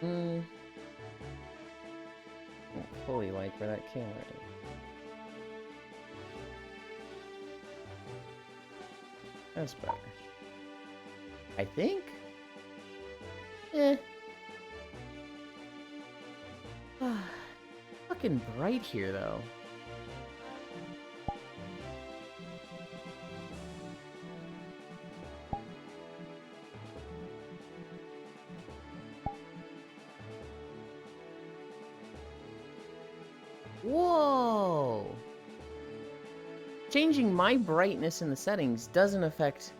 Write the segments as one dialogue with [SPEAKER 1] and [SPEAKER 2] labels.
[SPEAKER 1] I don't fully like where that camera is. That's better. I think? Eh. Fucking bright here, though. Whoa! Changing my brightness in the settings doesn't affect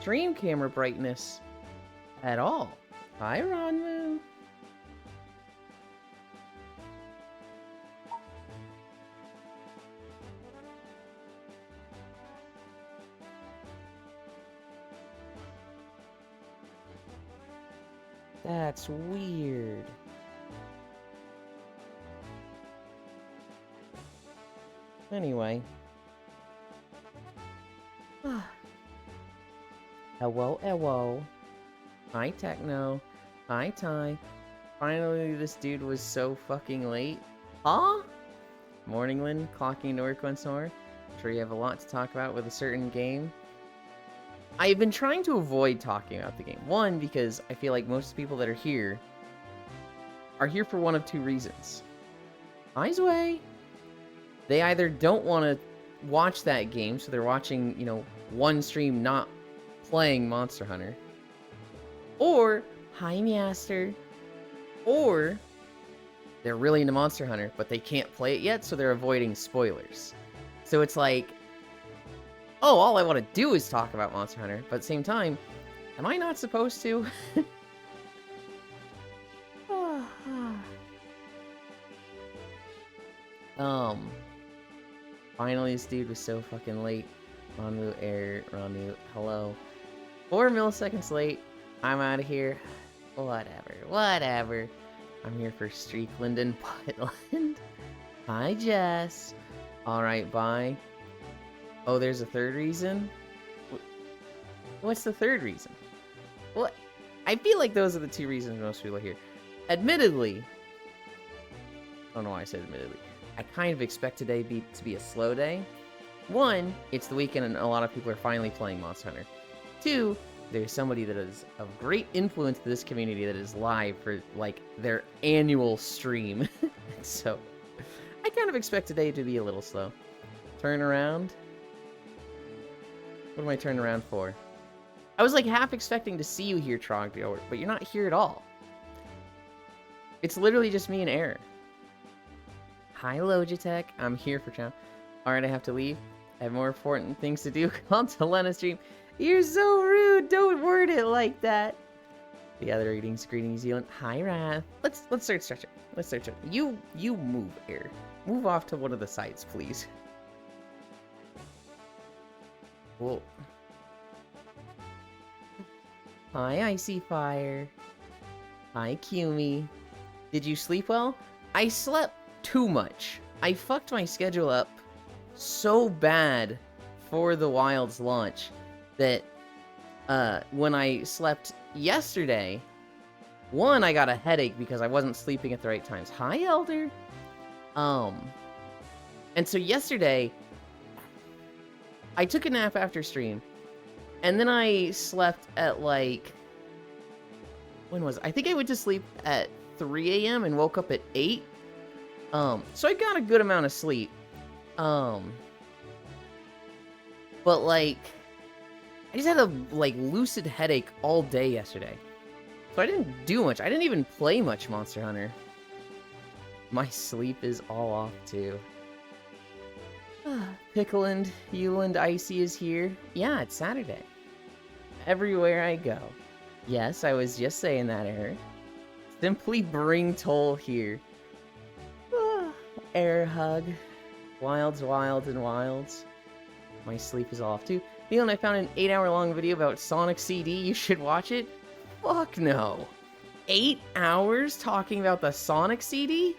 [SPEAKER 1] stream camera brightness at all. Hi, Ronmu. That's weird. Anyway. Hello, hello. Hi, Techno. Hi, Ty. Finally, this dude was so fucking late. Huh? Morning, Lynn. Clocking into work once more. I'm sure you have a lot to talk about with a certain game. I've been trying to avoid talking about the game. One, because I feel like most people that are here for one of two reasons. Hi, Zway. They either don't want to watch that game, so they're watching, you know, one stream not playing Monster Hunter. Or, hi, Master. Or, they're really into Monster Hunter, but they can't play it yet, so they're avoiding spoilers. So it's like, oh, all I want to do is talk about Monster Hunter, but at the same time, am I not supposed to? Finally, this dude was so fucking late. Ronmu, hello. 4 milliseconds late. I'm out of here. Whatever. I'm here for Streakland and Butland. Hi, Jess. Alright, bye. Oh, there's a third reason? What's the third reason? Well, I feel like those are the two reasons most people are here. Admittedly, I don't know why I said admittedly. I kind of expect today to be a slow day. One, it's the weekend and a lot of people are finally playing Monster Hunter. Two, there's somebody that is of great influence to this community that is live for, like, their annual stream. So, I kind of expect today to be a little slow. Turn around. What am I turning around for? I was, like, half expecting to see you here, Trogdor, but you're not here at all. It's literally just me and Air. Hi, Logitech. I'm here for Chow. Alright, I have to leave. I have more important things to do. Call to Lena stream. You're so rude. Don't word it like that. The other greetings, New Zealand. Hi, Wrath. Let's start stretching. Let's start stretching. You move, Air. Move off to one of the sides, please. Whoa. Hi, Icy Fire. Hi, Kumi. Did you sleep well? I slept too much. I fucked my schedule up so bad for the Wilds launch that when I slept yesterday, one, I got a headache because I wasn't sleeping at the right times. Hi, Elder. And so yesterday, I took a nap after stream, and then I slept at, like, when was it? I think I went to sleep at 3 a.m. and woke up at 8. So I got a good amount of sleep. But, like, I just had a, like, lucid headache all day yesterday. So I didn't do much. I didn't even play much Monster Hunter. My sleep is all off, too. Pickleland, Euland, Icy is here. Yeah, it's Saturday. Everywhere I go. Yes, I was just saying that, Eric. Simply bring Toll here. Air hug. Wilds, wilds, and wilds. My sleep is off too. Neil, I found an 8-hour-long video about Sonic CD. You should watch it. Fuck no. 8 hours talking about the Sonic CD?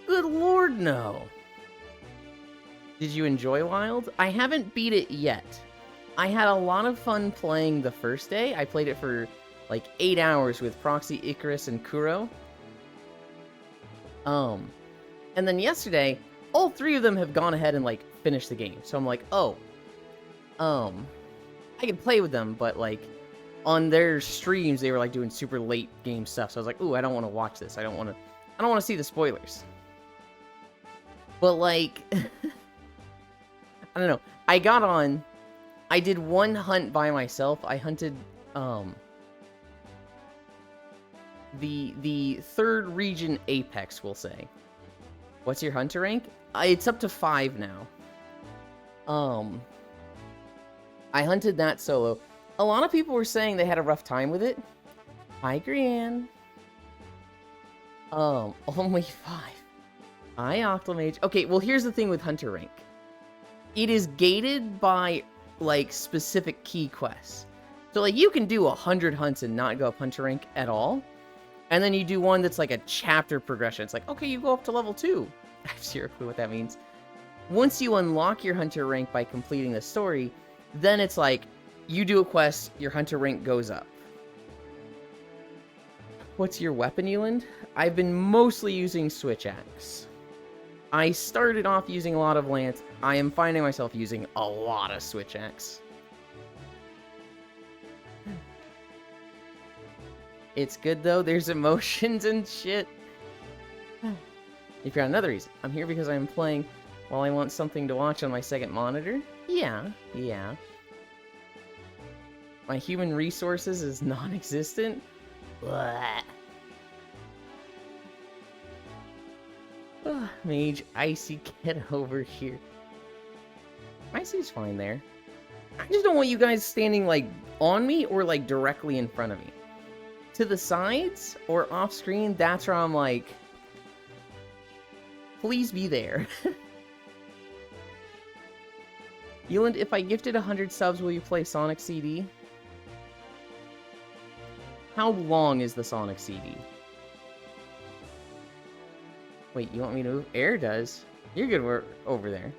[SPEAKER 1] Good lord, no. Did you enjoy Wild? I haven't beat it yet. I had a lot of fun playing the first day. I played it for like 8 hours with Proxy, Icarus, and Kuro. And then yesterday, all 3 of them have gone ahead and, like, finished the game. So I'm like, oh, I can play with them, but, like, on their streams, they were, like, doing super late game stuff. So I was like, ooh, I don't want to watch this. I don't want to see the spoilers. But, like, I don't know. I got on, I did one hunt by myself. I hunted, the 3rd region Apex, we'll say. What's your hunter rank? It's up to 5 now. I hunted that solo. A lot of people were saying they had a rough time with it. Hi, Grianne. Only 5. Hi, Octomage. Okay, well, here's the thing with hunter rank. It is gated by, like, specific key quests. So, like, you can do 100 hunts and not go up hunter rank at all. And then you do one that's like a chapter progression. It's like, okay, you go up to level 2. I have 0 clue what that means. Once you unlock your hunter rank by completing the story, then it's like, you do a quest, your hunter rank goes up. What's your weapon, Euland? I've been mostly using Switch Axe. I started off using a lot of Lance. I am finding myself using a lot of Switch Axe. It's good, though. There's emotions and shit. If you're on another reason, I'm here because I'm playing while I want something to watch on my second monitor. Yeah. My human resources is non-existent. Mage, Icy, get over here. Icy's fine there. I just don't want you guys standing, like, on me or, like, directly in front of me. To the sides or off screen, that's where I'm like, please be there. Euland, if I gifted 100 subs, will you play Sonic CD? How long is the Sonic CD? Wait, you want me to move? Air does. You're good over there.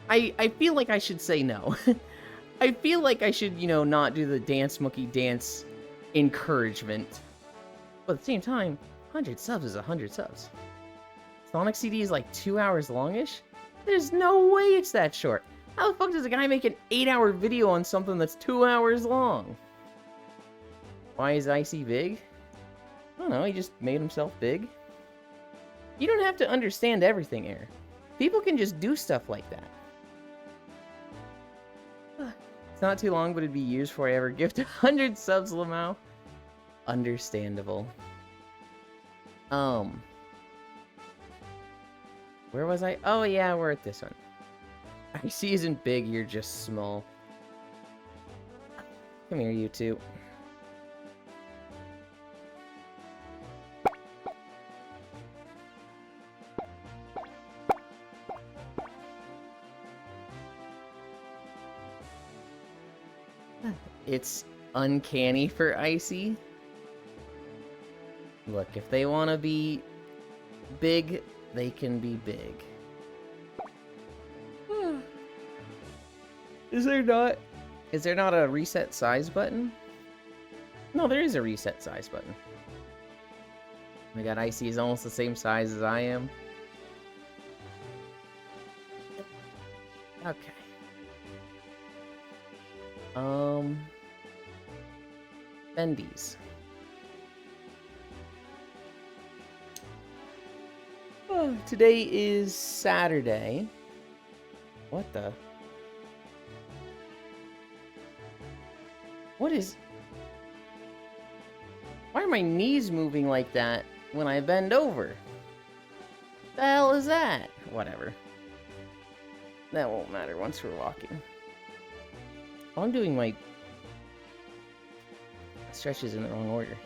[SPEAKER 1] I feel like I should say no. I feel like I should, you know, not do the Dance Monkey Dance encouragement. But at the same time, 100 subs is 100 subs. Sonic CD is like 2 hours longish? There's no way it's that short. How the fuck does a guy make an 8-hour video on something that's 2 hours long? Why is Icy big? I don't know, he just made himself big. You don't have to understand everything, Air. People can just do stuff like that. It's not too long, but it'd be years before I ever gift 100 subs, Lamau. Understandable. Where was I? Oh, yeah, we're at this one. Icy isn't big, you're just small. Come here, you two. It's uncanny for Icy. Look, if they want to be big, they can be big. Is there not a reset size button? No, there is a reset size button. Oh my god, Icy is almost the same size as I am. Okay. Bendy's. Oh, today is Saturday. What the? What is... Why are my knees moving like that when I bend over? The hell is that? Whatever. That won't matter once we're walking. Oh, I'm doing my stretches in the wrong order.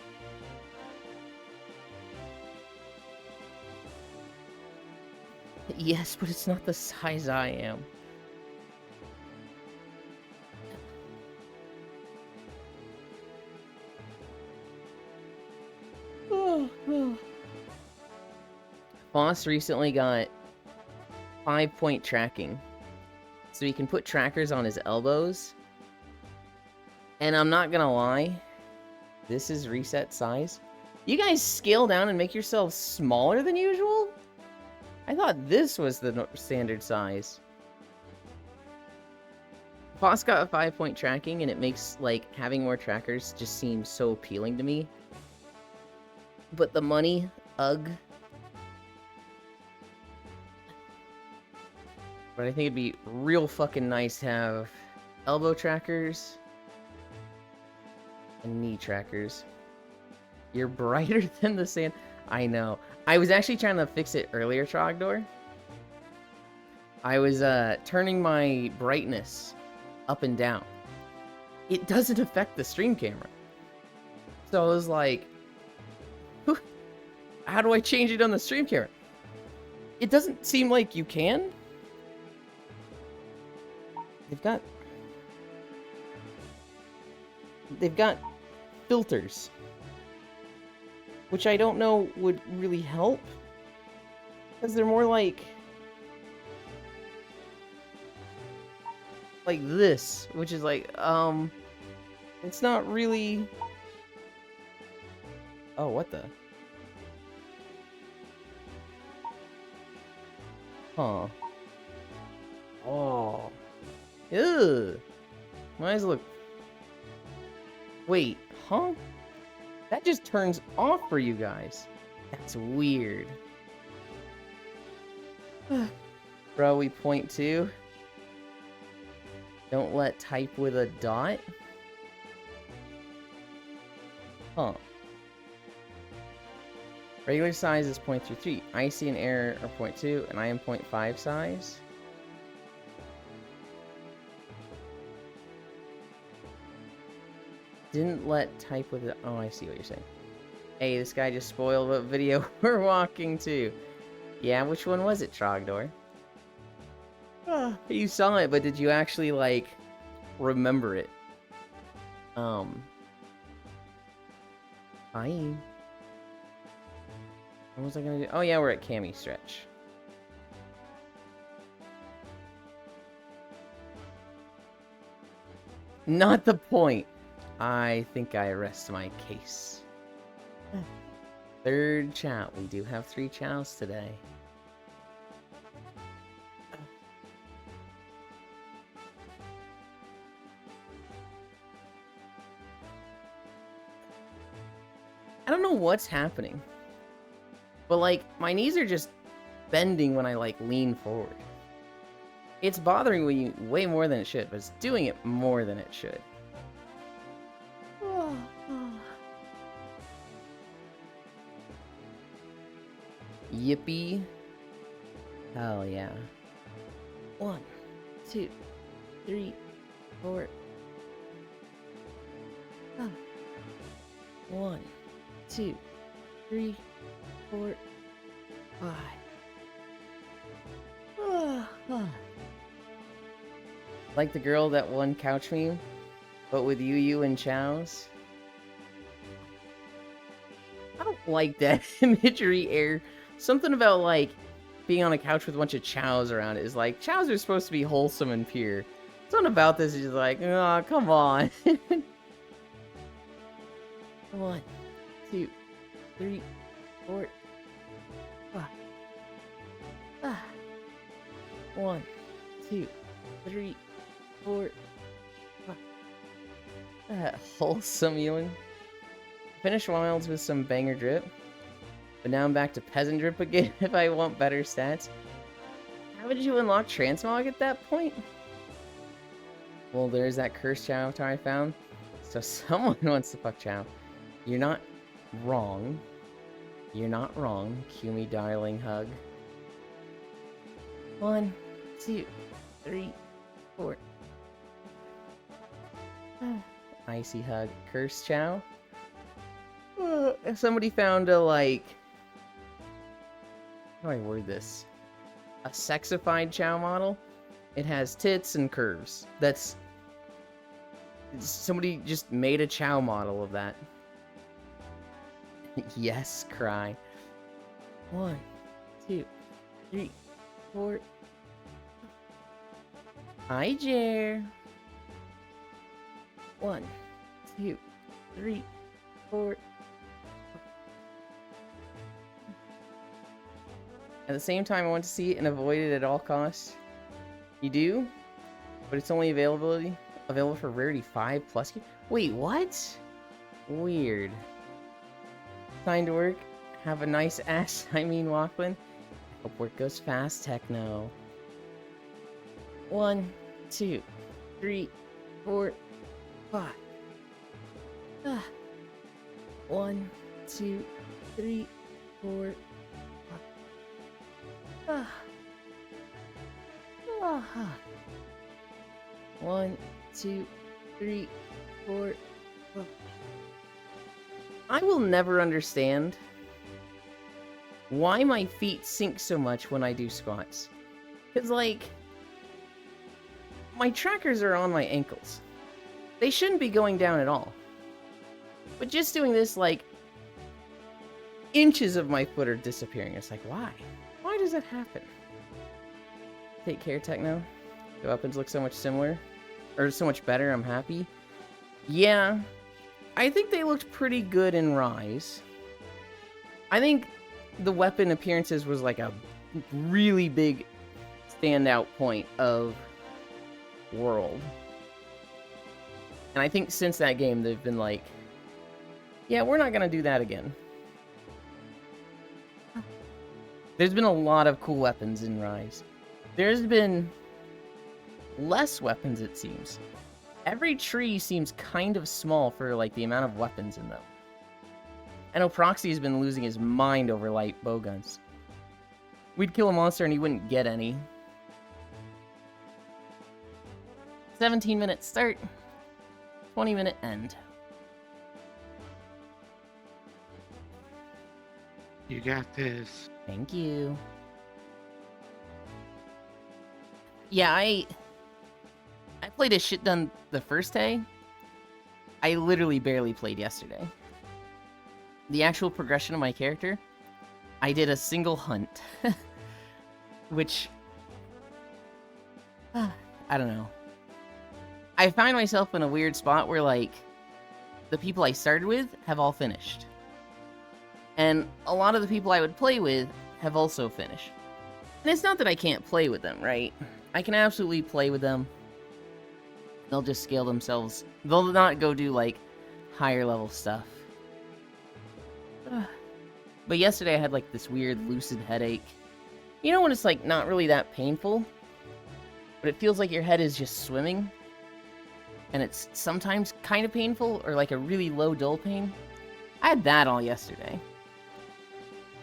[SPEAKER 1] Yes, but it's not the size I am. Boss recently got 5-point tracking. So he can put trackers on his elbows. And I'm not gonna lie, this is reset size. You guys scale down and make yourselves smaller than usual? I thought this was the standard size. Foss got a 5-point tracking, and it makes, like, having more trackers just seem so appealing to me. But the money, ugh. But I think it'd be real fucking nice to have elbow trackers and knee trackers. You're brighter than the sand. I know. I was actually trying to fix it earlier, Trogdor. I was turning my brightness up and down. It doesn't affect the stream camera. So I was like, how do I change it on the stream camera? It doesn't seem like you can. They've got filters, which I don't know would really help, because they're more like this, which is like, it's not really... Oh, what the? Huh. Oh. Ew. My eyes look... Wait, huh? That just turns off for you guys. That's weird. Bro, we point to. Don't let type with a dot. Huh. Regular size is 0.33. Icy and Air are 0.2, and I am 0.5 size. Didn't let type with it. Oh, I see what you're saying. Hey, this guy just spoiled what video we're walking to. Yeah, which one was it, Trogdor? You saw it, but did you actually, like, remember it? Hi. What was I gonna do? Oh yeah, we're at Cami Stretch. Not the point. I think I rest my case. Third chow. We do have 3 chows today. I don't know what's happening, but like my knees are just bending when I like lean forward. It's bothering me way more than it should, but it's doing it more than it should. Yippee. Hell yeah. 1, 2, 3, 4. 1, 2, 3, 4, 5. Like the girl that won Couch Meme, but with Yu and Chows. I don't like that imagery, Air. Something about, like, being on a couch with a bunch of chows around it is like, chows are supposed to be wholesome and pure. Something about this is just like, oh, come on. 1, 2, 3, 4, 5. 1, 2, 3, 4, 5. Wholesome, Ewan. Finish Wilds with some banger drip. But now I'm back to peasant drip again if I want better stats. How would you unlock transmog at that point? Well, there's that cursed Chow avatar I found. So someone wants to fuck Chow. You're not wrong. You're not wrong. Cue me, darling hug. 1, 2, 3, 4. Icy hug. Cursed Chow. If somebody found a, like... How do I word this? A sexified Chow model. It has tits and curves. That's... Somebody just made a Chow model of that. Yes, cry. 1, 2, 3, 4. Hi, Jer. 1, 2, 3, 4. At the same time, I want to see it and avoid it at all costs. You do? But it's only available for rarity 5 plus. Wait, what? Weird. Time to work. Have a nice ass. I mean, Walkman. Hope work goes fast, Techno. 1, 2, 3, 4, 5. 1, 2, 3, 4, 5. 1, 2, 3, 4, 5. I will never understand why my feet sink so much when I do squats. Because, like, my trackers are on my ankles. They shouldn't be going down at all. But just doing this, like, inches of my foot are disappearing. It's like, why? Why does that happen? Take care, Techno. The weapons look so much similar. Or so much better, I'm happy. Yeah. I think they looked pretty good in Rise. I think the weapon appearances was like a really big standout point of World. And I think since that game, they've been like, yeah, we're not gonna do that again. There's been a lot of cool weapons in Rise. There's been less weapons, it seems. Every tree seems kind of small for, like, the amount of weapons in them. I know Proxy has been losing his mind over light bowguns. We'd kill a monster and he wouldn't get any. 17-minute start. 20-minute end.
[SPEAKER 2] You got this.
[SPEAKER 1] Thank you. Yeah, I played a shit ton the first day. I literally barely played yesterday. The actual progression of my character, I did a single hunt. Which, I don't know. I find myself in a weird spot where, like, the people I started with have all finished. And a lot of the people I would play with have also finished. And it's not that I can't play with them, right? I can absolutely play with them. They'll just scale themselves. They'll not go do, like, higher level stuff. But yesterday I had, like, this weird lucid headache. You know when it's, like, not really that painful? But it feels like your head is just swimming? And it's sometimes kind of painful, or like a really low dull pain? I had that all yesterday.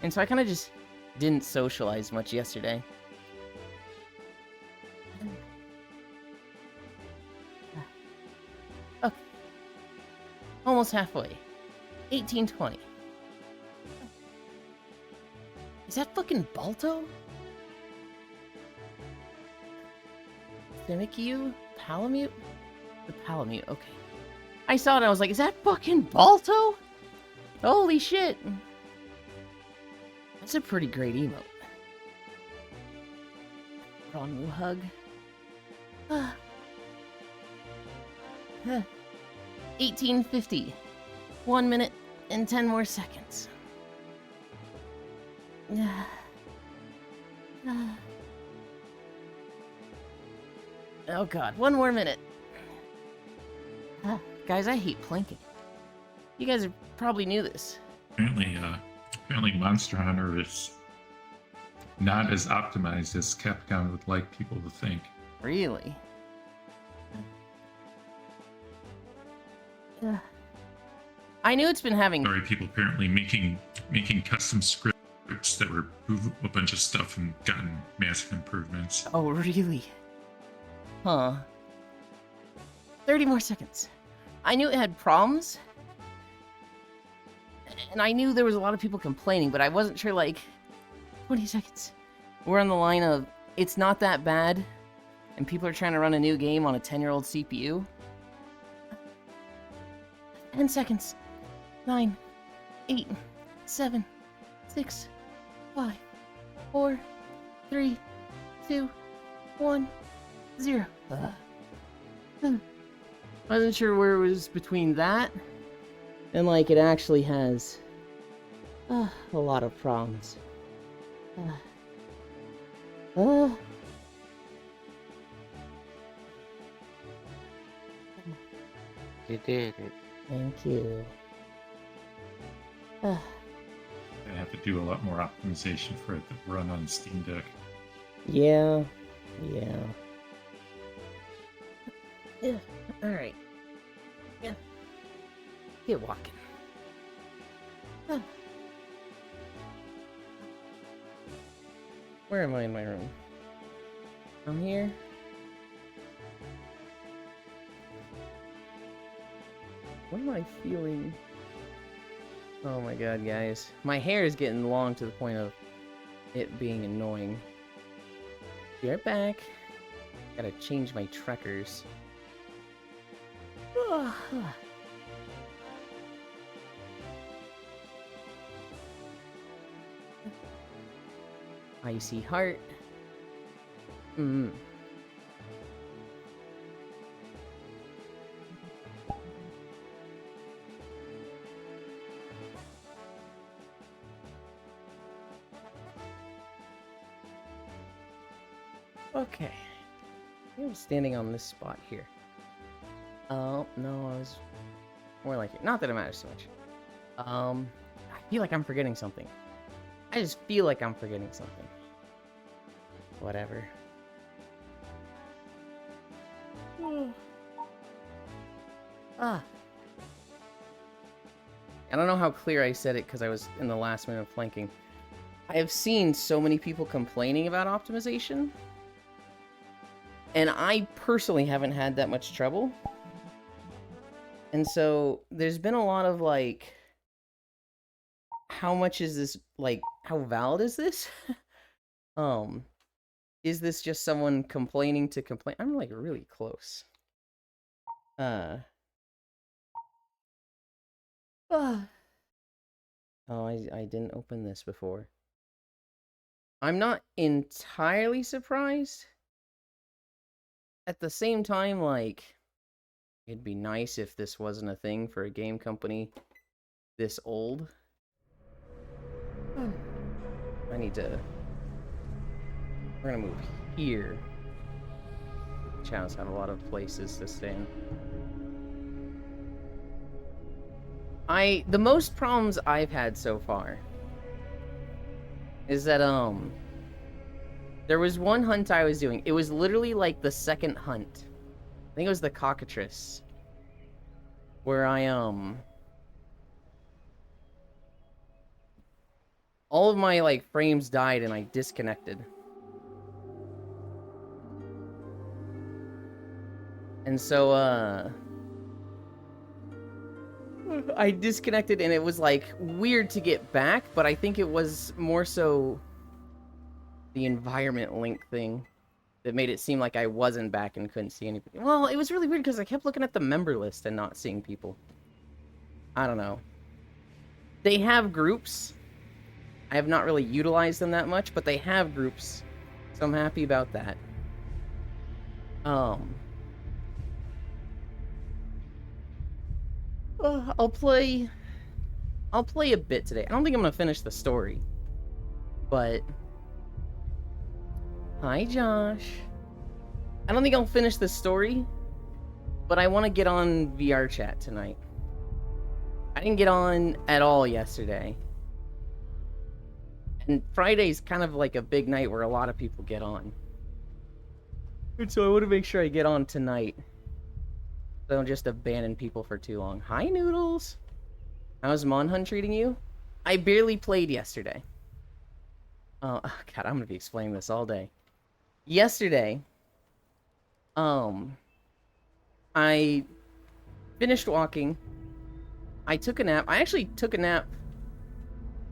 [SPEAKER 1] And so I kind of just didn't socialize much yesterday. Okay. Almost halfway. 1820. Is that fucking Balto? Mimikyu? Palamute? The Palamute, okay. I saw it and I was like, is that fucking Balto? Holy shit. That's a pretty great emote. Ronmu hug. 1850. 1 minute and 10 more seconds. Oh god, 1 more minute. Guys, I hate planking. You guys probably knew this.
[SPEAKER 3] Apparently Monster Hunter is not as optimized as Capcom would like people to think.
[SPEAKER 1] Really? I knew it's been having...
[SPEAKER 3] Sorry, people apparently making custom scripts that were a bunch of stuff and gotten massive improvements.
[SPEAKER 1] Oh, really? Huh. 30 more seconds. I knew it had problems. And I knew there was a lot of people complaining, but I wasn't sure, like... 20 seconds. We're on the line of, it's not that bad, and people are trying to run a new game on a 10-year-old CPU. 10 seconds. 9, 8, 7, 6, 5, 4, 3, 2, 1, 0. I wasn't sure where it was between that and like it actually has a lot of problems.
[SPEAKER 2] You did it.
[SPEAKER 1] Thank you.
[SPEAKER 3] I have to do a lot more optimization for it to run on Steam Deck.
[SPEAKER 1] Yeah. Alright. Yeah. Get walking. Where am I in my room? I'm here. What am I feeling? Oh my god, guys. My hair is getting long to the point of it being annoying. Be right back. Gotta change my trackers. Icy heart. Okay. I'm standing on this spot here. Oh, no, I was more like it. Not that it matters so much. I feel like I'm forgetting something. I just feel like I'm forgetting something. Whatever. I don't know how clear I said it because I was in the last minute of flanking. I have seen so many people complaining about optimization. And I personally haven't had that much trouble. And so there's been a lot of like, how much is this, like, how valid is this? Is this just someone complaining to complain? I'm like really close. Oh, I didn't open this before. I'm not entirely surprised. At the same time, like, it'd be nice if this wasn't a thing for a game company this old. I need to... We're gonna move here. Chows have a lot of places to stand. The most problems I've had so far is that, there was one hunt I was doing. It was literally like the second hunt. I think it was the cockatrice. Where I, all of my, like, frames died and I disconnected. And so, I disconnected and it was, like, weird to get back, but I think it was more so the environment link thing that made it seem like I wasn't back and couldn't see anybody. Well, it was really weird because I kept looking at the member list and not seeing people. I don't know. They have groups. I have not really utilized them that much, but they have groups. So I'm happy about that. I'll play a bit today. I don't think I'm gonna finish the story. But hi, Josh. I don't think I'll finish the story, but I want to get on VR chat tonight. I didn't get on at all yesterday. And Friday's kind of like a big night where a lot of people get on. And so I want to make sure I get on tonight. So I don't just abandon people for too long. Hi, Noodles! How's Monhun treating you? I barely played yesterday. Oh, God, I'm gonna be explaining this all day. Yesterday, I finished walking. I took a nap. I actually took a nap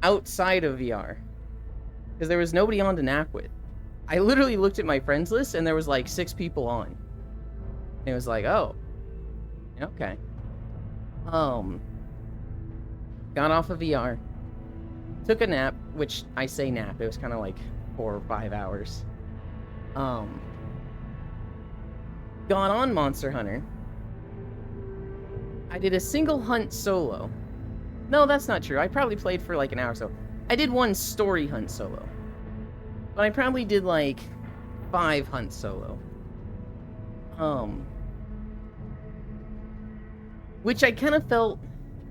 [SPEAKER 1] outside of VR. Because there was nobody on to nap with. I literally looked at my friends list and there was like 6 people on. And it was like, oh. Okay. Got off of VR. Took a nap, which I say nap. It was kind of like 4 or 5 hours. Got on Monster Hunter. I did a single hunt solo. No, that's not true. I probably played for like an hour or so. I did one story hunt solo. But I probably did like 5 hunts solo. Which I kind of felt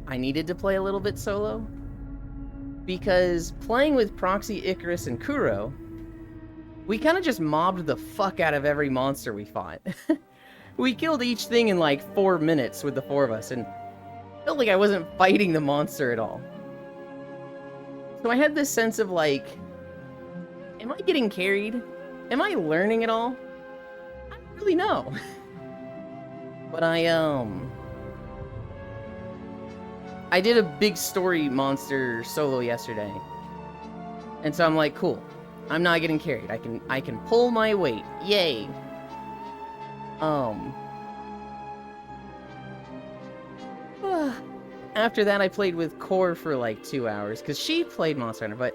[SPEAKER 1] I needed to play a little bit solo. Because playing with Proxy, Icarus, and Kuro, we kind of just mobbed the fuck out of every monster we fought. We killed each thing in like 4 minutes with the 4 of us, and felt like I wasn't fighting the monster at all. So I had this sense of like, am I getting carried? Am I learning at all? I don't really know. But I did a big story monster solo yesterday. And so I'm like, cool. I'm not getting carried. I can pull my weight. Yay. After that I played with Core for like 2 hours cuz she played Monster Hunter, but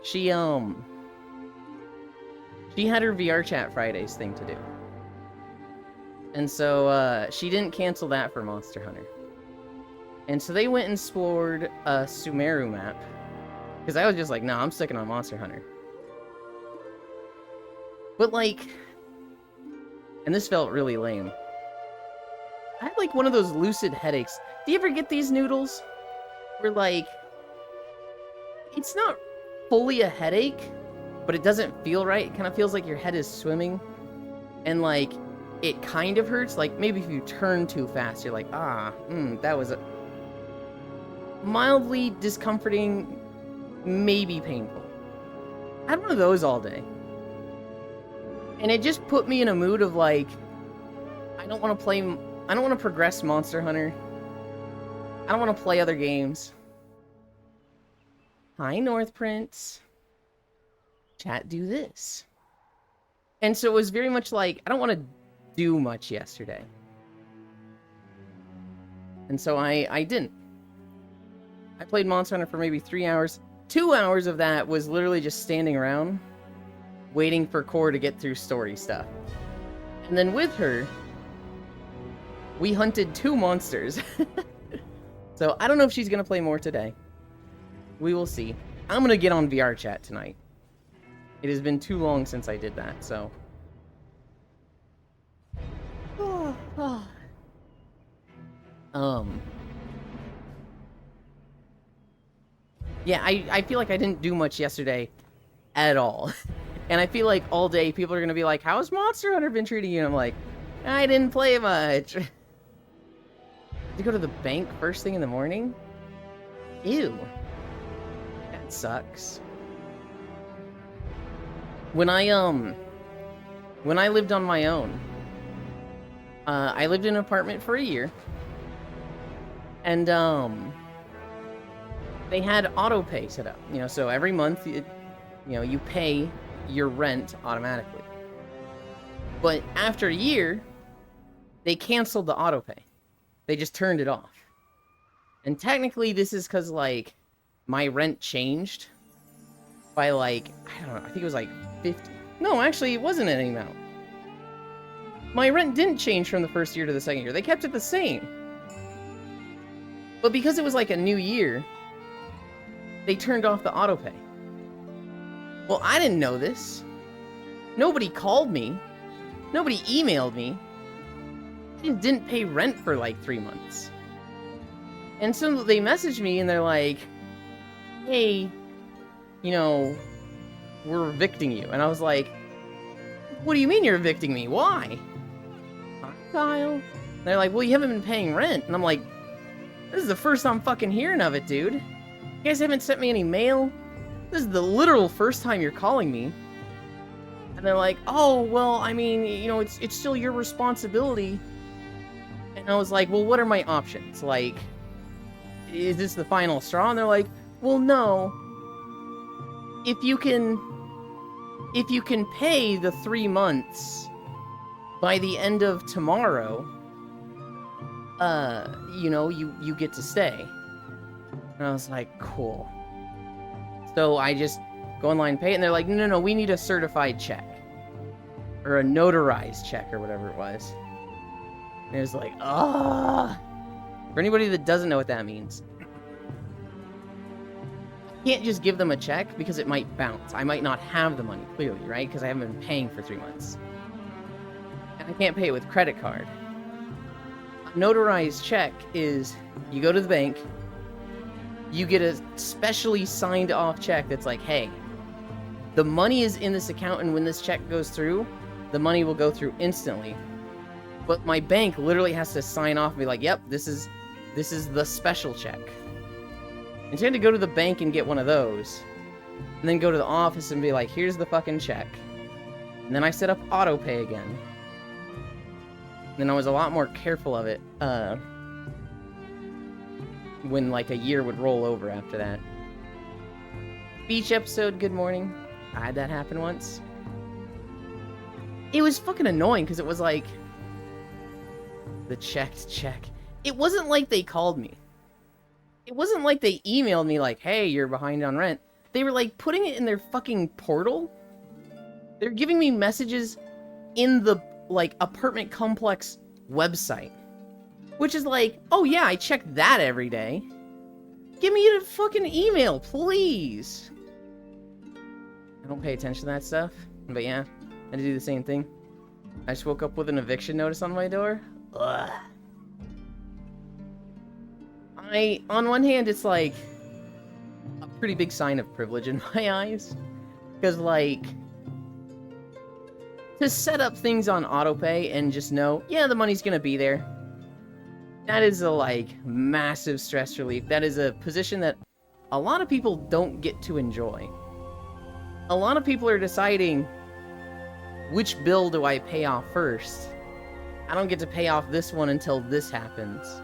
[SPEAKER 1] she had her VR Chat Fridays thing to do. And so she didn't cancel that for Monster Hunter. And so they went and explored a Sumeru map. Because I was just like, no, I'm sticking on Monster Hunter. But like, and this felt really lame. I had like one of those lucid headaches. Do you ever get these noodles? Where like, it's not fully a headache, but it doesn't feel right. It kind of feels like your head is swimming. And like, it kind of hurts. Like maybe if you turn too fast, you're like, that was a mildly discomforting, maybe painful. I had one of those all day. And it just put me in a mood of like, I don't want to progress Monster Hunter. I don't want to play other games. Hi, North Prince. Chat, do this. And so it was very much like, I don't want to do much yesterday. And so I didn't. I played Monster Hunter for maybe 3 hours. 2 hours of that was literally just standing around, waiting for Core to get through story stuff. And then with her, we hunted 2 monsters. So I don't know if she's going to play more today. We will see. I'm going to get on VR Chat tonight. It has been too long since I did that, so. Yeah, I feel like I didn't do much yesterday at all. And I feel like all day people are going to be like, how's Monster Hunter been treating you? And I'm like, I didn't play much. To go to the bank first thing in the morning? Ew. That sucks. When I lived on my own, I lived in an apartment for a year. And, they had auto pay set up, so every month, you pay your rent automatically. But after a year, they canceled the auto pay. They just turned it off. And technically this is because, like, my rent changed by, like, I don't know, I think it was like 50. No, actually, it wasn't any amount. My rent didn't change from the first year to the second year. They kept it the same. But because it was like a new year, they turned off the auto pay. Well, I didn't know this. Nobody called me. Nobody emailed me. I didn't pay rent for like 3 months. And so they messaged me and they're like, hey, we're evicting you. And I was like, what do you mean you're evicting me? Why? Hi, Kyle. And they're like, well, you haven't been paying rent. And I'm like, this is the first time I'm fucking hearing of it, dude. You guys haven't sent me any mail. This is the literal first time you're calling me. And they're like, oh, well, I mean, it's still your responsibility. And I was like, well, what are my options? Like, is this the final straw? And they're like, well, no. If you can pay the 3 months by the end of tomorrow, you get to stay. And I was like, cool. So I just go online and pay it, and they're like, no, we need a certified check. Or a notarized check, or whatever it was. And it was like, For anybody that doesn't know what that means, I can't just give them a check because it might bounce. I might not have the money, clearly, right? Because I haven't been paying for 3 months. And I can't pay it with credit card. A notarized check is you go to the bank, you get a specially signed off check that's like, hey, the money is in this account, and when this check goes through, the money will go through instantly. But my bank literally has to sign off and be like, yep, this is the special check. And so you had to go to the bank and get one of those, and then go to the office and be like, here's the fucking check. And then I set up auto pay again. And then I was a lot more careful of it when like a year would roll over after that. Beach episode, good morning. I had that happen once. It was fucking annoying because it was like the checked check. It wasn't like they called me. It wasn't like they emailed me like, hey, you're behind on rent. They were like putting it in their fucking portal. They're giving me messages in the like apartment complex website. Which is like, oh yeah, I check that every day. Give me a fucking email, please. I don't pay attention to that stuff. But yeah, I had to do the same thing. I just woke up with an eviction notice on my door. Ugh. On one hand, it's like a pretty big sign of privilege in my eyes. Because, like, to set up things on autopay and just know, yeah, the money's gonna be there. That is a, like, massive stress relief. That is a position that a lot of people don't get to enjoy. A lot of people are deciding, which bill do I pay off first? I don't get to pay off this one until this happens.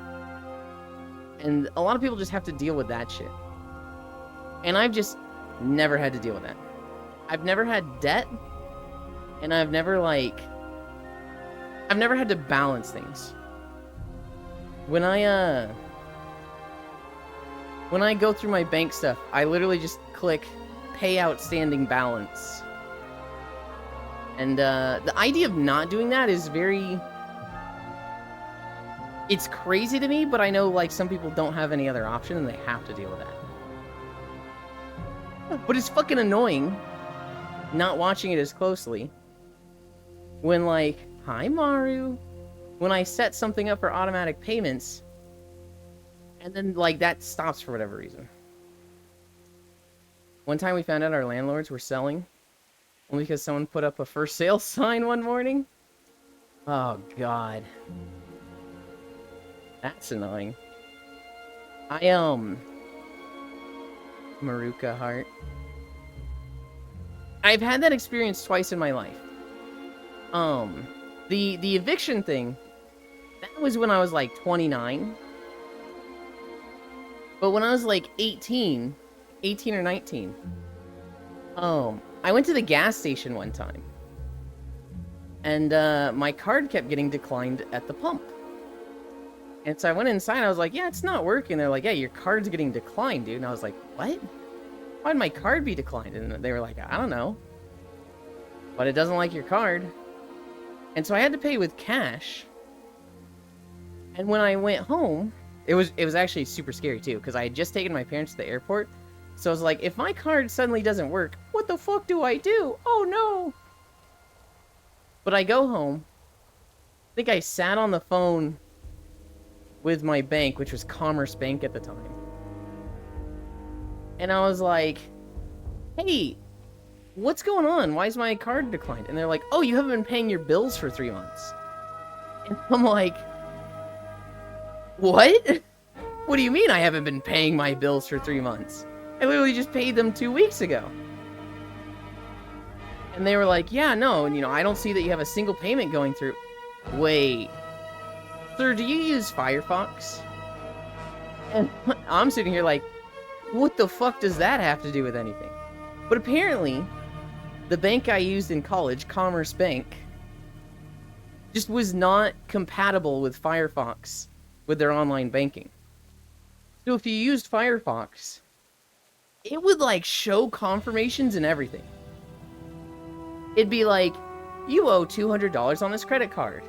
[SPEAKER 1] And a lot of people just have to deal with that shit. And I've just never had to deal with that. I've never had debt, and I've never had to balance things. When I go through my bank stuff, I literally just click pay outstanding balance. And the idea of not doing that is very... It's crazy to me, but I know like some people don't have any other option and they have to deal with that. But it's fucking annoying not watching it as closely when like, hi Maru, when I set something up for automatic payments and then like that stops for whatever reason. One time we found out our landlords were selling only because someone put up a for sale sign one morning. Oh god. That's annoying. Maruka Heart. I've had that experience twice in my life. The eviction thing, that was when I was like 29. But when I was like 18 or 19, I went to the gas station one time. And my card kept getting declined at the pump. And so I went inside and I was like, yeah, it's not working. They're like, yeah, your card's getting declined, dude. And I was like, what? Why'd my card be declined? And they were like, I don't know. But it doesn't like your card. And so I had to pay with cash. And when I went home, it was actually super scary too, because I had just taken my parents to the airport. So I was like, if my card suddenly doesn't work, what the fuck do I do? Oh no. But I go home. I think I sat on the phone with my bank, which was Commerce Bank at the time. And I was like, hey, what's going on? Why is my card declined? And they're like, oh, you haven't been paying your bills for 3 months. And I'm like, what? What do you mean I haven't been paying my bills for 3 months? I literally just paid them 2 weeks ago. And they were like, yeah, no, I don't see that you have a single payment going through. Wait. Sir, do you use Firefox? And I'm sitting here like, what the fuck does that have to do with anything? But apparently, the bank I used in college, Commerce Bank, just was not compatible with Firefox with their online banking. So if you used Firefox, it would like show confirmations and everything. It'd be like, you owe $200 on this credit card.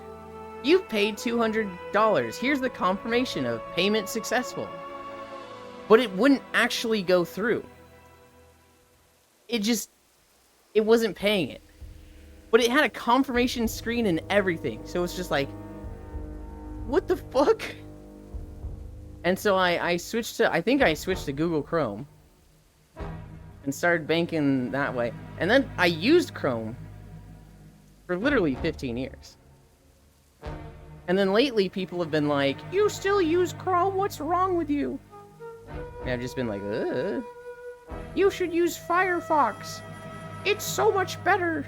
[SPEAKER 1] You've paid $200. Here's the confirmation of payment successful. But it wouldn't actually go through. It wasn't paying it. But it had a confirmation screen and everything. So it's just like, what the fuck? And so I switched to Google Chrome. And started banking that way. And then I used Chrome for literally 15 years. And then lately people have been like, you still use Chrome? What's wrong with you? And I've just been like, ugh. You should use Firefox. It's so much better.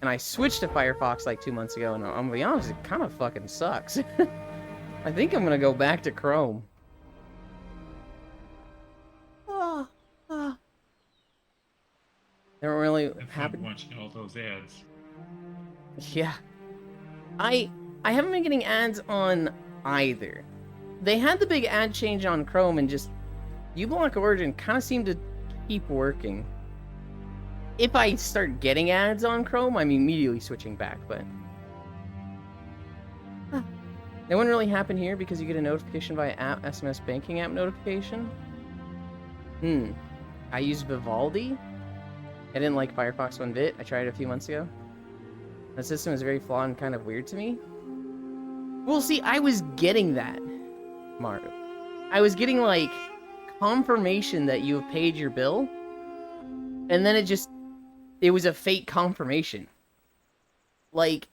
[SPEAKER 1] And I switched to Firefox like 2 months ago, and I'm gonna be honest, it kind of fucking sucks. I think I'm gonna go back to Chrome. Never really happened.
[SPEAKER 3] Watching all those ads.
[SPEAKER 1] Yeah. I haven't been getting ads on either. They had the big ad change on Chrome, and just uBlock Origin kind of seemed to keep working. If I start getting ads on Chrome, I'm immediately switching back, but... That wouldn't really happen here because you get a notification via app, SMS banking app notification. I use Vivaldi. I didn't like Firefox one bit. I tried it a few months ago. The system is very flawed and kind of weird to me. Well, see, I was getting that, Mario. I was getting, like, confirmation that you have paid your bill, and then it was a fake confirmation. Like,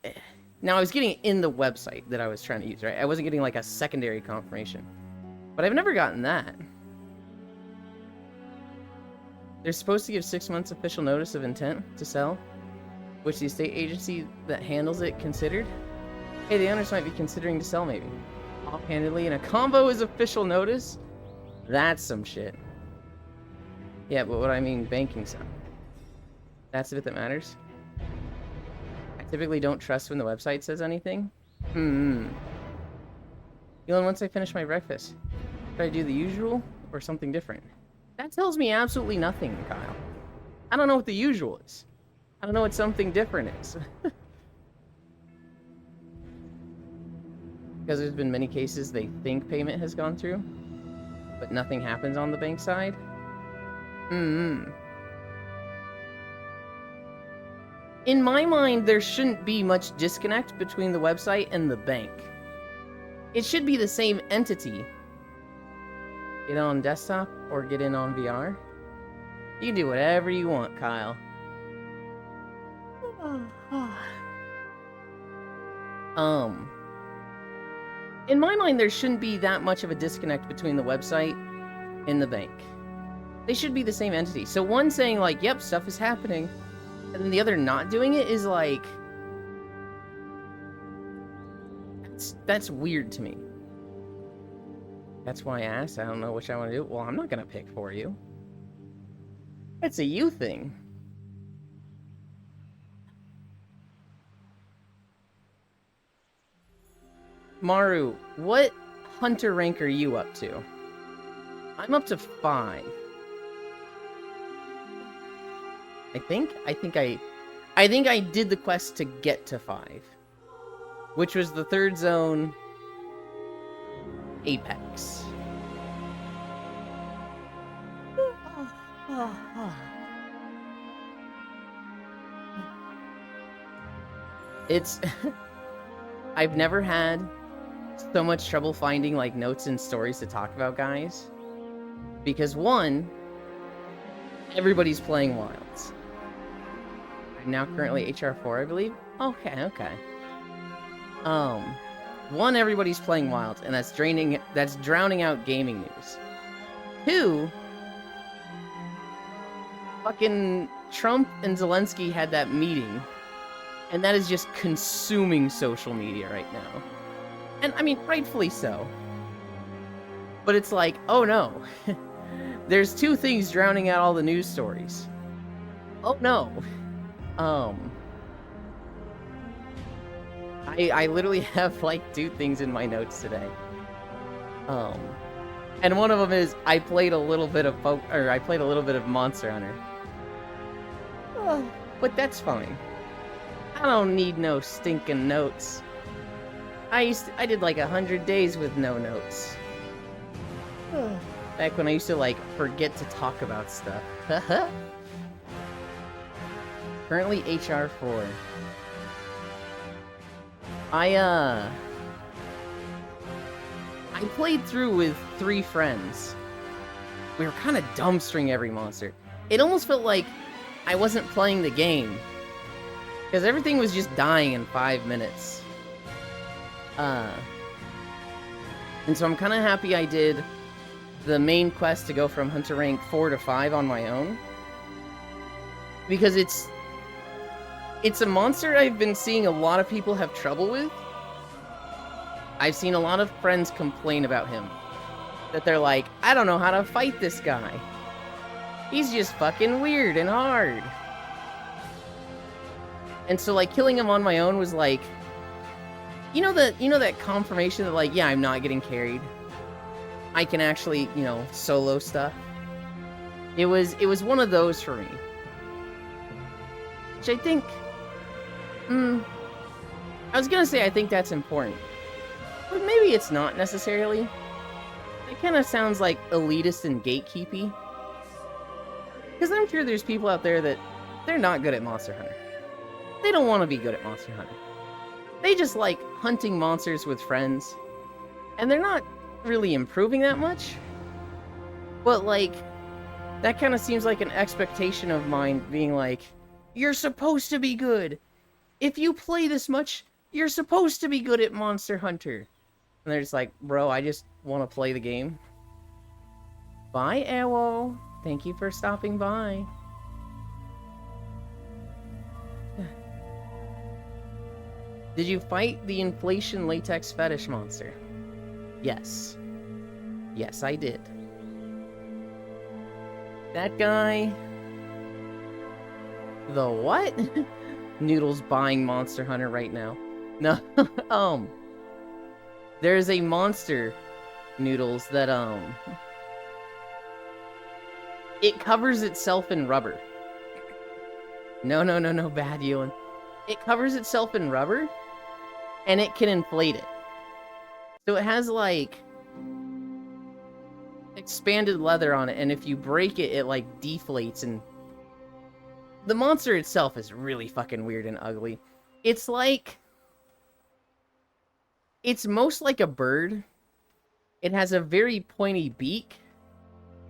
[SPEAKER 1] now I was getting it in the website that I was trying to use, right? I wasn't getting, like, a secondary confirmation. But I've never gotten that. They're supposed to give 6 months official notice of intent to sell, which the estate agency that handles it considered. Hey, the owners might be considering to sell, maybe. Offhandedly, and a combo is official notice? That's some shit. Yeah, but what I mean, banking some. That's the bit that matters. I typically don't trust when the website says anything. Elon, once I finish my breakfast, should I do the usual or something different? That tells me absolutely nothing, Kyle. I don't know what the usual is. I don't know what something different is. Because there's been many cases they think payment has gone through, but nothing happens on the bank side. In my mind, there shouldn't be much disconnect between the website and the bank. It should be the same entity. Get on desktop or get in on VR. You can do whatever you want, Kyle. In my mind, there shouldn't be that much of a disconnect between the website and the bank. They should be the same entity. So one saying like, yep, stuff is happening, and then the other not doing it is like... That's weird to me. That's why I asked. I don't know which I want to do. Well, I'm not going to pick for you. It's a you thing. Maru, what hunter rank are you up to? I'm up to 5. I think I did the quest to get to 5. Which was the 3rd zone Apex. It's... I've never had so much trouble finding, like, notes and stories to talk about, guys. Because, one, everybody's playing Wilds. I'm now currently HR4, I believe. Okay. One, everybody's playing Wilds, and that's drowning out gaming news. 2, fucking Trump and Zelensky had that meeting, and that is just consuming social media right now. And, I mean, rightfully so. But it's like, oh no. There's 2 things drowning out all the news stories. Oh no. I literally have, like, 2 things in my notes today. And one of them is, I played a little bit of Monster Hunter. But that's fine. I don't need no stinking notes. I did like 100 days with no notes. Back when I used to like forget to talk about stuff. Currently HR 4. I played through with 3 friends. We were kind of dumpstering every monster. It almost felt like I wasn't playing the game. Because everything was just dying in 5 minutes. And so I'm kind of happy I did the main quest to go from Hunter rank 4 to 5 on my own. Because it's a monster I've been seeing a lot of people have trouble with. I've seen a lot of friends complain about him. That they're like, I don't know how to fight this guy. He's just fucking weird and hard. And so like killing him on my own was like, you know that confirmation that like, yeah, I'm not getting carried. I can actually, solo stuff. It was one of those for me. Which I think I was gonna say I think that's important. But maybe it's not necessarily. It kind of sounds like elitist and gatekeepy. Because I'm sure there's people out there that they're not good at Monster Hunter. They don't want to be good at Monster Hunter. They just like hunting monsters with friends. And they're not really improving that much. But like, that kind of seems like an expectation of mine being like, you're supposed to be good. If you play this much, you're supposed to be good at Monster Hunter. And they're just like, bro, I just want to play the game. Bye, Ewo. Thank you for stopping by. Did you fight the inflation latex fetish monster? Yes. Yes, I did. That guy... The what? Noodle's buying Monster Hunter right now. No, there's a monster, Noodles, that, it covers itself in rubber. No, bad Ewan. It covers itself in rubber, and it can inflate it. So it has, like, expanded leather on it, and if you break it, it, like, deflates, and the monster itself is really fucking weird and ugly. It's like... It's most like a bird. It has a very pointy beak,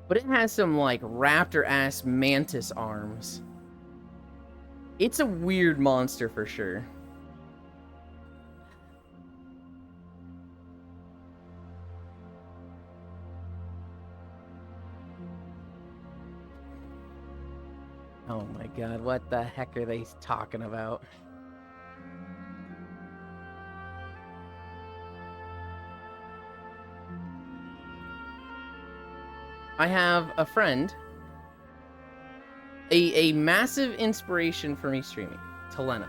[SPEAKER 1] but it has some, like, raptor-ass mantis arms. It's a weird monster for sure. Oh my god, what the heck are they talking about? I have a friend, a massive inspiration for me streaming, Telena.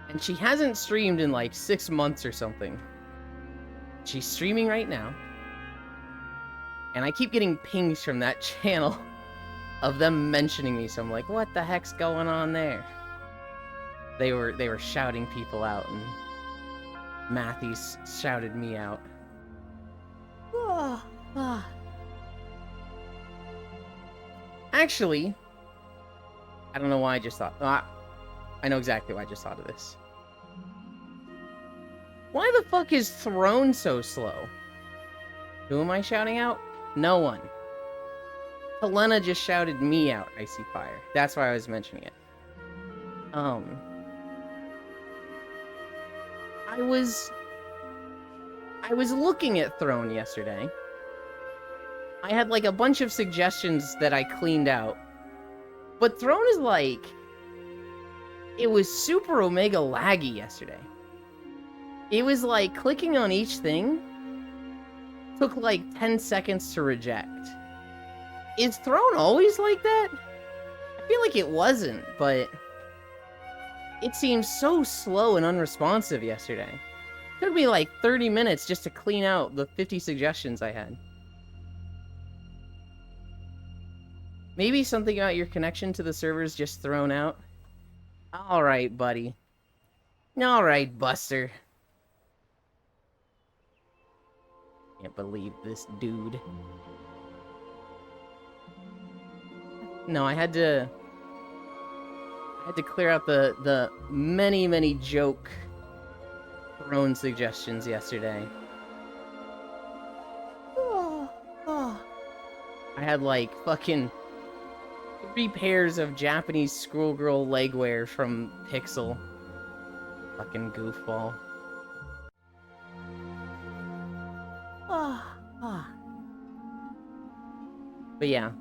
[SPEAKER 1] And she hasn't streamed in like 6 months or something. She's streaming right now. And I keep getting pings from that channel of them mentioning me, so I'm like, what the heck's going on there? They were shouting people out, and Matthews shouted me out. Actually, I don't know why I just thought... I know exactly why I just thought of this. Why the fuck is Throne so slow? Who am I shouting out? No one. Helena just shouted me out, Icy Fire. That's why I was mentioning it. I was looking at Throne yesterday. I had like a bunch of suggestions that I cleaned out. But Throne is like... It was super omega laggy yesterday. It was like clicking on each thing took like 10 seconds to reject. Is Throne always like that? I feel like it wasn't, but it seemed so slow and unresponsive yesterday. It took me like 30 minutes just to clean out the 50 suggestions I had. Maybe something about your connection to the server's just thrown out. Alright, buddy. Alright, Buster. Can't believe this dude. No, I had to clear out the many joke throne suggestions yesterday. I had like fucking 3 pairs of Japanese schoolgirl legwear from Pixel. Fucking goofball. But yeah.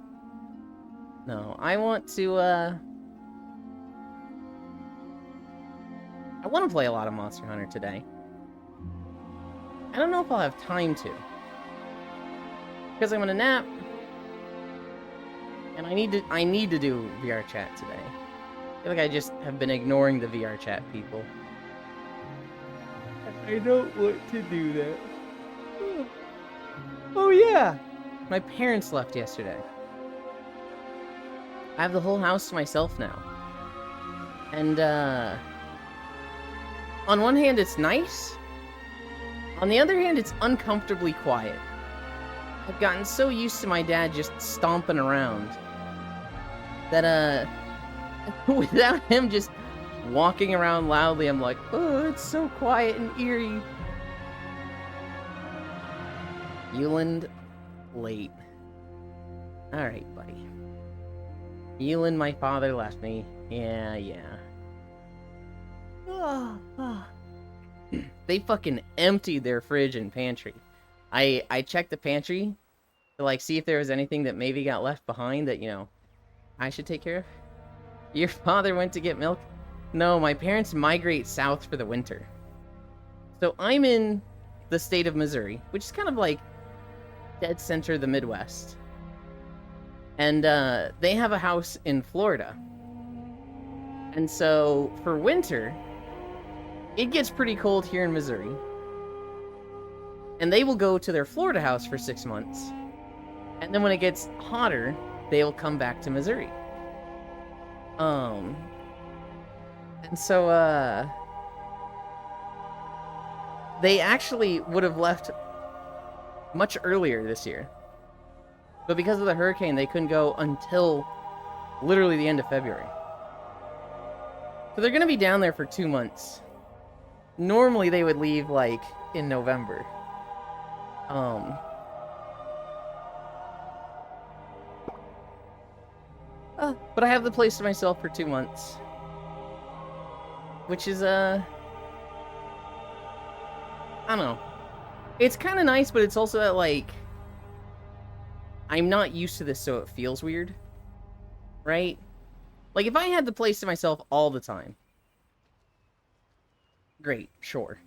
[SPEAKER 1] No, I want to play a lot of Monster Hunter today. I don't know if I'll have time to. Because I'm gonna nap. And I need to do VR chat today. I feel like I just have been ignoring the VR chat people. I don't want to do that. Oh yeah! My parents left yesterday. I have the whole house to myself now. And, on one hand, it's nice. On the other hand, it's uncomfortably quiet. I've gotten so used to my dad just stomping around that, without him just walking around loudly, I'm like, oh, it's so quiet and eerie. Euland late. Alright, buddy. Euland, my father, left me. Yeah. They fucking emptied their fridge and pantry. I checked the pantry to, like, see if there was anything that maybe got left behind that, you know, I should take care of. Your father went to get milk? No, my parents migrate south for the winter. So I'm in the state of Missouri, which is kind of like dead center of the Midwest. And they have a house in Florida. And so for winter, it gets pretty cold here in Missouri. And they will go to their Florida house for 6 months. And then when it gets hotter, they'll come back to Missouri. And so they actually would have left much earlier this year. But because of the hurricane, they couldn't go until literally the end of February. So they're going to be down there for 2 months. Normally they would leave, like, in November. But I have the place to myself for 2 months. Which is, I don't know. It's kind of nice, but it's also that, like, I'm not used to this, so it feels weird. Right? Like, if I had the place to myself all the time, great, sure.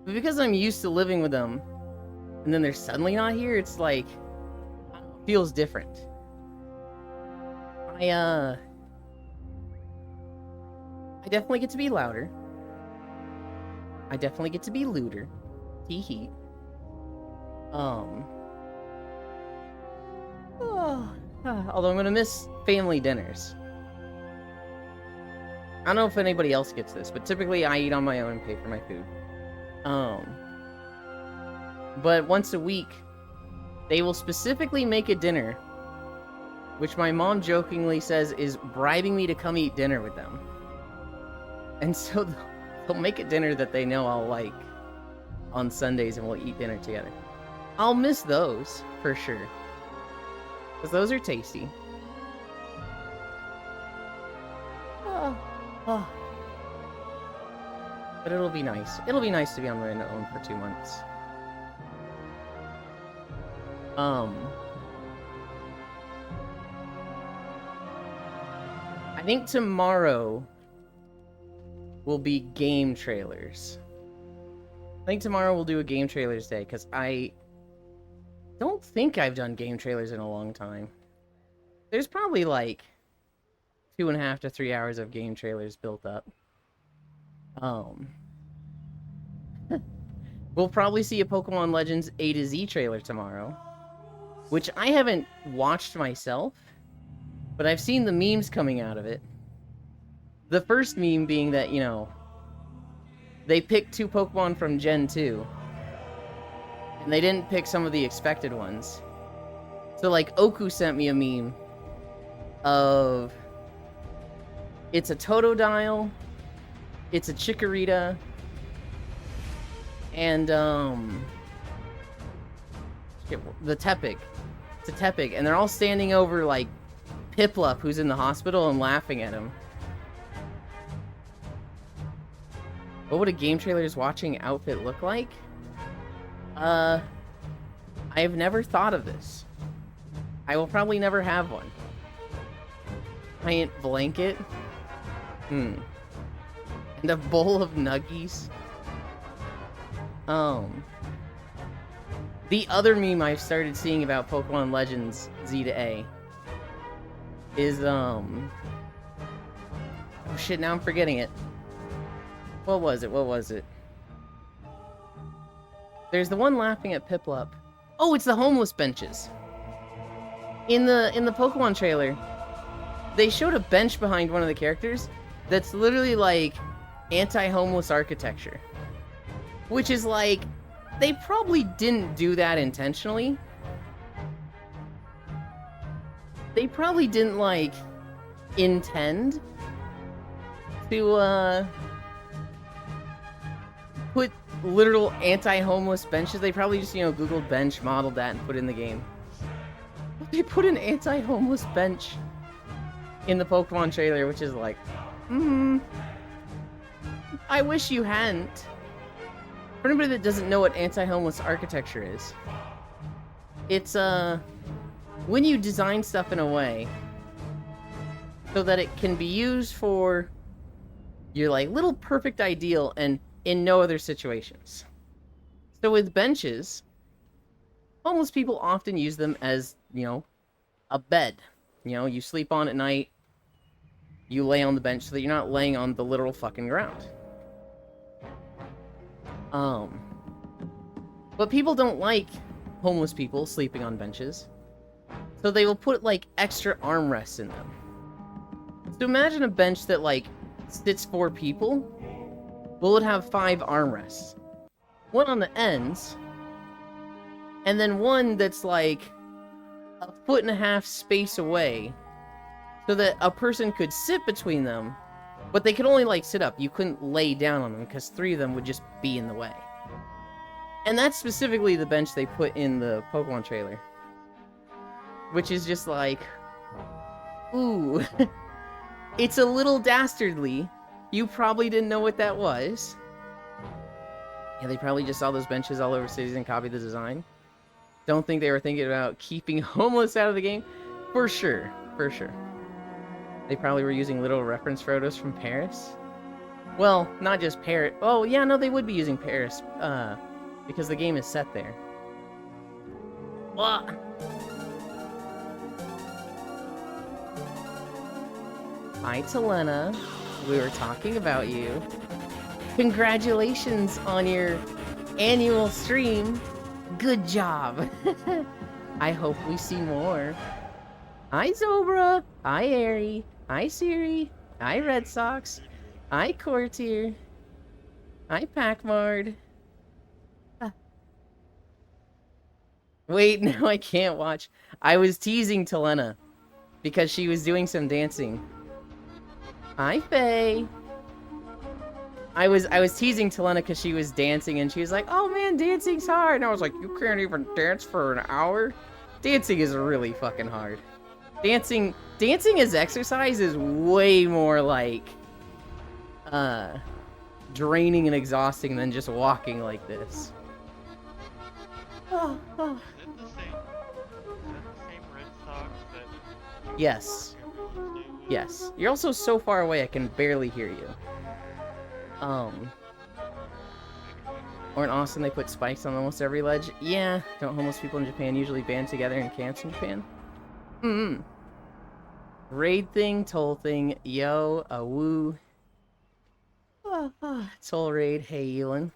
[SPEAKER 1] But because I'm used to living with them, and then they're suddenly not here, it's like, it feels different. I definitely get to be louder. I definitely get to be looter. Tee-hee. Although I'm gonna miss family dinners. I don't know if anybody else gets this, but typically I eat on my own and pay for my food. But once a week, they will specifically make a dinner, which my mom jokingly says is bribing me to come eat dinner with them. And so they'll make a dinner that they know I'll like on Sundays, and we'll eat dinner together. I'll miss those, for sure. Because those are tasty. But it'll be nice. It'll be nice to be on my own for 2 months. I think tomorrow will be game trailers. I think tomorrow we'll do a game trailers day, because I don't think I've done game trailers in a long time. There's probably like 2.5 to 3 hours of game trailers built up. We'll probably see a Pokemon Legends A to Z trailer tomorrow, which I haven't watched myself, but I've seen the memes coming out of it. The first meme being that, you know, they picked 2 Pokemon from Gen 2, And they didn't pick some of the expected ones. So, like, Oku sent me a meme of... It's a Totodile, it's a Chikorita, and, the Tepig. It's a Tepig, and they're all standing over, like, Piplup, who's in the hospital, and laughing at him. What would a game trailer's watching outfit look like? I have never thought of this. I will probably never have one. Giant blanket. And a bowl of Nuggies. The other meme I've started seeing about Pokemon Legends Z to A is, oh shit, now I'm forgetting it. What was it? There's the one laughing at Piplup. Oh, it's the homeless benches. In the Pokemon trailer, they showed a bench behind one of the characters that's literally like anti-homeless architecture. Which is like, they probably didn't do that intentionally. They probably didn't like intend to put literal anti-homeless benches. They probably just, you know, Googled bench, modeled that, and put it in the game. They put an anti-homeless bench in the Pokemon trailer, which is like, I wish you hadn't. For anybody that doesn't know what anti-homeless architecture is, it's, when you design stuff in a way so that it can be used for your, like, little perfect ideal and in no other situations. So with benches, homeless people often use them as, you know, a bed. You know, you sleep on at night, you lay on the bench so that you're not laying on the literal fucking ground. But people don't like homeless people sleeping on benches, so they will put, like, extra armrests in them. So imagine a bench that, like, sits 4 people. Well, it would have 5 armrests. One on the ends, and then one that's, like, 1.5 feet space away, so that a person could sit between them, but they could only, like, sit up. You couldn't lay down on them, because 3 of them would just be in the way. And that's specifically the bench they put in the Pokemon trailer. Which is just like, ooh, it's a little dastardly. You probably didn't know what that was. Yeah, they probably just saw those benches all over cities and copied the design. Don't think they were thinking about keeping homeless out of the game. For sure, for sure. They probably were using little reference photos from Paris. Well, not just Paris. Oh, yeah, no, they would be using Paris, because the game is set there. What? Hi, Talena. We were talking about you. Congratulations on your annual stream. Good job. I hope we see more. Hi, Zobra. Hi, Airy. Hi, Siri. Hi, Red Sox. Hi, Courtier. Hi, Packmard. Wait, no, I can't watch. I was teasing Talena because she was doing some dancing. Hi, Faye. I was teasing Talena because she was dancing and she was like, "Oh man, dancing's hard." And I was like, "You can't even dance for an hour?" Dancing is really fucking hard. Dancing as exercise is way more like draining and exhausting than just walking like this.
[SPEAKER 4] Is it the same Red Sox that...
[SPEAKER 1] Yes. Yes. You're also so far away I can barely hear you. Or in Austin they put spikes on almost every ledge. Yeah, don't homeless people in Japan usually band together in camps in Japan? Raid thing, toll thing, yo, a woo. Toll raid, hey Elon.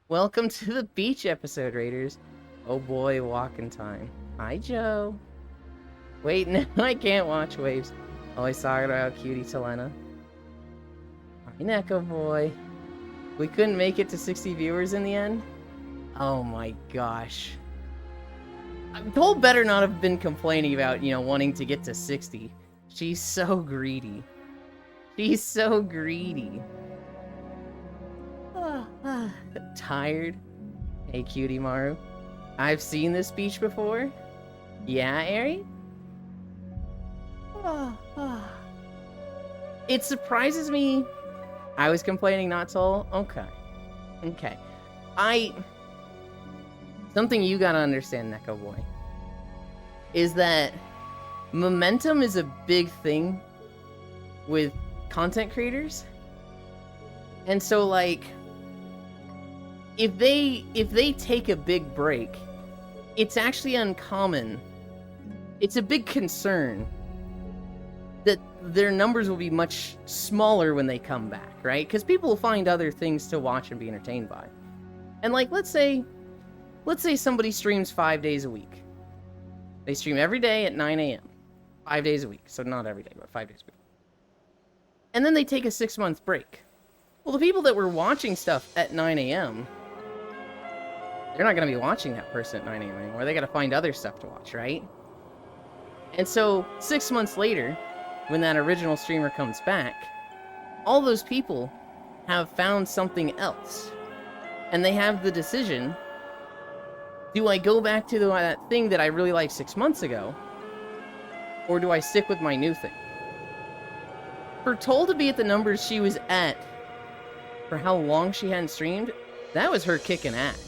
[SPEAKER 1] Welcome to the beach episode, Raiders. Oh boy, walking time. Hi, Joe. Wait, no, I can't watch waves. Oh, I saw it about cutie Talena. Hi, Neko boy. We couldn't make it to 60 viewers in the end. Oh my gosh. Cole better not have been complaining about, wanting to get to 60. She's so greedy. She's so greedy. Tired? Hey, Cutie Maru. I've seen this beach before. Yeah, Eri? It surprises me. I was complaining not Toll. Okay. Something you gotta understand, Neko Boy, is that momentum is a big thing with content creators. And so, like, if they take a big break, it's actually uncommon. It's a big concern that their numbers will be much smaller when they come back, right? Because people will find other things to watch and be entertained by. And like, let's say somebody streams 5 days a week. They stream every day at 9 a.m. 5 days a week. So not every day, but 5 days a week. And then they take a 6-month break. Well, the people that were watching stuff at 9 a.m., they're not going to be watching that person at 9 a.m. anymore. They got to find other stuff to watch, right? And so 6 months later, when that original streamer comes back, all those people have found something else. And they have the decision, do I go back to that thing that I really liked 6 months ago? Or do I stick with my new thing? For Toll to be at the numbers she was at for how long she hadn't streamed, that was her kicking ass.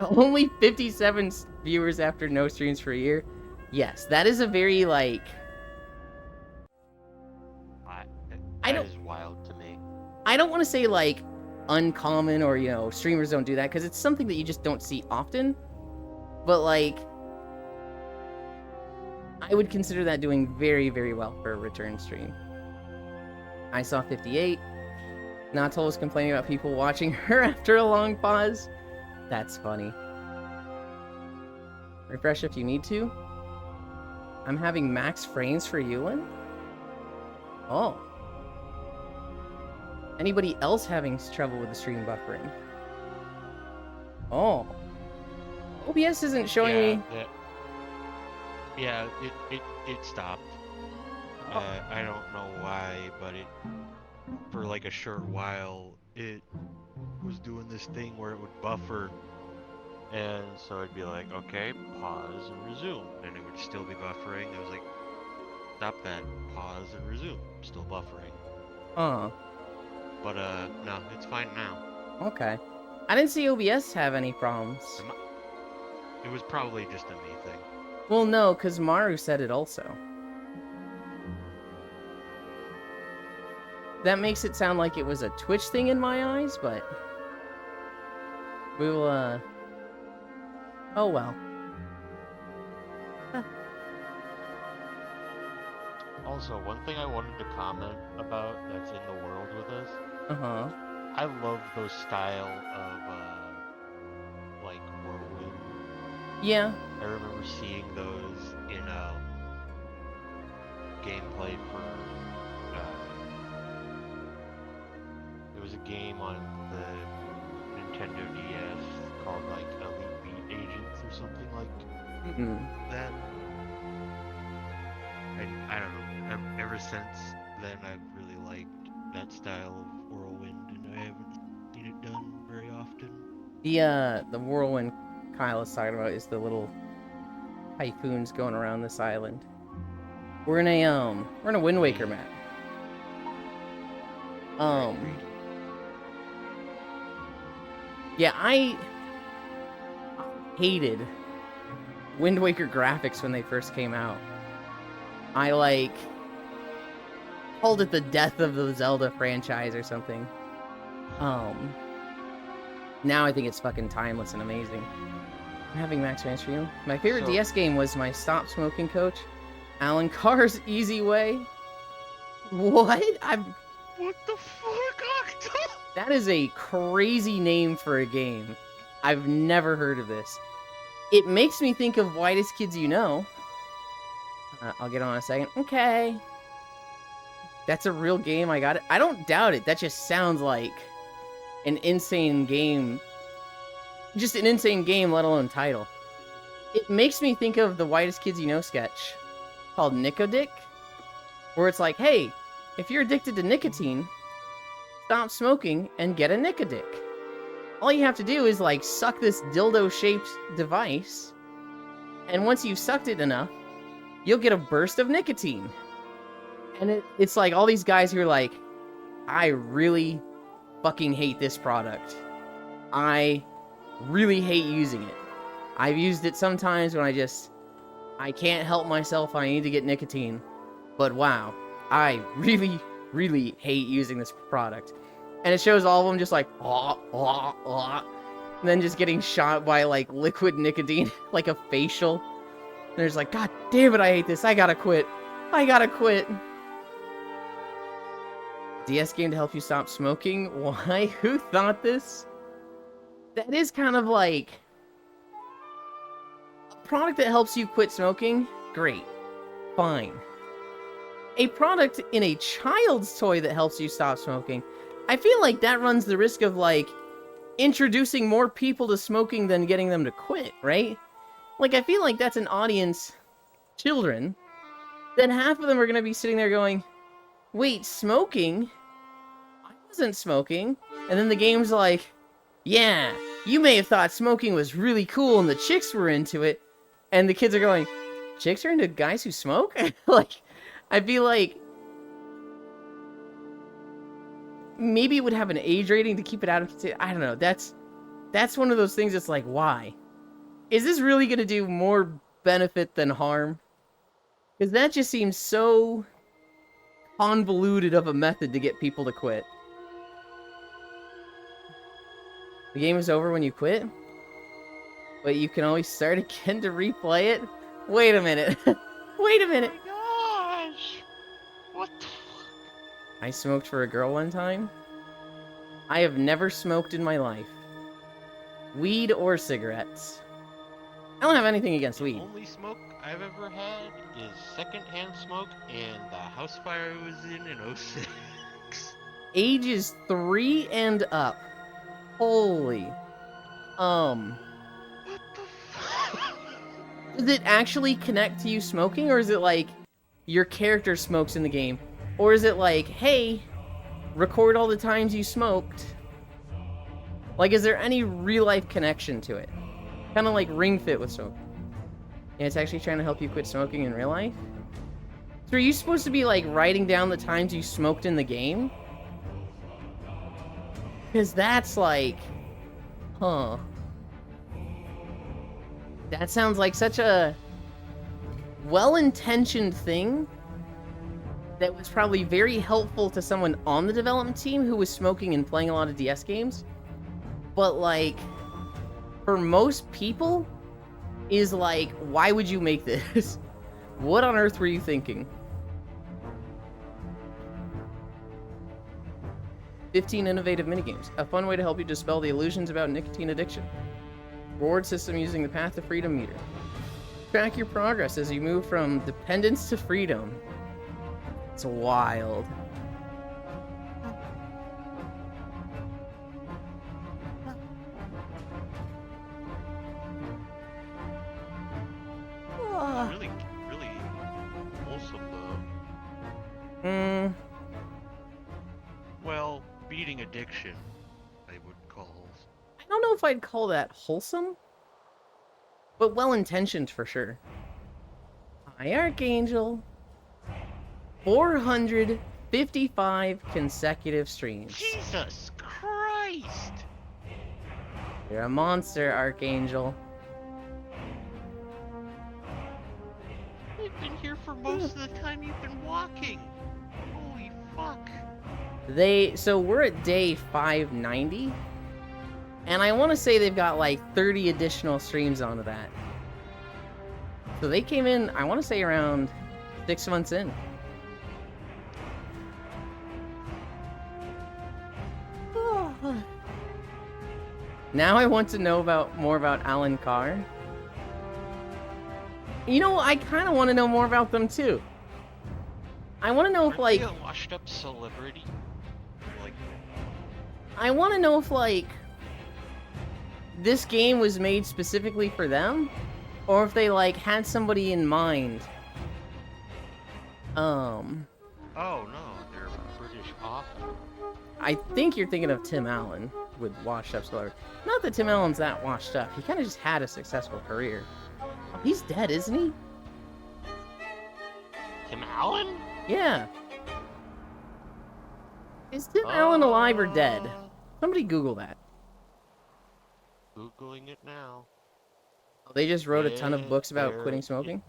[SPEAKER 1] Only 57 viewers after no streams for a year? Yes, that is a very, like...
[SPEAKER 2] That is wild to me.
[SPEAKER 1] I don't want to say, like, uncommon or, streamers don't do that, because it's something that you just don't see often. But, like, I would consider that doing very, very well for a return stream. I saw 58. Natal was complaining about people watching her after a long pause. That's funny. Refresh if you need to. I'm having max frames for Yulin? Oh. Anybody else having trouble with the stream buffering? Oh. OBS isn't showing me...
[SPEAKER 2] Yeah, it stopped.
[SPEAKER 1] Oh.
[SPEAKER 2] I don't know why, but for like a short while, it was doing this thing where it would buffer, and so I'd be like, okay, pause and resume, and it would still be buffering. I was like, stop that, pause and resume, still buffering.
[SPEAKER 1] Huh.
[SPEAKER 2] But no, it's fine now.
[SPEAKER 1] Okay. I didn't see OBS have any problems.
[SPEAKER 2] It was probably just a me thing.
[SPEAKER 1] Well, no, because Maru said it also. That makes it sound like it was a Twitch thing in my eyes, but... we will, oh well.
[SPEAKER 2] Also, one thing I wanted to comment about that's in the world with us.
[SPEAKER 1] Uh-huh.
[SPEAKER 2] I love those style of, like, whirlwind.
[SPEAKER 1] Yeah.
[SPEAKER 2] I remember seeing those in, gameplay for, there was a game on the Nintendo DS called, like, Elite Beat Agents or something like that. And I don't know, ever since then I've really liked that style of whirlwind, and I haven't seen it done very often.
[SPEAKER 1] The whirlwind Kyle is talking about is the little typhoons going around this island. We're in a Wind Waker map. Yeah, I hated Wind Waker graphics when they first came out. I, like, called it the death of the Zelda franchise or something. Now I think it's fucking timeless and amazing. I'm having Max Ranch for you. My favorite DS game was my Stop Smoking Coach, Alan Carr's Easy Way. What?
[SPEAKER 2] What the fuck, Octo?
[SPEAKER 1] That is a crazy name for a game. I've never heard of this. It makes me think of Whitest Kids You Know. I'll get on in a second. Okay. That's a real game. I got it. I don't doubt it. That just sounds like an insane game. Just an insane game, let alone title. It makes me think of the Whitest Kids You Know sketch called Nicodick, where it's like, hey, if you're addicted to nicotine, stop smoking and get a Nicodick. All you have to do is like suck this dildo-shaped device, and once you've sucked it enough, you'll get a burst of nicotine. And it's like all these guys who are like, I really fucking hate this product. I really hate using it. I've used it sometimes when I can't help myself, I need to get nicotine. But wow, I really, really hate using this product. And it shows all of them just like, and then just getting shot by like liquid nicotine, like a facial. And there's like, God damn it, I hate this. I gotta quit. I gotta quit. DS game to help you stop smoking? Why? Who thought this? That is kind of like a product that helps you quit smoking? Great. Fine. A product in a child's toy that helps you stop smoking? I feel like that runs the risk of like introducing more people to smoking than getting them to quit, right? Like I feel like that's an audience, children, then half of them are going to be sitting there going, wait, smoking? I wasn't smoking. And then the game's like, yeah, you may have thought smoking was really cool and the chicks were into it. And the kids are going, chicks are into guys who smoke? Like, I feel like maybe it would have an age rating to keep it out of consideration. I don't know. That's one of those things that's like, why? Is this really going to do more benefit than harm? Because that just seems so convoluted of a method to get people to quit. The game is over when you quit? But you can always start again to replay it? Wait a minute. Wait a minute.
[SPEAKER 4] Oh my gosh! What the fuck?
[SPEAKER 1] I smoked for a girl one time. I have never smoked in my life. Weed or cigarettes. I don't have anything against
[SPEAKER 2] The
[SPEAKER 1] weed.
[SPEAKER 2] only smoke I've ever had is secondhand smoke and the house fire I was in 06.
[SPEAKER 1] Ages 3 and up. Holy.
[SPEAKER 2] What the fuck?
[SPEAKER 1] Does it actually connect to you smoking, or is it like your character smokes in the game? Or is it like, hey, record all the times you smoked? Like, is there any real-life connection to it? Kind of like Ring Fit with smoking. And it's actually trying to help you quit smoking in real life? So are you supposed to be, like, writing down the times you smoked in the game? Because that's like... Huh. That sounds like such a well-intentioned thing that was probably very helpful to someone on the development team who was smoking and playing a lot of DS games. But, like, for most people, is like, why would you make this? What on earth were you thinking? 15 innovative minigames. A fun way to help you dispel the illusions about nicotine addiction. Reward system using the Path to Freedom meter. Track your progress as you move from dependence to freedom. It's wild.
[SPEAKER 2] Really, really wholesome though. Well, beating addiction, I would call.
[SPEAKER 1] I don't know if I'd call that wholesome, but well-intentioned for sure. Hi, Archangel. 455 consecutive streams.
[SPEAKER 2] Jesus Christ!
[SPEAKER 1] You're a monster, Archangel.
[SPEAKER 2] I've been here for most of the time you've been walking. Holy fuck.
[SPEAKER 1] So we're at day 590, and I want to say they've got like 30 additional streams onto that. So they came in, I want to say around 6 months in. Now I want to know more about Alan Carr. You know, I kind of want to know more about them too. I want to know if,
[SPEAKER 2] Aren't
[SPEAKER 1] like,
[SPEAKER 2] they a washed up celebrity? Like,
[SPEAKER 1] I want to know if, like, this game was made specifically for them, or if they, like, had somebody in mind.
[SPEAKER 2] oh no, they're British author.
[SPEAKER 1] I think you're thinking of Tim Allen with washed up celebrity. Not that Tim Allen's that washed up. He kind of just had a successful career. Oh, he's dead, isn't he?
[SPEAKER 2] Tim Allen?
[SPEAKER 1] Yeah. Is Tim Allen alive or dead? Somebody Google that.
[SPEAKER 2] Googling it now.
[SPEAKER 1] Oh, they just wrote a ton of
[SPEAKER 2] Yeah,
[SPEAKER 1] books about
[SPEAKER 2] there
[SPEAKER 1] quitting
[SPEAKER 2] it-
[SPEAKER 1] smoking?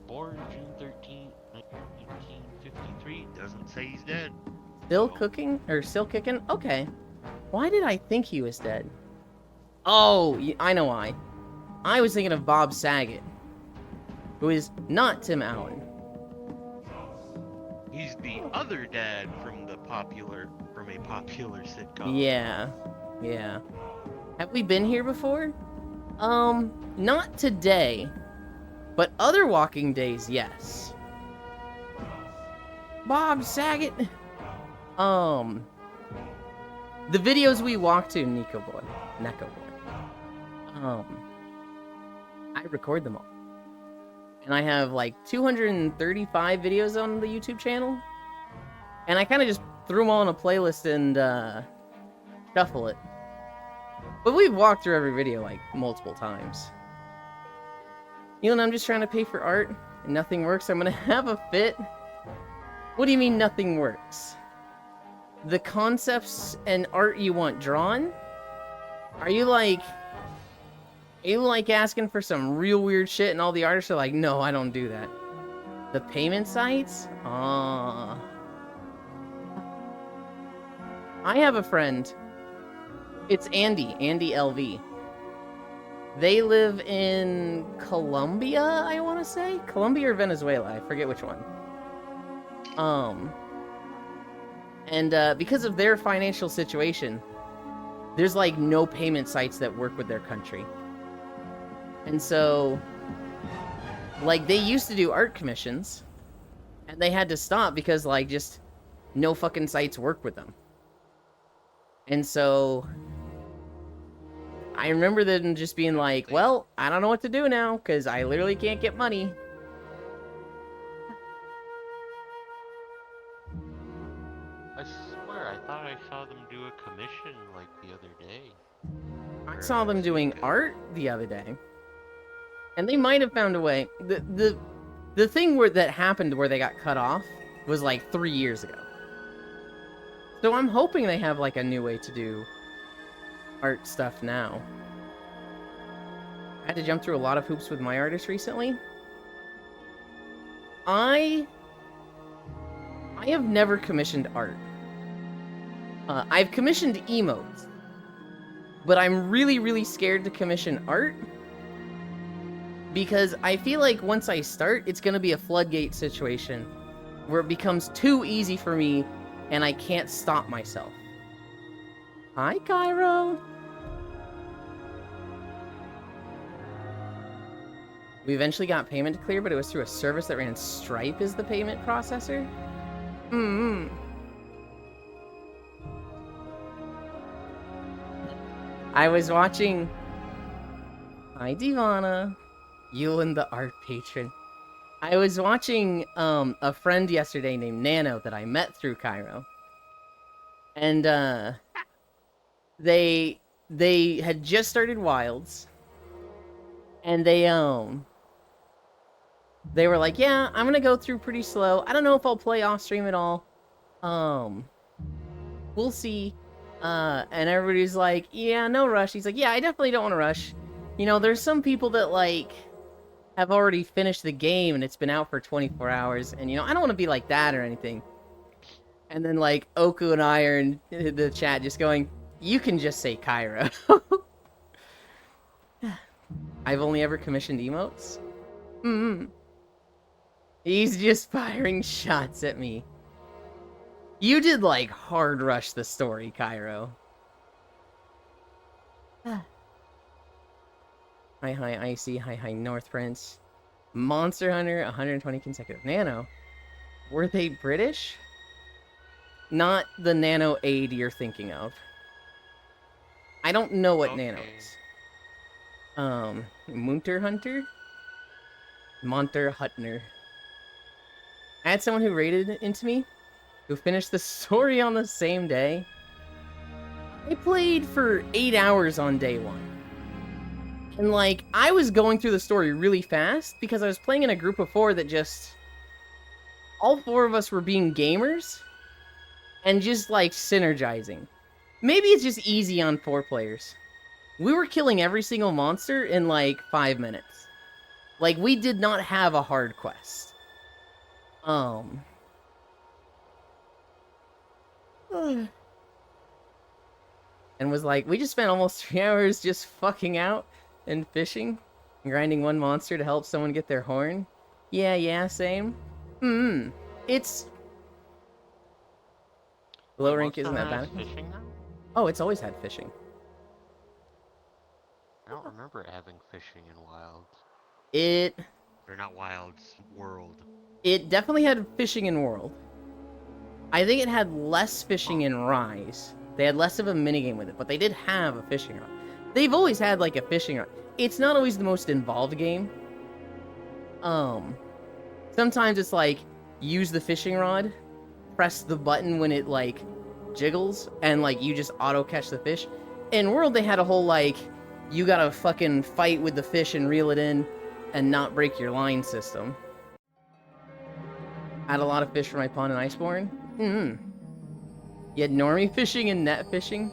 [SPEAKER 2] Born June 13th, 1953. Doesn't say he's dead.
[SPEAKER 1] Still
[SPEAKER 2] So-
[SPEAKER 1] cooking? Or still kicking? Okay. Why did I think he was dead? Oh, I know why. I was thinking of Bob Saget, who is not Tim Allen.
[SPEAKER 2] He's the other dad from a popular sitcom.
[SPEAKER 1] Yeah. Yeah. Have we been here before? Not today. But other Walking Days, yes. Bob Saget. The videos we walk to, Neko Boy. I record them all. And I have like 235 videos on the YouTube channel. And I kind of just threw them all in a playlist and shuffle it. But we've walked through every video like multiple times. You know, I'm just trying to pay for art and nothing works. I'm gonna have a fit. What do you mean nothing works? The concepts and art you want drawn? Are you like asking for some real weird shit and all the artists are like, no, I don't do that. The payment sites? I have a friend. It's Andy LV. They live in Colombia, I want to say? Colombia or Venezuela, I forget which one. And because of their financial situation, there's like no payment sites that work with their country. And so, like, they used to do art commissions, and they had to stop because, like, just no fucking sites work with them. And so, I remember them just being like, well, I don't know what to do now, because I literally can't get money.
[SPEAKER 2] I swear, I thought I saw them do a commission like the other day.
[SPEAKER 1] I saw them doing art the other day. And they might have found a way. The thing that happened where they got cut off was like 3 years ago. So I'm hoping they have like a new way to do art stuff now. I had to jump through a lot of hoops with my artist recently. I have never commissioned art. I've commissioned emotes. But I'm really, really scared to commission art. Because I feel like once I start, it's going to be a floodgate situation. Where it becomes too easy for me, and I can't stop myself. Hi, Cairo! We eventually got payment to clear, but it was through a service that ran Stripe as the payment processor. I was watching... Hi, Divana. You and the art patron. I was watching a friend yesterday named Nano that I met through Cairo. And they had just started Wilds. And they were like, yeah, I'm gonna go through pretty slow. I don't know if I'll play off stream at all. We'll see. And everybody's like, yeah, no rush. He's like, yeah, I definitely don't want to rush. You know, there's some people that like have already finished the game and it's been out for 24 hours. And, you know, I don't want to be like that or anything. And then, like, Oku and I are in the chat just going, you can just say Cairo. I've only ever commissioned emotes? He's just firing shots at me. You did, like, hard rush the story, Cairo. Hi, Icy. Hi, North Prince. Monster Hunter, 120 consecutive. Nano. Were they British? Not the Nano Aid you're thinking of. I don't know what Nano
[SPEAKER 2] Okay.
[SPEAKER 1] is. Munter Hunter? Monter Hutner. I had someone who raided into me, who finished the story on the same day. I played for 8 hours on day 1. And, like, I was going through the story really fast because I was playing in a group of 4 that just... all 4 of us were being gamers and just, like, synergizing. Maybe it's just easy on 4 players. We were killing every single monster in, like, 5 minutes. Like, we did not have a hard quest. And was like, we just spent almost 3 hours just fucking out and fishing and grinding one monster to help someone get their horn. Yeah, same. It's... Low rank isn't that bad.
[SPEAKER 2] Fishing now?
[SPEAKER 1] Oh, it's always had fishing.
[SPEAKER 2] I don't remember it having fishing in Wilds.
[SPEAKER 1] It
[SPEAKER 2] Or not Wilds, World.
[SPEAKER 1] definitely had fishing in World. I think it had less fishing in Rise. They had less of a minigame with it, but they did have a fishing rod. They've always had, like, a fishing rod. It's not always the most involved game. Sometimes it's like, use the fishing rod, press the button when it, like, jiggles, and, like, you just auto-catch the fish. In World, they had a whole, like, you gotta fucking fight with the fish and reel it in and not break your line system. I had a lot of fish for my pond in Iceborne. You had normie fishing and net fishing.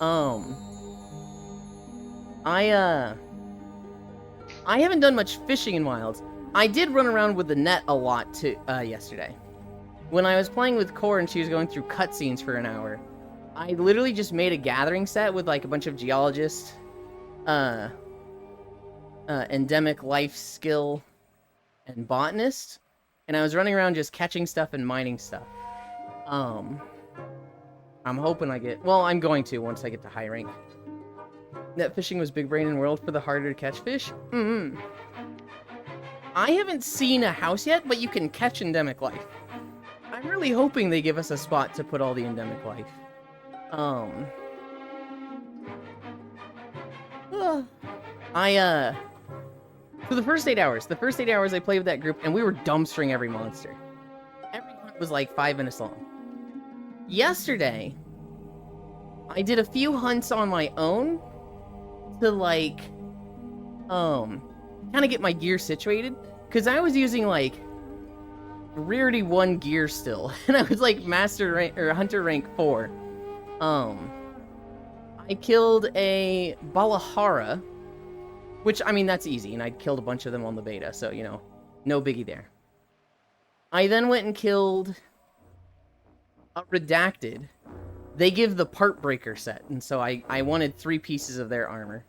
[SPEAKER 1] I haven't done much fishing in Wilds. I did run around with the net a lot too, yesterday. When I was playing with Core and she was going through cutscenes for an hour, I literally just made a gathering set with, like, a bunch of geologists, endemic life skill, and botanists, and I was running around just catching stuff and mining stuff. I'm hoping I get... well, I'm going to once I get to high rank. Net fishing was big brain in World for the harder to catch fish? I haven't seen a house yet, but you can catch endemic life. I'm really hoping they give us a spot to put all the endemic life. For the first 8 hours I played with that group, and we were dumpstering every monster. Every hunt was like 5 minutes long. Yesterday, I did a few hunts on my own to, like, kind of get my gear situated, because I was using, like, rarity 1 gear still, and I was, like, master rank, or hunter rank 4. I killed a Balahara, which, I mean, that's easy, and I killed a bunch of them on the beta, so, you know, no biggie there. I then went and killed a Redacted. They give the part breaker set, and so I wanted 3 pieces of their armor.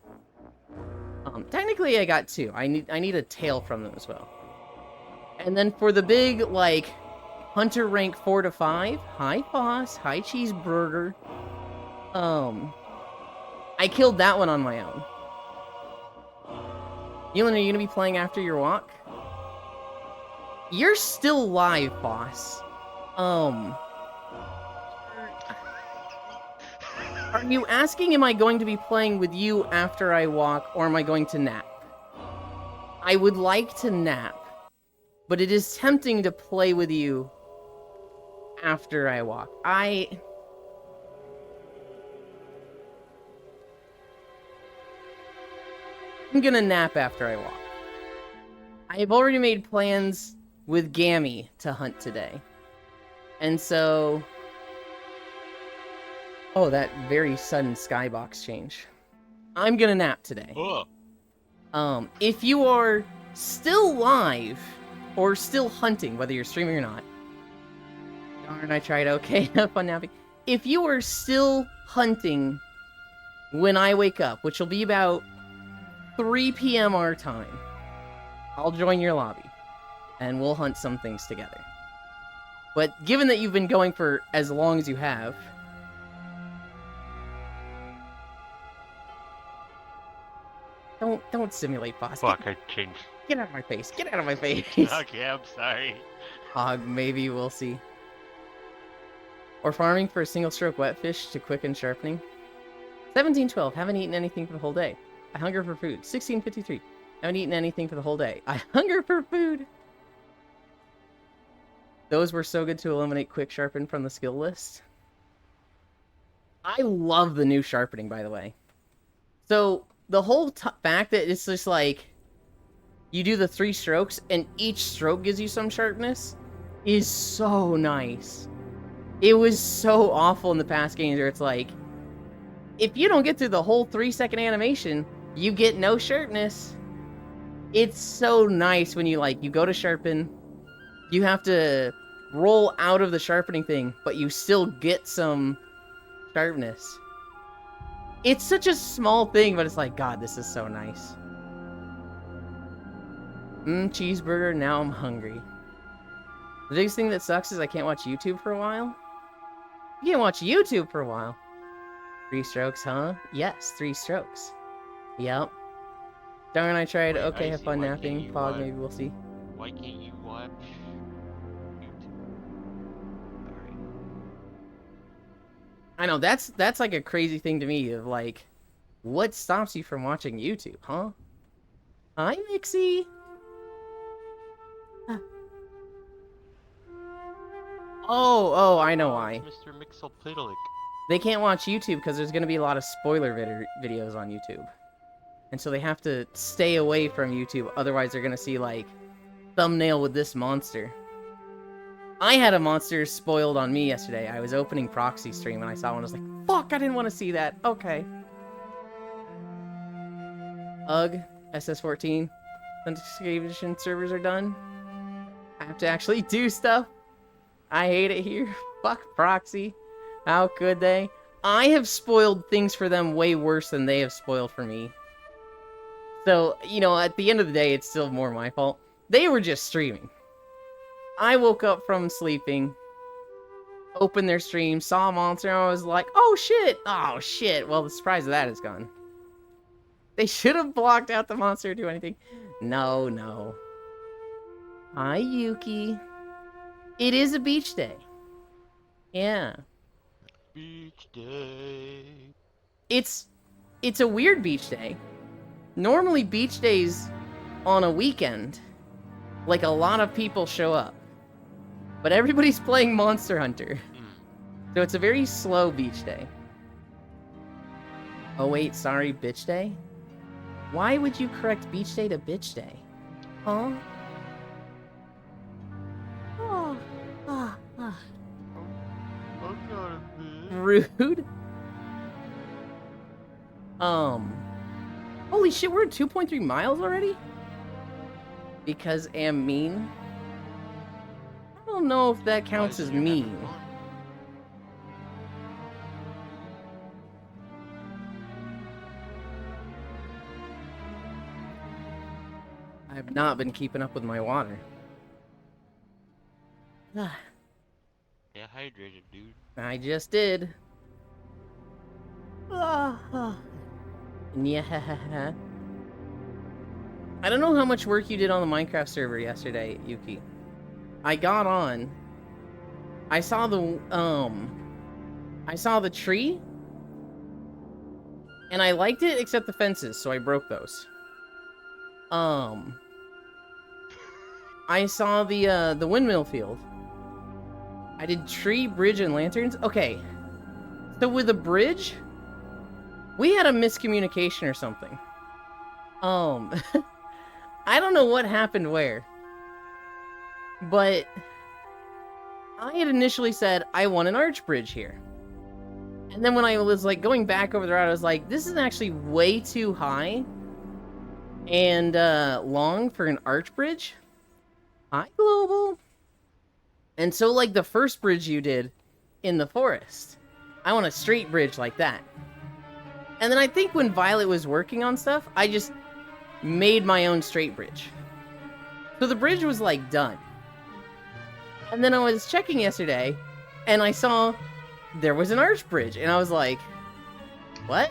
[SPEAKER 1] Technically I got 2. I need a tail from them as well. And then for the big, like, hunter rank 4 to 5, hi Foss, hi Cheeseburger. I killed that one on my own. Yulin, are you gonna be playing after your walk? You're still live, boss. Are you asking, am I going to be playing with you after I walk, or am I going to nap? I would like to nap, but it is tempting to play with you after I walk. I'm gonna nap after I walk. I have already made plans with Gammy to hunt today. And so... oh, that very sudden skybox change. I'm gonna nap today.
[SPEAKER 2] Ugh.
[SPEAKER 1] If you are still live, or still hunting, whether you're streaming or not... darn, I tried. Okay, have fun napping. If you are still hunting when I wake up, which will be about 3 p.m. our time, I'll join your lobby, and we'll hunt some things together. But given that you've been going for as long as you have... Don't simulate, boss.
[SPEAKER 2] Fuck, I changed
[SPEAKER 1] Get out of my face. Get out of my face.
[SPEAKER 2] Okay, I'm sorry.
[SPEAKER 1] Maybe we'll see. Or farming for a single stroke wet fish to quicken sharpening. 1712. Haven't eaten anything for the whole day. I hunger for food. 1653. Haven't eaten anything for the whole day. I hunger for food. Those were so good to eliminate quick sharpen from the skill list. I love the new sharpening, by the way. So, the whole fact that it's just like, you do the 3 strokes, and each stroke gives you some sharpness, is so nice. It was so awful in the past games where it's like, if you don't get through the whole 3-second animation, you get no sharpness. It's so nice when you go to sharpen, you have to roll out of the sharpening thing, but you still get some sharpness. It's such a small thing, but it's like, God, this is so nice. Cheeseburger, now I'm hungry. The biggest thing that sucks is I can't watch YouTube for a while. You can't watch YouTube for a while. 3 strokes, huh? Yes, 3 strokes. Yep. Darn, I tried.
[SPEAKER 2] Wait,
[SPEAKER 1] Okay,
[SPEAKER 2] I
[SPEAKER 1] have
[SPEAKER 2] see.
[SPEAKER 1] fun
[SPEAKER 2] Why can't
[SPEAKER 1] napping.
[SPEAKER 2] you
[SPEAKER 1] Fog,
[SPEAKER 2] watch-
[SPEAKER 1] maybe we'll see.
[SPEAKER 2] Why can't you watch YouTube? Sorry.
[SPEAKER 1] I know, that's like a crazy thing to me of like, what stops you from watching YouTube, huh? Hi, Mixie! Oh, I know why.
[SPEAKER 2] Mr. Mixelpidalic.
[SPEAKER 1] They can't watch YouTube because there's going to be a lot of spoiler videos on YouTube. And so they have to stay away from YouTube, otherwise they're going to see, like, thumbnail with this monster. I had a monster spoiled on me yesterday. I was opening Proxy stream and I saw one, I was like, fuck, I didn't want to see that. Okay. Ugh, SS14. Authentication servers are done. I have to actually do stuff. I hate it here. Fuck Proxy. How could they? I have spoiled things for them way worse than they have spoiled for me. So, you know, at the end of the day, it's still more my fault. They were just streaming. I woke up from sleeping, opened their stream, saw a monster, and I was like, oh shit! Oh shit! Well, the surprise of that is gone. They should have blocked out the monster or do anything. No. Hi, Yuki. It is a beach day. Yeah.
[SPEAKER 2] Beach day.
[SPEAKER 1] It's a weird beach day. Normally beach days on a weekend, like a lot of people show up. But everybody's playing Monster Hunter. So it's a very slow beach day. Oh wait, sorry, bitch day? Why would you correct beach day to bitch day? Huh?
[SPEAKER 2] I'm not a bitch.
[SPEAKER 1] Rude. Holy shit, we're at 2.3 miles already? Because am mean? I don't know if that counts as mean. I've not been keeping up with my water.
[SPEAKER 2] Yeah, hydrated, dude.
[SPEAKER 1] I just did. Yeah. I don't know how much work you did on the Minecraft server yesterday, Yuki. I got on. I saw the tree. And I liked it except the fences, so I broke those. I saw the windmill field. I did tree, bridge, and lanterns. Okay. So with the bridge, we had a miscommunication or something. I don't know what happened where. But I had initially said I want an arch bridge here. And then when I was like going back over the route, I was like, this is actually way too high and long for an arch bridge. Hi, Global. And so like the first bridge you did in the forest, I want a straight bridge like that. And then I think when Violet was working on stuff, I just made my own straight bridge. So the bridge was like done. And then I was checking yesterday and I saw there was an arch bridge and I was like, what?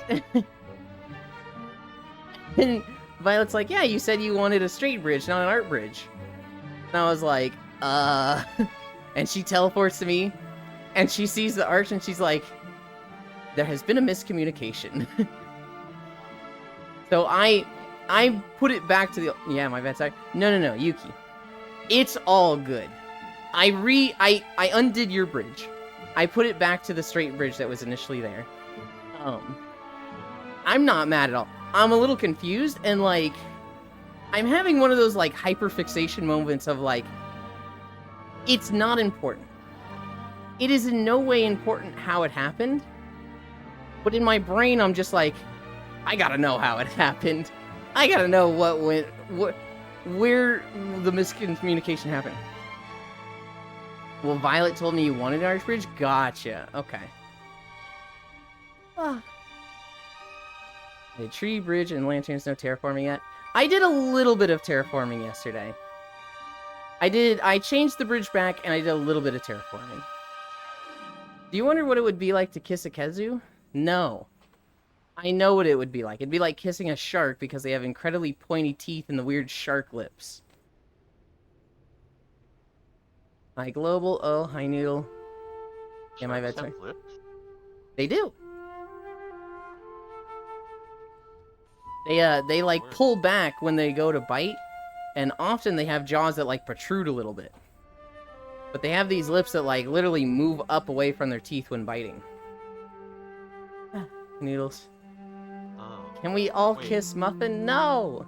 [SPEAKER 1] And Violet's like, yeah, you said you wanted a straight bridge, not an art bridge. And I was like, and she teleports to me, and she sees the arch, and she's like, there has been a miscommunication. So I put it back to the, yeah, my bad, sorry. No, Yuki. It's all good. I undid your bridge. I put it back to the straight bridge that was initially there. I'm not mad at all. I'm a little confused, and, like, I'm having one of those, like, hyperfixation moments of, like, it's not important. It is in no way important how it happened, but in my brain, I'm just like, I gotta know how it happened. I gotta know where the miscommunication happened. Well, Violet told me you wanted an arch bridge? Gotcha. Okay. The tree, bridge, and lanterns, no terraforming yet. I did a little bit of terraforming yesterday. I changed the bridge back, and I did a little bit of terraforming. Do you wonder what it would be like to kiss a Kezu? No. I know what it would be like. It'd be like kissing a shark because they have incredibly pointy teeth and the weird shark lips. Hi, Global. Oh, hi, Noodle. Yeah, my bad,
[SPEAKER 2] Sharks
[SPEAKER 1] sorry.
[SPEAKER 2] have lips?
[SPEAKER 1] They do. They like pull back when they go to bite, and often they have jaws that like protrude a little bit. But they have these lips that like literally move up away from their teeth when biting. Noodles.
[SPEAKER 2] Oh.
[SPEAKER 1] Can we all
[SPEAKER 2] Wait.
[SPEAKER 1] kiss Muffin? No!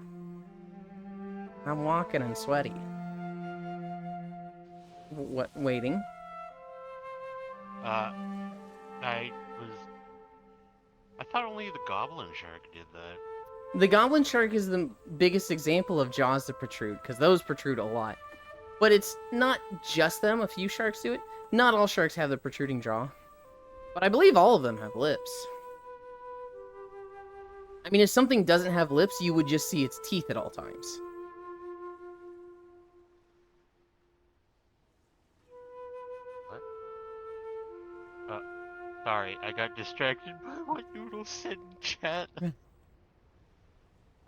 [SPEAKER 1] I'm walking and sweaty. What, waiting?
[SPEAKER 2] I thought only the goblin shark did that.
[SPEAKER 1] The goblin shark is the biggest example of jaws that protrude, because those protrude a lot. But it's not just them, a few sharks do it. Not all sharks have the protruding jaw. But I believe all of them have lips. I mean, if something doesn't have lips, you would just see its teeth at all times.
[SPEAKER 2] What? Sorry, I got distracted by what Noodles said in chat.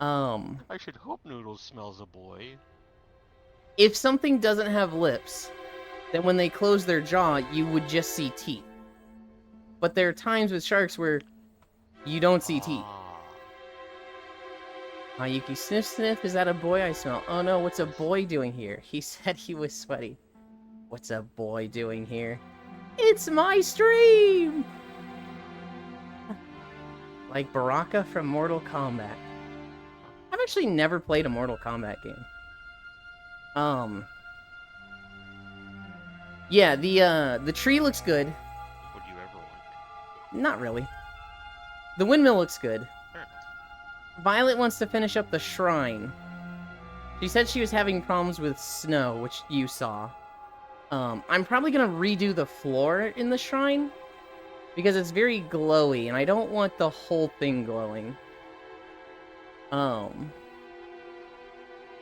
[SPEAKER 1] I
[SPEAKER 2] should hope Noodles smells a boy.
[SPEAKER 1] If something doesn't have lips, then when they close their jaw, you would just see teeth. But there are times with sharks where you don't see teeth. Yuki, sniff, sniff. Is that a boy I smell? Oh no, what's a boy doing here? He said he was sweaty. What's a boy doing here? It's my stream! Like Baraka from Mortal Kombat. I've actually never played a Mortal Kombat game. Yeah, the tree looks good.
[SPEAKER 2] Would you ever want?
[SPEAKER 1] Not really. The windmill looks good.
[SPEAKER 2] Sure.
[SPEAKER 1] Violet wants to finish up the shrine. She said she was having problems with snow, which you saw. I'm probably gonna redo the floor in the shrine, because it's very glowy, and I don't want the whole thing glowing.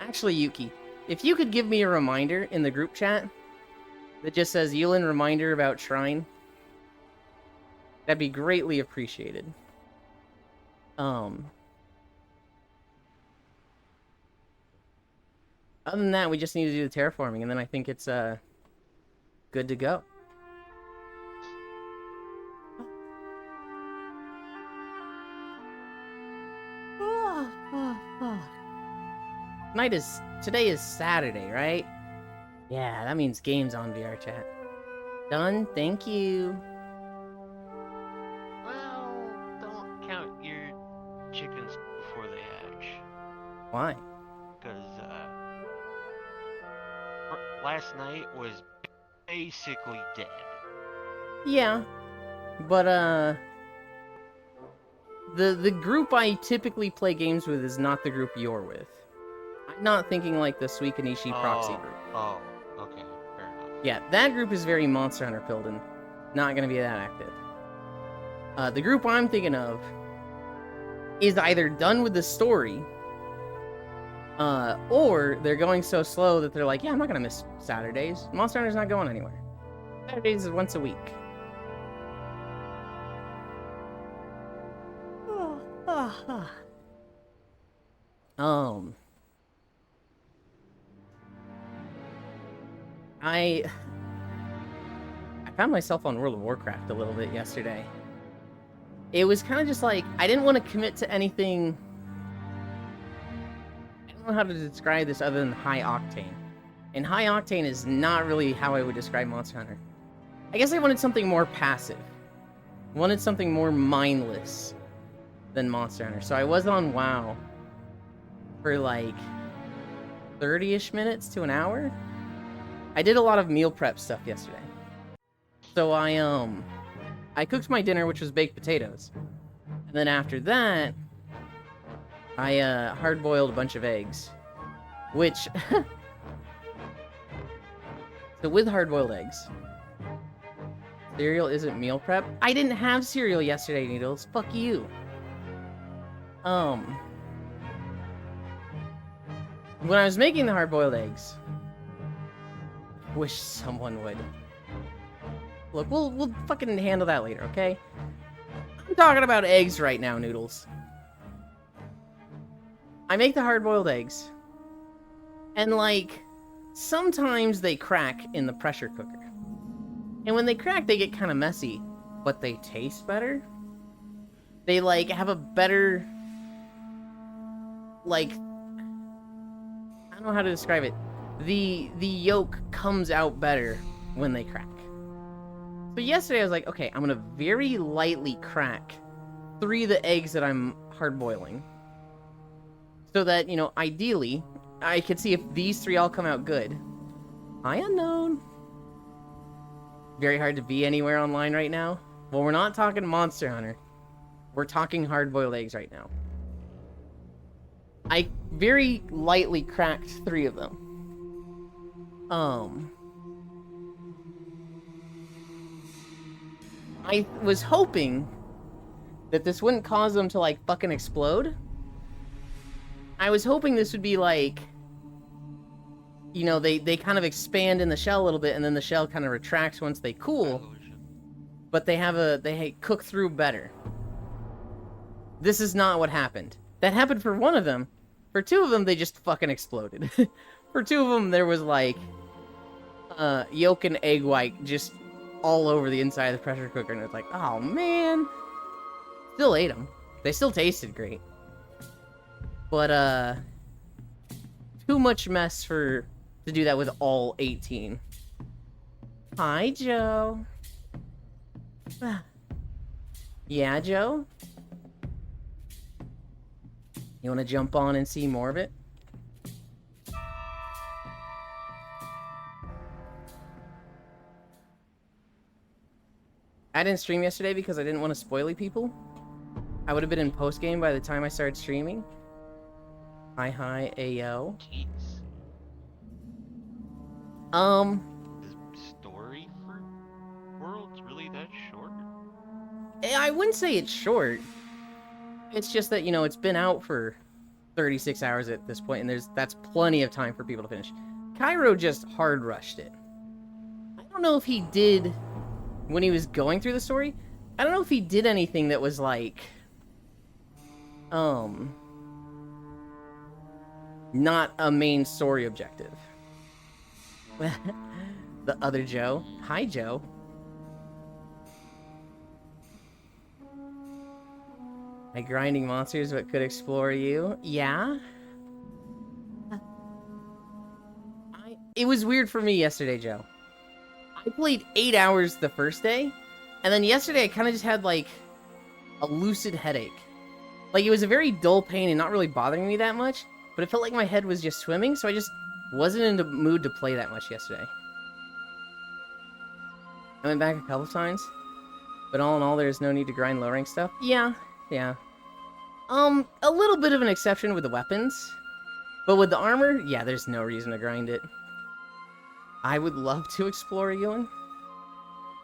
[SPEAKER 1] Actually, Yuki, if you could give me a reminder in the group chat that just says Yulin reminder about shrine, that'd be greatly appreciated. Other than that, we just need to do the terraforming, and then I think it's good to go. Today is Saturday, right? Yeah, that means games on VR chat. Done, thank you.
[SPEAKER 2] Well, don't count your chickens before they hatch.
[SPEAKER 1] Why?
[SPEAKER 2] Because, last night was basically dead.
[SPEAKER 1] Yeah, but the group I typically play games with is not the group you're with. I'm not thinking like the Suikanishi proxy group.
[SPEAKER 2] Oh, okay, fair enough.
[SPEAKER 1] Yeah, that group is very Monster Hunter pilled and not gonna be that active. The group I'm thinking of is either done with the story, or they're going so slow that they're like, yeah, I'm not gonna miss Saturdays. Monster Hunter's not going anywhere. Saturdays is once a week. Um, I found myself on World of Warcraft a little bit yesterday. It was kind of just like, I didn't want to commit to anything. I don't know how to describe this other than high octane. And high octane is not really how I would describe Monster Hunter. I guess I wanted something more passive. Wanted something more mindless than Monster Hunter. So I was on WoW for like 30-ish minutes to an hour. I did a lot of meal prep stuff yesterday. So I cooked my dinner, which was baked potatoes. And then after that, I hard-boiled a bunch of eggs. Which... So with hard-boiled eggs, cereal isn't meal prep. I didn't have cereal yesterday, Needles. Fuck you. When I was making the hard-boiled eggs, wish someone would. Look, we'll fucking handle that later, okay? I'm talking about eggs right now, Noodles. I make the hard-boiled eggs, and like, sometimes they crack in the pressure cooker. And when they crack, they get kind of messy, but they taste better. They like have a better, like, I don't know how to describe it. The yolk comes out better when they crack. So yesterday I was like, okay, I'm gonna very lightly crack 3 of the eggs that I'm hard boiling. So that, you know, ideally, I could see if these 3 all come out good. High unknown. Very hard to be anywhere online right now. Well, we're not talking Monster Hunter. We're talking hard-boiled eggs right now. I very lightly cracked 3 of them. I was hoping that this wouldn't cause them to, like, fucking explode. I was hoping this would be, like, you know, they kind of expand in the shell a little bit, and then the shell kind of retracts once they cool. But they cook through better. This is not what happened. That happened for 1 of them. For 2 of them, they just fucking exploded. For 2 of them, there was, like, yolk and egg white just all over the inside of the pressure cooker, and it's like, oh man. Still ate them. They still tasted great. But, too much mess to do that with all 18. Hi, Joe. Yeah, Joe? You want to jump on and see more of it? I didn't stream yesterday because I didn't want to spoily people. I would have been in post-game by the time I started streaming. Hi, Ayo.
[SPEAKER 2] Keats.
[SPEAKER 1] Um,
[SPEAKER 2] The story for World's really that short?
[SPEAKER 1] I wouldn't say it's short. It's just that, you know, it's been out for 36 hours at this point, and that's plenty of time for people to finish. Cairo just hard rushed it. I don't know if he did, when he was going through the story, I don't know if he did anything that was like, not a main story objective. The other Joe. Hi, Joe. Like grinding monsters, but could explore you. Yeah. It was weird for me yesterday, Joe. I played 8 hours the first day, and then yesterday I kind of just had like a lucid headache. Like it was a very dull pain and not really bothering me that much, but it felt like my head was just swimming, so I just wasn't in the mood to play that much yesterday. I went back a couple times, but all in all, there's no need to grind low rank stuff. Yeah. A little bit of an exception with the weapons, but with the armor, yeah, there's no reason to grind it. I would love to explore Ewan.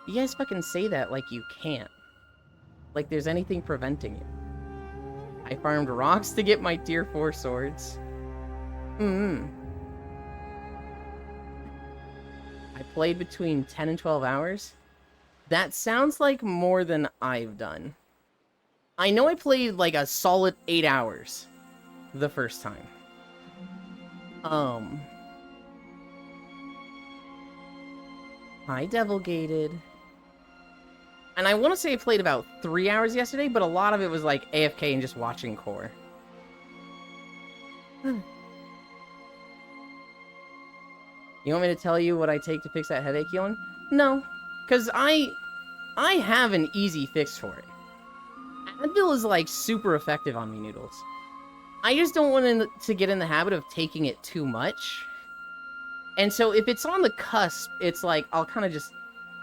[SPEAKER 1] You guys fucking say that like you can't. Like there's anything preventing it. I farmed rocks to get my tier 4 swords. I played between 10 and 12 hours. That sounds like more than I've done. I know I played like a solid 8 hours. the first time. Hi, Devil Gated. And I want to say I played about 3 hours yesterday, but a lot of it was like AFK and just watching core. You want me to tell you what I take to fix that headache, Yolan? No, because I have an easy fix for it. Advil is like super effective on me, Noodles. I just don't want to get in the habit of taking it too much. And so if it's on the cusp, it's like I'll kind of just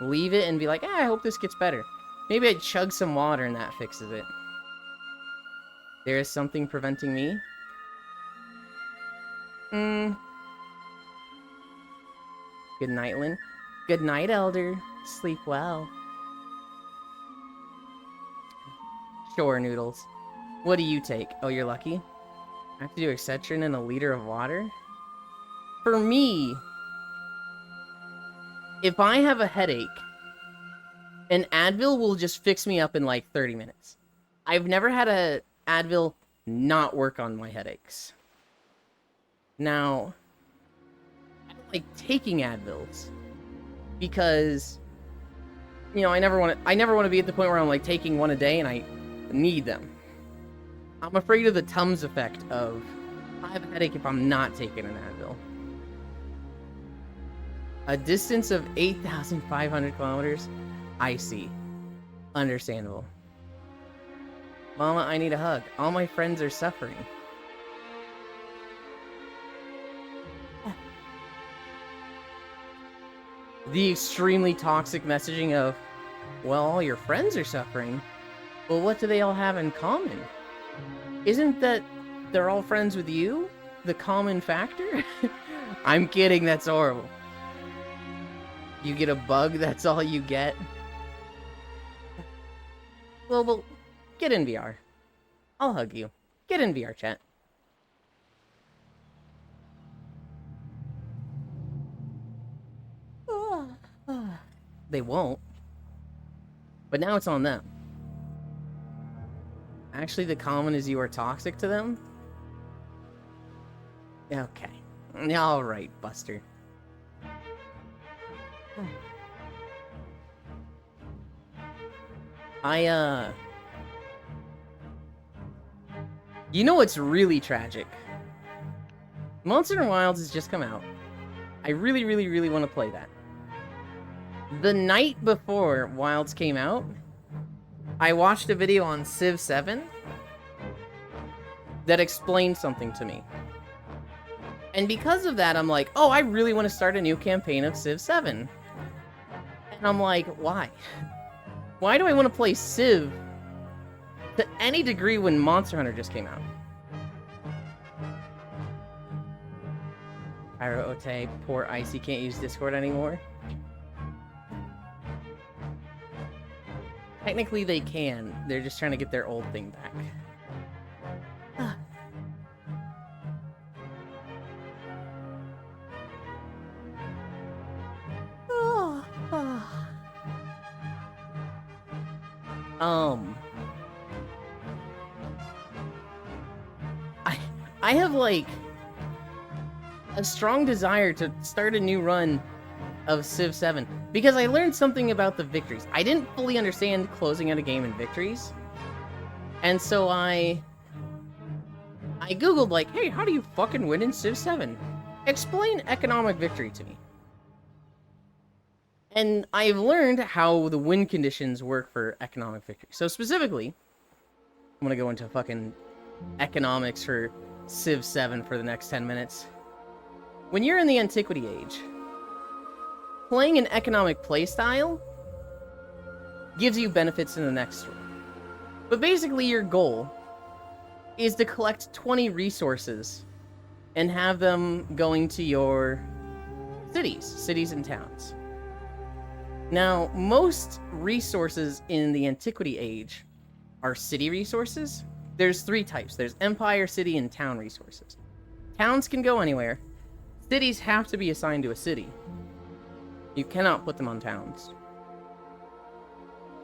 [SPEAKER 1] leave it and be like, I hope this gets better. Maybe I chug some water and that fixes it. There is something preventing me. Good night, Lynn. Good night, Elder. Sleep well. Sure, Noodles. What do you take? Oh, you're lucky? I have to do Excedrin and a liter of water? For me, if I have a headache, an Advil will just fix me up in like 30 minutes. I've never had a Advil not work on my headaches. Now, I don't like taking Advils because, you know, I never want to be at the point where I'm like taking one a day and I need them. I'm afraid of the Tums effect of I have a headache if I'm not taking an Advil. A distance of 8,500 kilometers? I see. Understandable. Mama, I need a hug. All my friends are suffering. The extremely toxic messaging of, well, all your friends are suffering. Well, what do they all have in common? Isn't that they're all friends with you? The common factor? I'm kidding, that's horrible. You get a bug, that's all you get? Well, get in VR. I'll hug you. Get in VR, chat. They won't. But now it's on them. Actually, the common is you are toxic to them? Okay. Alright, Buster. You know what's really tragic? Monster Hunter Wilds has just come out. I really, really, really want to play that. The night before Wilds came out, I watched a video on Civ 7 that explained something to me. And because of that, I'm like, oh, I really want to start a new campaign of Civ 7. And I'm like, why? Why do I want to play Civ to any degree when Monster Hunter just came out? Pyro Ote, poor Icy can't use Discord anymore. Technically they can. They're just trying to get their old thing back. I have like a strong desire to start a new run of Civ 7 because I learned something about the victories. I didn't fully understand closing out a game in victories. And so I googled like, hey, how do you fucking win in Civ 7? Explain economic victory to me. And I've learned how the win conditions work for economic victory. So specifically, I'm gonna go into fucking economics for Civ 7 for the next 10 minutes. When you're in the Antiquity Age, playing an economic playstyle gives you benefits in the next one. But basically your goal is to collect 20 resources and have them going to your cities and towns. Now, most resources in the Antiquity Age are city resources. There's 3 types. There's Empire, City, and Town resources. Towns can go anywhere. Cities have to be assigned to a city. You cannot put them on towns.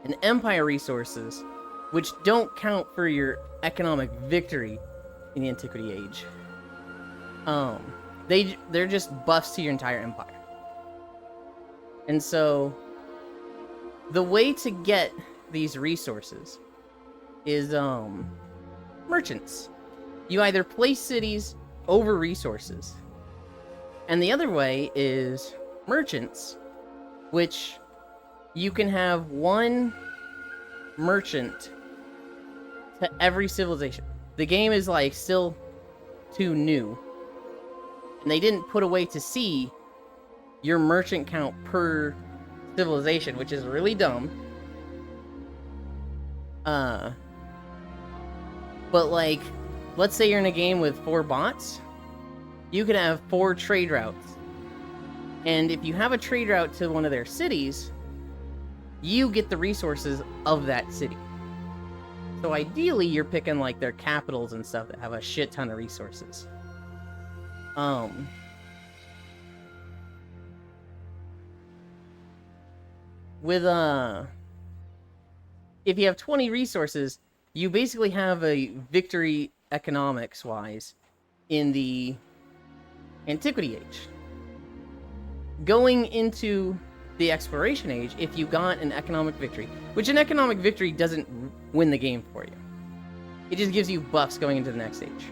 [SPEAKER 1] And Empire resources, which don't count for your economic victory, in the Antiquity Age. They're just buffs to your entire empire. And so the way to get these resources is merchants. You either place cities over resources, and the other way is merchants, which you can have one merchant to every civilization. The game is like still too new, and they didn't put a way to see your merchant count per civilization, which is really dumb. But like, let's say you're in a game with 4 bots, you can have 4 trade routes. And if you have a trade route to one of their cities, you get the resources of that city. So ideally, you're picking like their capitals and stuff that have a shit ton of resources. If you have 20 resources, you basically have a victory economics-wise in the Antiquity Age. Going into the Exploration Age, if you got an economic victory, which an economic victory doesn't win the game for you. It just gives you buffs going into the next age.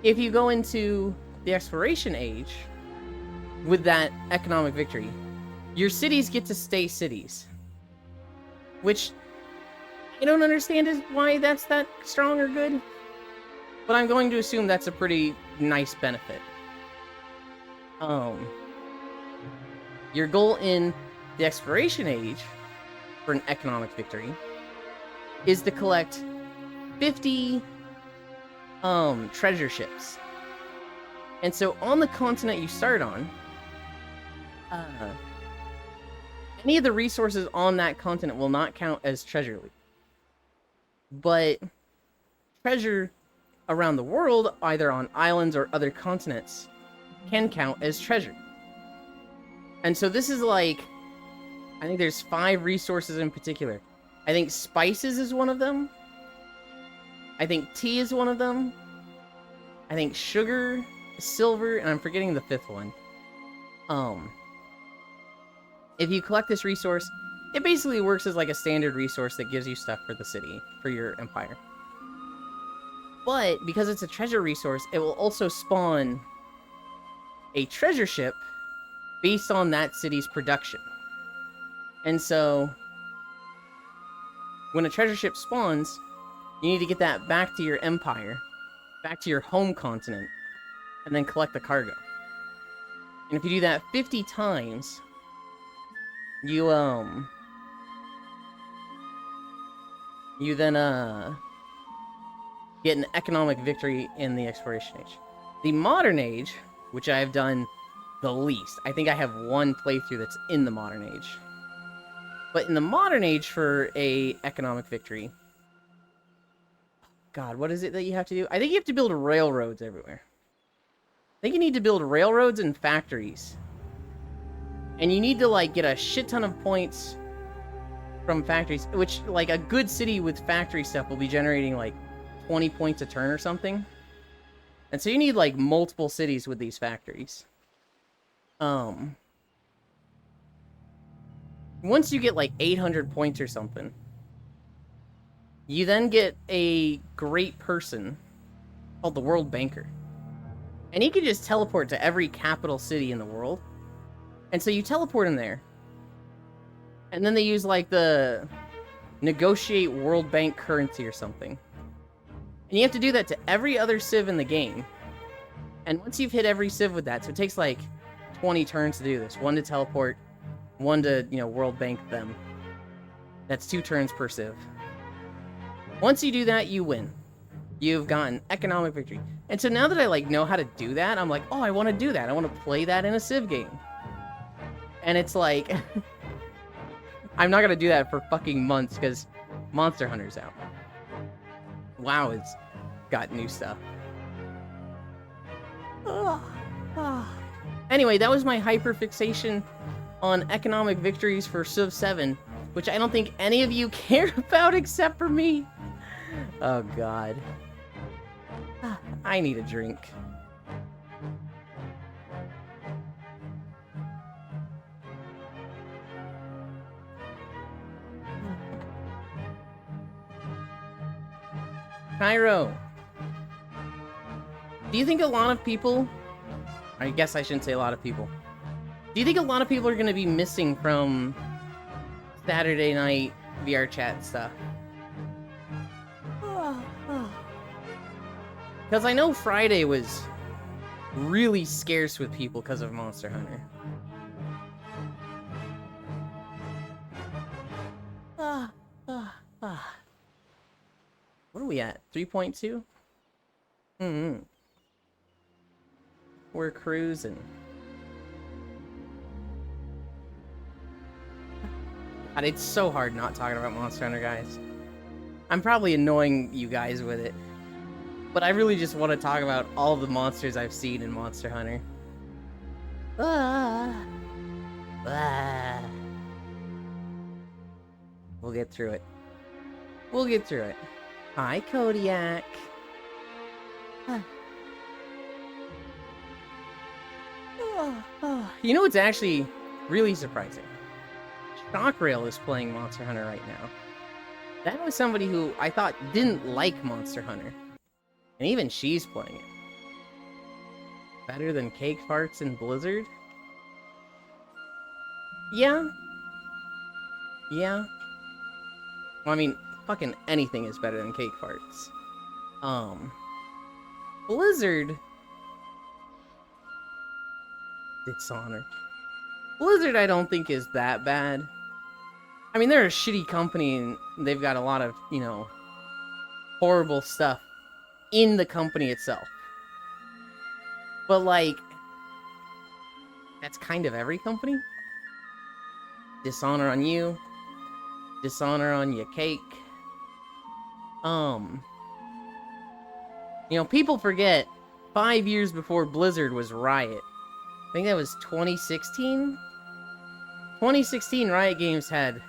[SPEAKER 1] If you go into the Exploration Age with that economic victory, your cities get to stay cities. Which I don't understand is why that's that strong or good. But I'm going to assume that's a pretty nice benefit. Your goal in the Exploration Age for an economic victory is to collect 50 treasure ships. And so on the continent you start on, any of the resources on that continent will not count as treasure loot. But treasure around the world, either on islands or other continents, can count as treasure. And so this is like, I think there's 5 resources in particular. I think spices is one of them. I think tea is one of them. I think sugar, silver, and I'm forgetting the 5th one. If you collect this resource, it basically works as like a standard resource that gives you stuff for the city, for your empire. But because it's a treasure resource, it will also spawn a treasure ship based on that city's production. And so when a treasure ship spawns, you need to get that back to your empire, back to your home continent, and then collect the cargo. And if you do that 50 times, you then get an economic victory in the Exploration Age. The Modern Age, which I have done the least. I think I have 1 playthrough that's in the Modern Age. But in the Modern Age for a economic victory, God, what is it that you have to do? I think you have to build railroads everywhere. I think you need to build railroads and factories. And you need to like get a shit ton of points from factories, which like a good city with factory stuff will be generating like 20 points a turn or something. And so you need like multiple cities with these factories. Once you get like 800 points or something, you then get a great person called the World Banker. And he can just teleport to every capital city in the world. And so you teleport him there. And then they use like the negotiate World Bank currency or something. And you have to do that to every other civ in the game. And once you've hit every civ with that, so it takes like 20 turns to do this. 1 to teleport, 1 to, World Bank them. That's 2 turns per civ. Once you do that, you win. You've gotten economic victory. And so now that I like know how to do that, I'm like, oh, I want to do that. I want to play that in a civ game. And it's like, I'm not going to do that for fucking months because Monster Hunter's out. WoW has got new stuff. Anyway, that was my hyperfixation on economic victories for Civ 7, which I don't think any of you care about except for me. Oh, God. I need a drink. Cairo, do you think a lot of people, I guess I shouldn't say a lot of people, do you think a lot of people are going to be missing from Saturday night VR chat stuff? Because I know Friday was really scarce with people because of Monster Hunter. What are we at? 3.2? We're cruising. God, it's so hard not talking about Monster Hunter, guys. I'm probably annoying you guys with it. But I really just want to talk about all the monsters I've seen in Monster Hunter. We'll get through it. We'll get through it. Hi, Kodiak. You know what's actually really surprising? Shockrail is playing Monster Hunter right now. That was somebody who I thought didn't like Monster Hunter. And even she's playing it. Better than Cake Farts and Blizzard? Yeah. Yeah. Well, I mean, fucking anything is better than Cake Farts. Blizzard... Dishonor. Blizzard I don't think is that bad. I mean, they're a shitty company and they've got a lot of, you know, horrible stuff in the company itself. But, like, that's kind of every company. Dishonor on you. Dishonor on your cake. You know, people forget 5 years before Blizzard was Riot. I think that was 2016? 2016 Riot Games had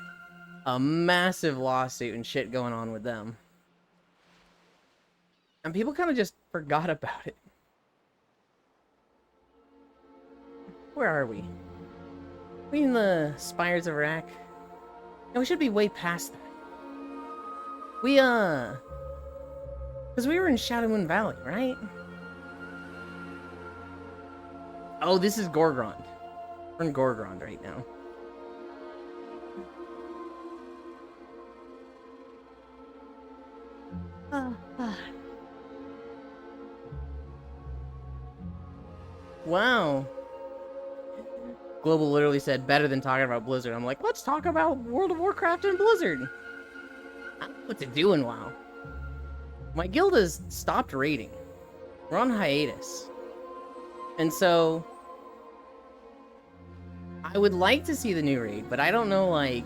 [SPEAKER 1] a massive lawsuit and shit going on with them. And people kind of just forgot about it. Where are we? We in the Spires of Iraq? No, we should be way past that. We, because we were in Shadowmoon Valley, right? Oh, this is Gorgrond. We're in Gorgrond right now. Wow. Global literally said, better than talking about Blizzard. I'm like, let's talk about World of Warcraft and Blizzard. I don't know what to do in WoW. My guild has stopped raiding. We're on hiatus. And so... I would like to see the new raid, but I don't know, like...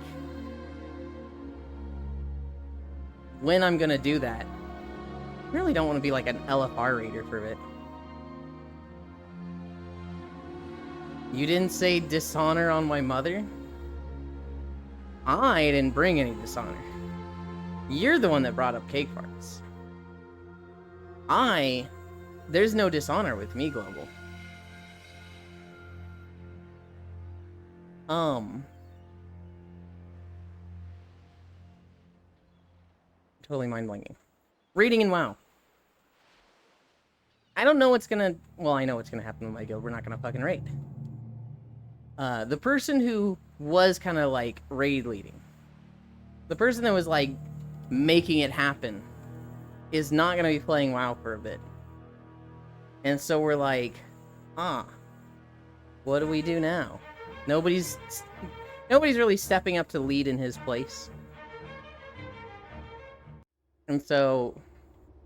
[SPEAKER 1] when I'm gonna do that. I really don't want to be like an LFR raider for a bit. You didn't say dishonor on my mother? I didn't bring any dishonor. You're the one that brought up cake farts. There's no dishonor with me, Global. Totally mind blanking. Raiding in WoW. I don't know what's gonna... Well, I know what's gonna happen with my guild. We're not gonna fucking raid. The person who was kind of like raid leading, the person that was like making it happen, is not gonna be playing WoW for a bit. And so we're like, what do we do now? Nobody's really stepping up to lead in his place. And so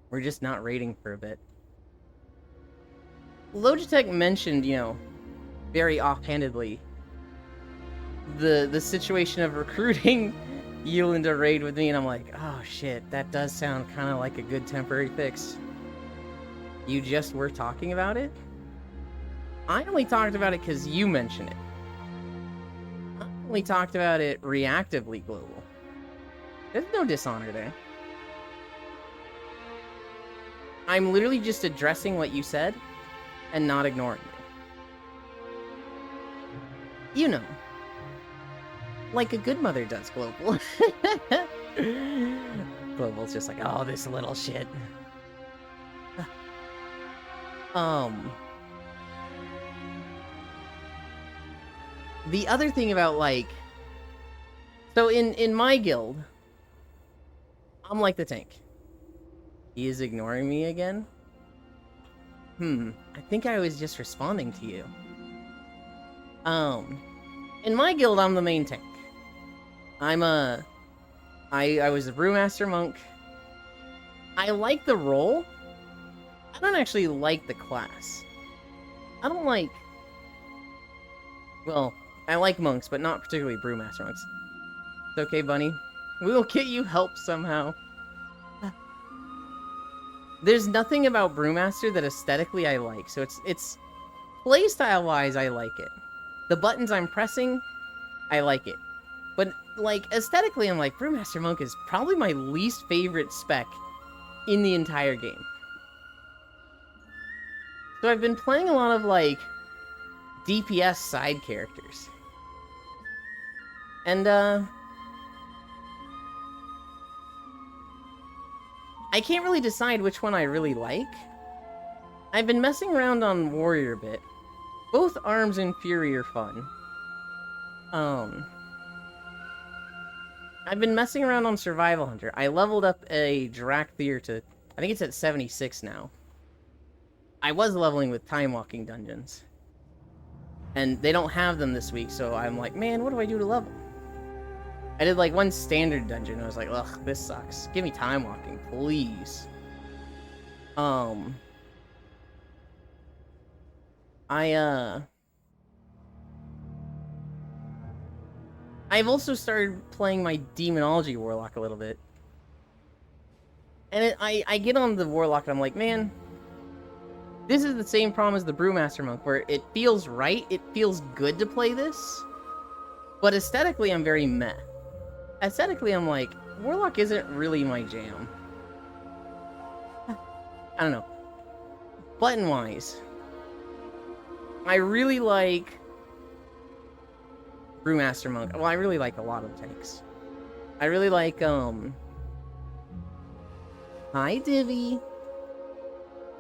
[SPEAKER 1] we're just not raiding for a bit. Logitech mentioned, you know, very offhandedly, the situation of recruiting Yulin to raid with me, and I'm like, oh shit, that does sound kind of like a good temporary fix. You just were talking about it? I only talked about it because you mentioned it. I only talked about it reactively, Global. There's no dishonor there. I'm literally just addressing what you said and not ignoring you. You know. Like a good mother does, Global. Global's just like, oh, this little shit. The other thing about, like... So, in my guild, I'm like the tank. He is ignoring me again? I think I was just responding to you. In my guild, I'm the main tank. I was a Brewmaster Monk. I like the role. I don't actually like the class. I don't like... Well, I like monks, but not particularly Brewmaster Monks. It's okay, Bunny. We will get you help somehow. There's nothing about Brewmaster that aesthetically I like, so it's playstyle-wise, I like it. The buttons I'm pressing, I like it. But, like, aesthetically, I'm like, Brewmaster Monk is probably my least favorite spec in the entire game. So I've been playing a lot of, like, DPS side characters. And, I can't really decide which one I really like. I've been messing around on Warrior a bit. Both Arms and Fury are fun. I've been messing around on Survival Hunter. I leveled up a Drakthir to... I think it's at 76 now. I was leveling with Time Walking Dungeons. And they don't have them this week, so I'm like, man, what do I do to level? I did like one standard dungeon. I was like, ugh, this sucks. Give me Time Walking, please. I've also started playing my Demonology Warlock a little bit. And I get on the Warlock and I'm like, man, this is the same problem as the Brewmaster Monk, where it feels right, it feels good to play this, but aesthetically I'm very meh. Aesthetically I'm like, Warlock isn't really my jam. I don't know. Button-wise, I really like Brewmaster Monk. Well, I really like a lot of tanks. I really like, Hi, Divvy.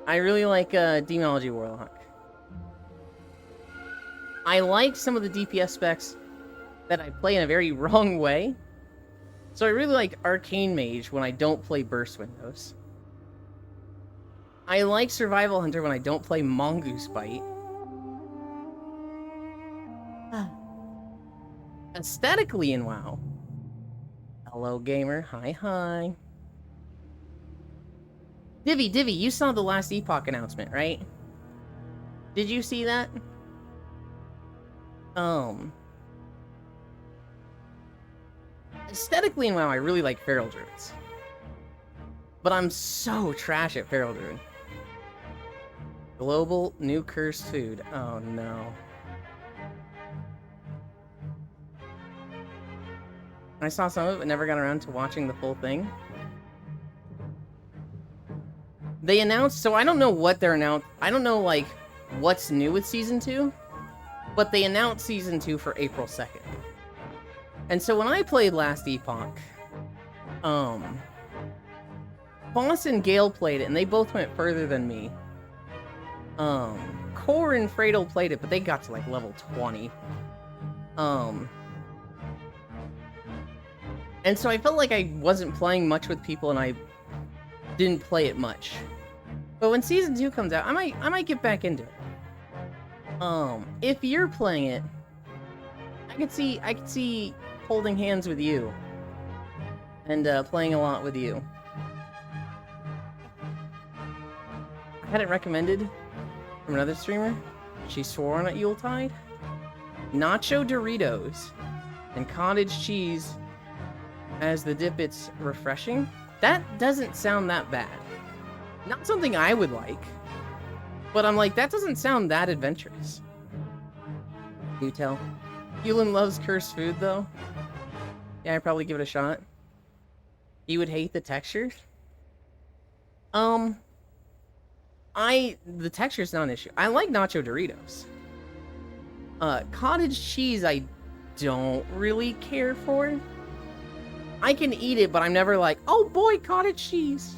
[SPEAKER 1] I really like, Demonology Warlock. I like some of the DPS specs that I play in a very wrong way. So I really like Arcane Mage when I don't play Burst Windows. I like Survival Hunter when I don't play Mongoose Bite. Aesthetically in WoW. Hello, gamer. Hi. Divvy, you saw the last Epoch announcement, right? Did you see that? Aesthetically in WoW, I really like Feral Druids. But I'm so trash at Feral Druid. Global new cursed food. Oh no. I saw some of it, but never got around to watching the full thing. They announced, so I don't know what they're announced. I don't know, like, what's new with Season 2, but they announced Season 2 for April 2nd. And so when I played last Epoch, Boss and Gale played it, and they both went further than me. Core and Fredo played it, but they got to, like, level 20. And so I felt like I wasn't playing much with people, and I didn't play it much. But when Season 2 comes out, I might get back into it. If you're playing it, I could see holding hands with you. And, playing a lot with you. I had it recommended from another streamer. She swore on it Yuletide. Nacho Doritos and cottage cheese as the dip. It's refreshing. That doesn't sound that bad. Not something I would like, but I'm like, that doesn't sound that adventurous. You tell. Hewlin loves cursed food, though. Yeah, I'd probably give it a shot. You would hate the textures? The texture's not an issue. I like nacho Doritos. Cottage cheese I don't really care for. I can eat it, but I'm never like, oh boy, cottage cheese.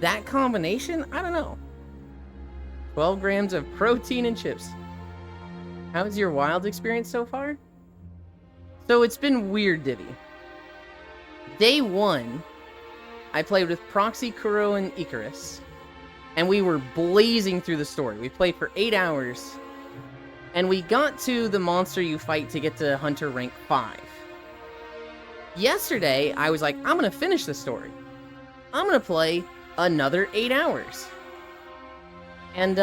[SPEAKER 1] That combination, I don't know. 12 grams of protein and chips. How's your wild experience so far? So it's been weird, Divi. Day 1, I played with Proxy, Kuro, and Icarus. And we were blazing through the story. We played for 8 hours. And we got to the monster you fight to get to Hunter rank 5. Yesterday, I was like, I'm gonna finish the story. I'm gonna play another 8 hours. And,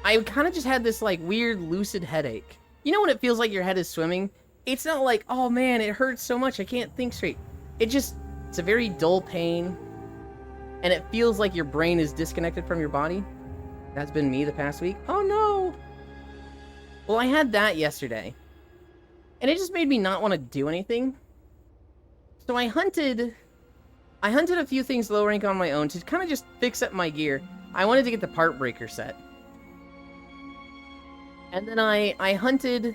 [SPEAKER 1] I kind of just had this, like, weird lucid headache. You know when it feels like your head is swimming? It's not like, oh man, it hurts so much, I can't think straight. It's a very dull pain. And it feels like your brain is disconnected from your body. That's been me the past week. Oh no! Well, I had that yesterday. And it just made me not want to do anything. So I hunted a few things low rank on my own to kind of just fix up my gear. I wanted to get the part breaker set. And then I hunted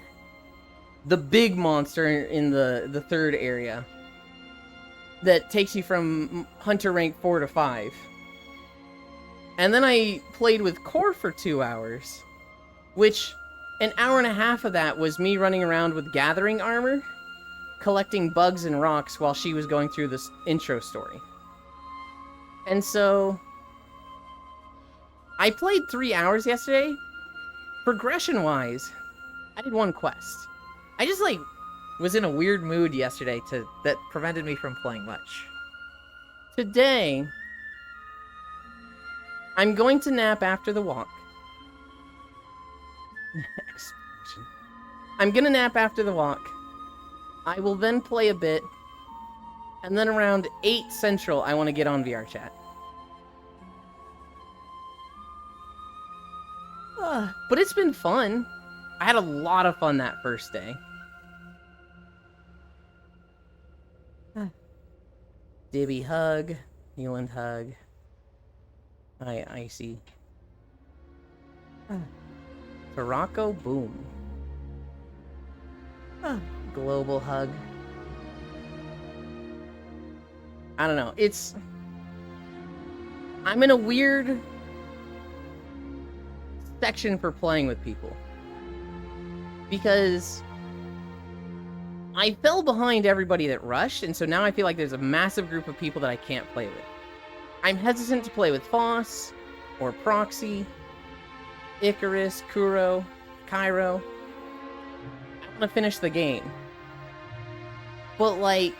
[SPEAKER 1] the big monster in the third area. That takes you from Hunter rank 4 to 5. And then I played with Core for 2 hours. Which, an hour and a half of that was me running around with gathering armor, collecting bugs and rocks while she was going through this intro story. And so, I played 3 hours yesterday. Progression-wise, I did 1 quest. I just, like, was in a weird mood yesterday that prevented me from playing much. Today, I'm going to nap after the walk. I'm gonna nap after the walk. I will then play a bit. And then around 8 Central, I want to get on VR chat. But it's been fun. I had a lot of fun that first day. Dibby hug. Nealand hug. Hi, Icy. Tarako boom. Global hug. I don't know. I'm in a weird section for playing with people. Because I fell behind everybody that rushed, and so now I feel like there's a massive group of people that I can't play with. I'm hesitant to play with Foss, or Proxy, Icarus, Kuro, Cairo. I want to finish the game. But, like,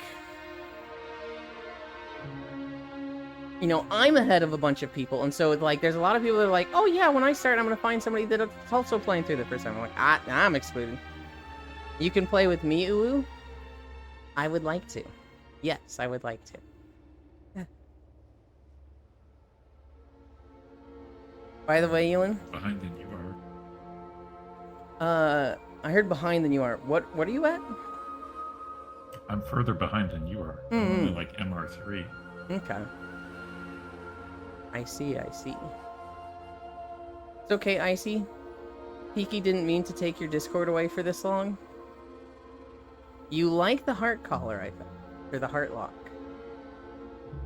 [SPEAKER 1] you know, I'm ahead of a bunch of people, and so, like, there's a lot of people that are like, oh yeah, when I start, I'm going to find somebody that's also playing through the first time. I'm like, I'm excluded. You can play with me, Uwu? I would like to. Yes, I would like to. Yeah. By the way, Ewan?
[SPEAKER 3] Behind than you
[SPEAKER 1] I heard behind than you are. What are you at?
[SPEAKER 3] I'm further behind than you are. I'm only like MR3.
[SPEAKER 1] Okay. I see. It's okay, Icy. Peaky didn't mean to take your Discord away for this long. You like the heart collar, I think. Or the heart lock.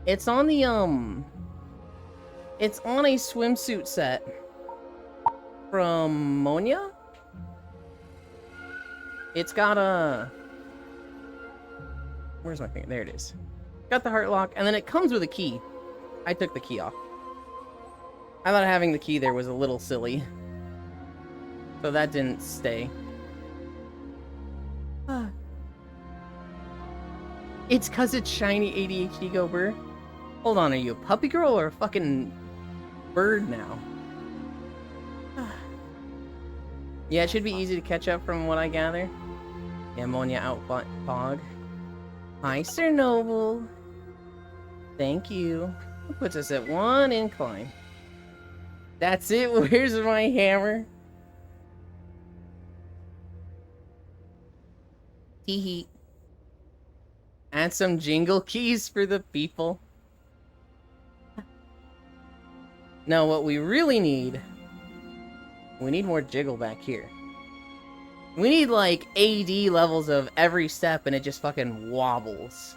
[SPEAKER 1] It's on the, it's on a swimsuit set from Monia? It's got a... Where's my finger? There it is. Got the heart lock, and then it comes with a key. I took the key off. I thought having the key there was a little silly. So that didn't stay. It's cause it's shiny ADHD Gober. Hold on, are you a puppy girl or a fucking bird now? Yeah, it should be easy to catch up from what I gather. Yeah, Monia outfought Bog. Hi, Sir Noble. Thank you. That puts us at 1 incline. That's it. Where's my hammer? Tee-hee. Add some jingle keys for the people. No, what we really need... We need more jiggle back here. We need, like, AD levels of every step and it just fucking wobbles.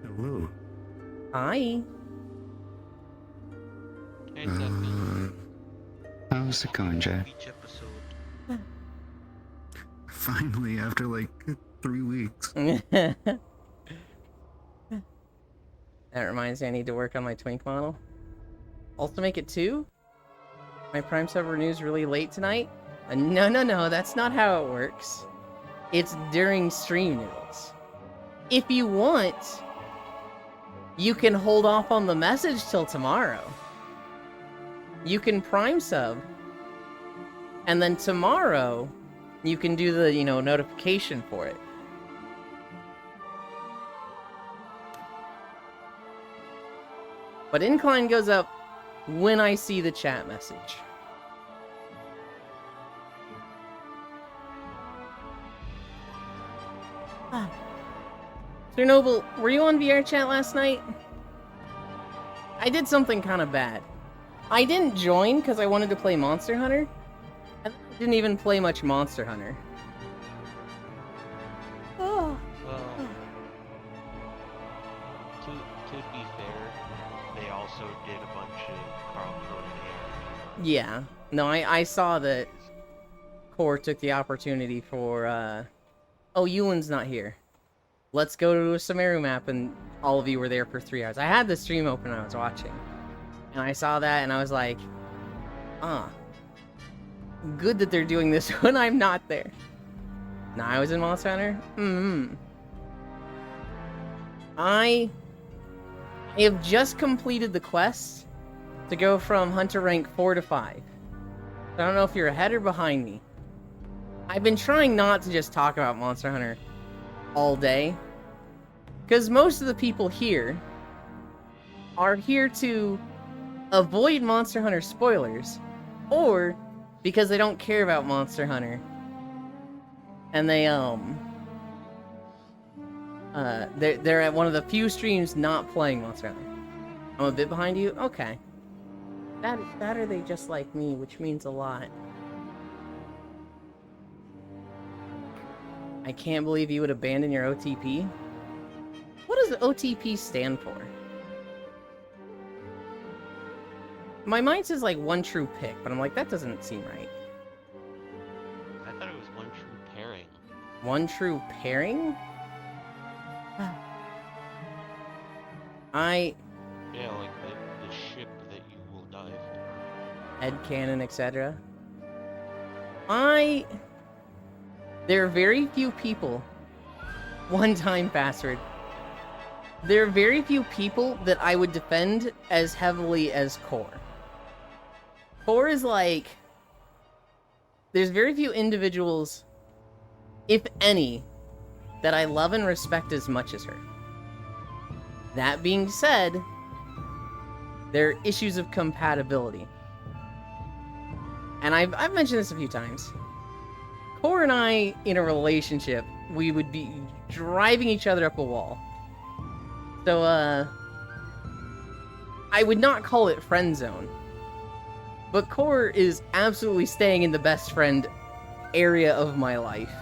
[SPEAKER 5] Hello.
[SPEAKER 1] Hi.
[SPEAKER 2] Hey, Zephyr.
[SPEAKER 5] How's it going, Jay?
[SPEAKER 2] Each episode.
[SPEAKER 5] Finally, after like 3 weeks.
[SPEAKER 1] That reminds me, I need to work on my Twink model. Also make it 2? My Prime sub renews really late tonight? No, that's not how it works. It's during stream noodles. If you want, you can hold off on the message till tomorrow. You can Prime sub, and then tomorrow, you can do the, notification for it. But Incline goes up when I see the chat message. Sir Noble, were you on VR chat last night? I did something kind of bad. I didn't join because I wanted to play Monster Hunter. And I didn't even play much Monster Hunter. Oh.
[SPEAKER 2] Well, to be fair, they also did a bunch of Carl Conan.
[SPEAKER 1] Yeah. No, I saw that Core took the opportunity for, oh, Yulin's not here. Let's go to a Sumeru map, and all of you were there for 3 hours. I had the stream open I was watching. And I saw that, and I was like, good that they're doing this when I'm not there. Now I was in Monster Hunter? I have just completed the quest to go from Hunter rank 4 to 5. I don't know if you're ahead or behind me. I've been trying not to just talk about Monster Hunter all day, because most of the people here are here to avoid Monster Hunter spoilers, or because they don't care about Monster Hunter, and they're at one of the few streams not playing Monster Hunter. I'm a bit behind you? Okay. That or they just like me, which means a lot. I can't believe you would abandon your OTP. What does the OTP stand for? My mind says like one true pick, but I'm like, that doesn't seem right.
[SPEAKER 2] I thought it was one true pairing.
[SPEAKER 1] One true pairing?
[SPEAKER 2] Yeah, like the ship that you will dive.
[SPEAKER 1] Headcanon, etc. There are very few people. One-time password. There are very few people that I would defend as heavily as Core. Core is like... There's very few individuals, if any, that I love and respect as much as her. That being said, there are issues of compatibility. And I've mentioned this a few times. Core and I, in a relationship, we would be driving each other up a wall. So, I would not call it friend zone. But Core is absolutely staying in the best friend area of my life.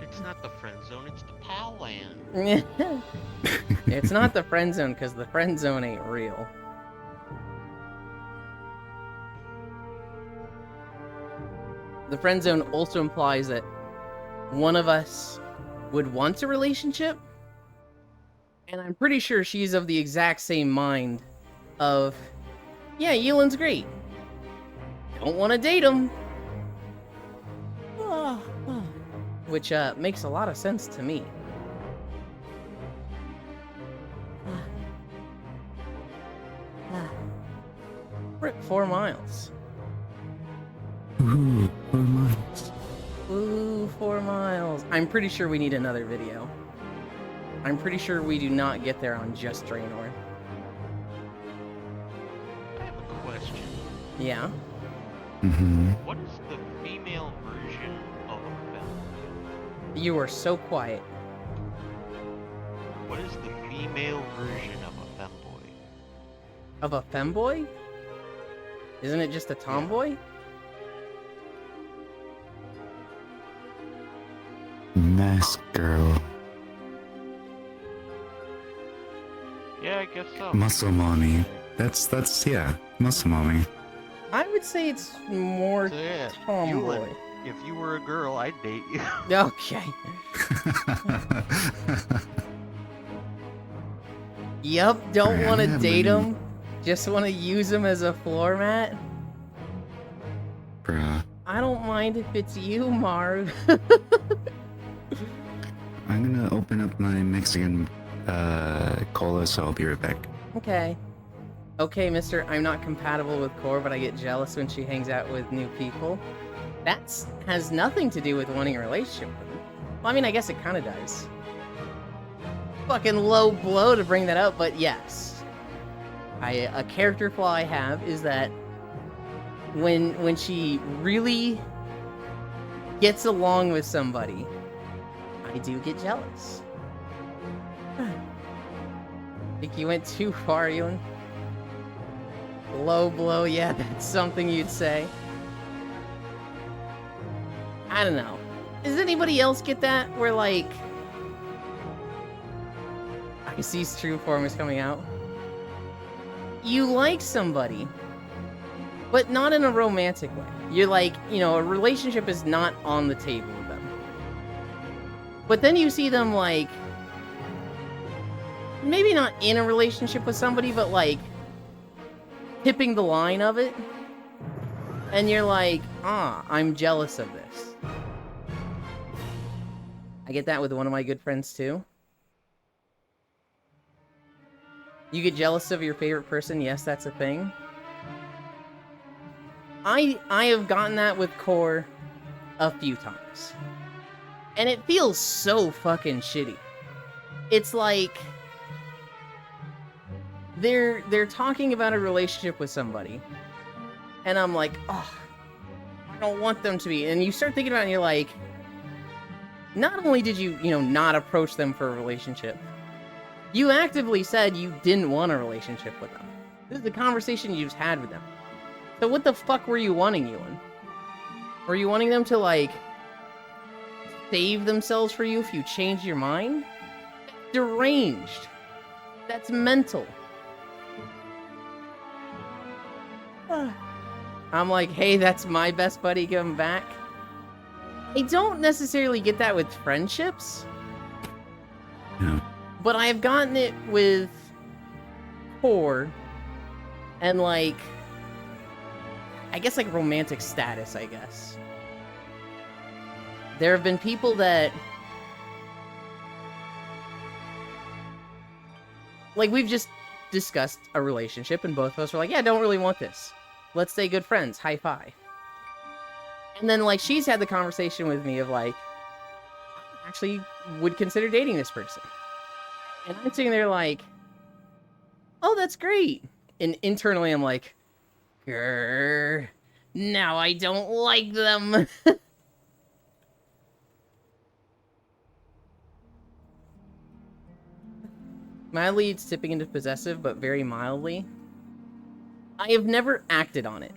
[SPEAKER 2] It's not the friend zone, it's the pal land.
[SPEAKER 1] It's not the friend zone, because the friend zone ain't real. The friend zone also implies that one of us would want a relationship, and I'm pretty sure she's of the exact same mind of, yeah, Yulin's great. Don't want to date him. Which makes a lot of sense to me. Rip 4 miles.
[SPEAKER 5] Ooh, 4 miles.
[SPEAKER 1] Ooh, 4 miles. I'm pretty sure we need another video. I'm pretty sure we do not get there on just Draenor.
[SPEAKER 2] I have a question.
[SPEAKER 1] Yeah?
[SPEAKER 5] Mm-hmm.
[SPEAKER 2] What is the female version of a femboy?
[SPEAKER 1] You are so quiet.
[SPEAKER 2] What is the female version of a femboy?
[SPEAKER 1] Of a femboy? Isn't it just a tomboy?
[SPEAKER 5] Mask girl.
[SPEAKER 2] Yeah, I guess so.
[SPEAKER 5] Muscle mommy. That's yeah. Muscle mommy.
[SPEAKER 1] I would say it's more
[SPEAKER 2] So yeah,
[SPEAKER 1] tomboy.
[SPEAKER 2] Yulin, if you were a girl, I'd date you.
[SPEAKER 1] Okay. Yup, don't
[SPEAKER 5] Yeah,
[SPEAKER 1] want to
[SPEAKER 5] yeah,
[SPEAKER 1] date
[SPEAKER 5] but-
[SPEAKER 1] him. Just want to use him as a floor mat.
[SPEAKER 5] Bruh.
[SPEAKER 1] I don't mind if it's you, Marv.
[SPEAKER 5] I'm gonna open up my Mexican cola, so I'll be right back.
[SPEAKER 1] Okay. Okay, mister, I'm not compatible with Core, but I get jealous when she hangs out with new people. That has nothing to do with wanting a relationship with him. Well, I mean, I guess it kind of does. Fucking low blow to bring that up, but yes. A character flaw I have is that when she really gets along with somebody, I do get jealous. Think you went too far, Ewan? Low blow, yeah, that's something you'd say. I don't know. Does anybody else get that? Where, like... I can see his true form is coming out. You like somebody, but not in a romantic way. You're like, you know, a relationship is not on the table with them. But then you see them, like... maybe not in a relationship with somebody, but, like... tipping the line of it. And you're like, I'm jealous of this. I get that with one of my good friends, too. You get jealous of your favorite person? Yes, that's a thing. I have gotten that with Core a few times. And it feels so fucking shitty. It's like... They're talking about a relationship with somebody. And I'm like, oh, I don't want them to be. And you start thinking about it and you're like, not only did you, not approach them for a relationship, you actively said you didn't want a relationship with them. This is the conversation you just had with them. So what the fuck were you wanting, Ewan? Were you wanting them to, like, save themselves for you if you changed your mind? That's deranged. That's mental. I'm like, hey, that's my best buddy, give him back. I don't necessarily get that with friendships.
[SPEAKER 5] Yeah.
[SPEAKER 1] But I've gotten it with Core and, like, I guess, like, romantic status, I guess. There have been people that, like, we've just discussed a relationship and both of us were like, yeah, I don't really want this. Let's stay good friends. High five. And then, like, she's had the conversation with me of, like, I actually would consider dating this person. And I'm sitting there like, oh, that's great. And internally I'm like, grrr, now I don't like them. Mildly, it's tipping into possessive, but very mildly. I have never acted on it.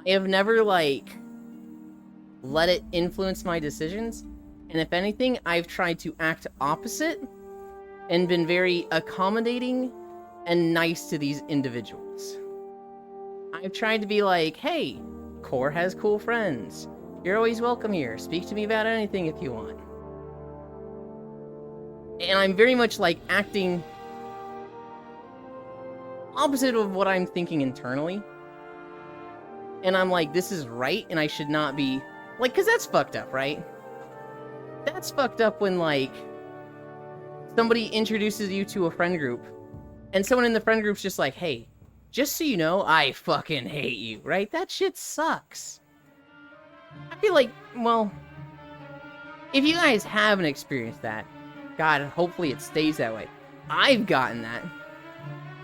[SPEAKER 1] I have never, like, let it influence my decisions. And if anything, I've tried to act opposite and been very accommodating and nice to these individuals. I've tried to be like, hey, Core has cool friends. You're always welcome here. Speak to me about anything if you want. And I'm very much, like, acting opposite of what I'm thinking internally. And I'm like, this is right, and I should not be... like, because that's fucked up, right? That's fucked up when, like, somebody introduces you to a friend group, and someone in the friend group's just like, hey, just so you know, I fucking hate you, right? That shit sucks. I feel like, well, if you guys haven't experienced that, God, hopefully it stays that way. I've gotten that.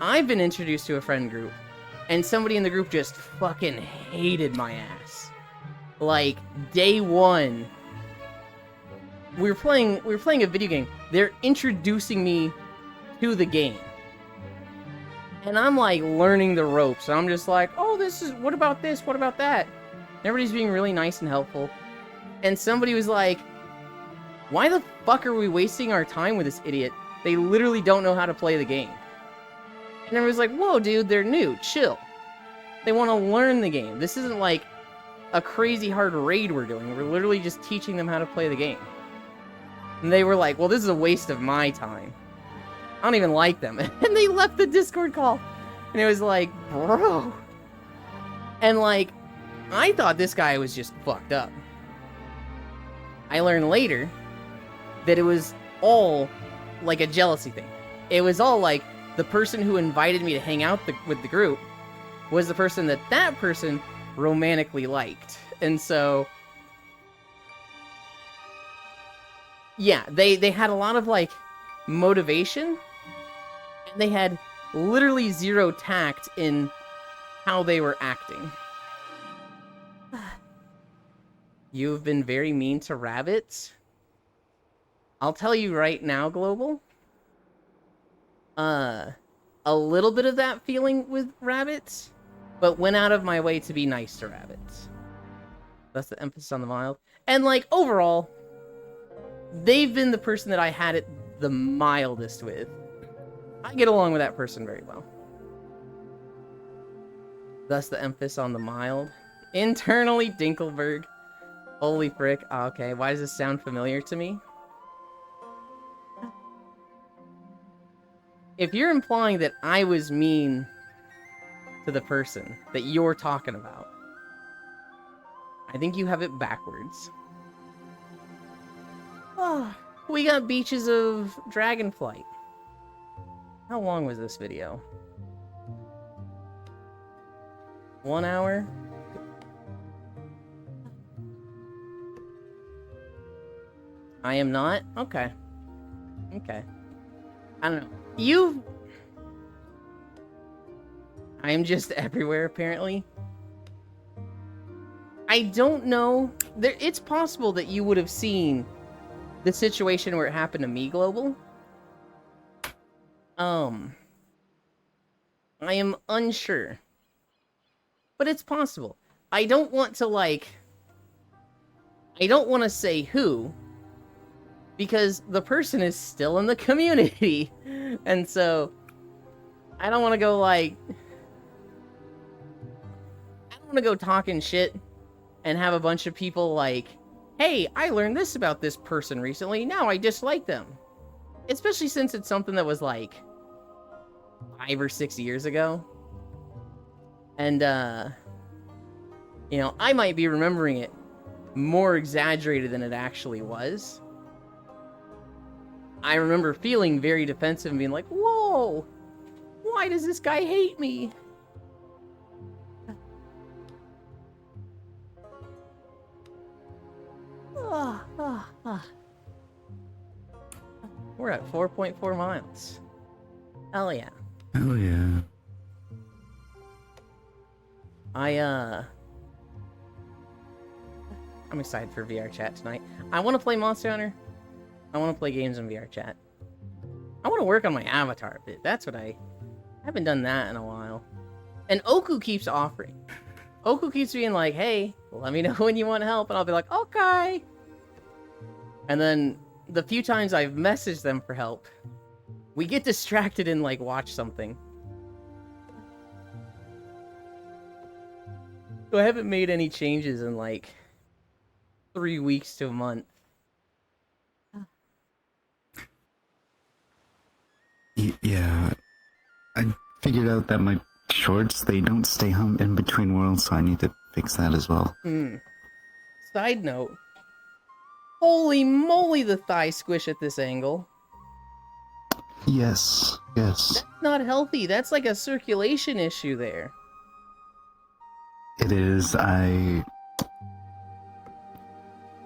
[SPEAKER 1] I've been introduced to a friend group, And somebody in the group just fucking hated my ass. Like, day one, we were playing a video game. They're introducing me to the game. And I'm like learning the ropes. I'm just like, oh, what about this? What about that? Everybody's being really nice and helpful. And somebody was like, why the fuck are we wasting our time with this idiot? They literally don't know how to play the game. And everyone's like, whoa, dude, they're new. Chill. They want to learn the game. This isn't like a crazy hard raid we're doing. We're literally just teaching them how to play the game. And they were like, well, this is a waste of my time. I don't even like them. And they left the Discord call. And it was like, bro. And like, I thought this guy was just fucked up. I learned later that it was all like a jealousy thing. It was all like the person who invited me to hang out with the group was the person that person romantically liked. And so, yeah, they had a lot of like motivation, and they had literally zero tact in how they were acting. You've been very mean to rabbits. I'll tell you right now, Global. A little bit of that feeling with rabbits, but went out of my way to be nice to rabbits. That's the emphasis on the mild. And like, overall, they've been the person that I had it the mildest with. I get along with that person very well. Thus the emphasis on the mild. Internally, Dinkelberg. Holy frick. Okay, why does this sound familiar to me? If you're implying that I was mean to the person that you're talking about, I think you have it backwards. Oh, we got Beaches of Dragonflight. How long was this video? 1 hour? I am not? Okay. Okay. I don't know. I am just everywhere, apparently. I don't know. It's possible that you would have seen the situation where it happened to me, Global. I am unsure. But it's possible. I don't want to say who, because the person is still in the community. And so, I don't want to go I don't want to go talking shit and have a bunch of people like, hey, I learned this about this person recently, now I dislike them. Especially since it's something that was like 5 or 6 years ago. And, you know, I might be remembering it more exaggerated than it actually was. I remember feeling very defensive and being like, whoa, why does this guy hate me? We're at 4.4 miles. Hell yeah.
[SPEAKER 5] Oh yeah.
[SPEAKER 1] I'm excited for VR chat tonight. I want to play Monster Hunter. I want to play games in VR chat. I want to work on my avatar a bit. That's what I haven't done that in a while. And Oku keeps offering. Oku keeps being like, hey, let me know when you want help. And I'll be like, okay. And then the few times I've messaged them for help, we get distracted and like watch something. So I haven't made any changes in like 3 weeks to a month.
[SPEAKER 5] Yeah, I figured out that my shorts, they don't stay hung in between worlds, so I need to fix that as well.
[SPEAKER 1] Side note. Holy moly, the thigh squish at this angle.
[SPEAKER 5] Yes, yes.
[SPEAKER 1] That's not healthy. That's like a circulation issue there.
[SPEAKER 5] It is. I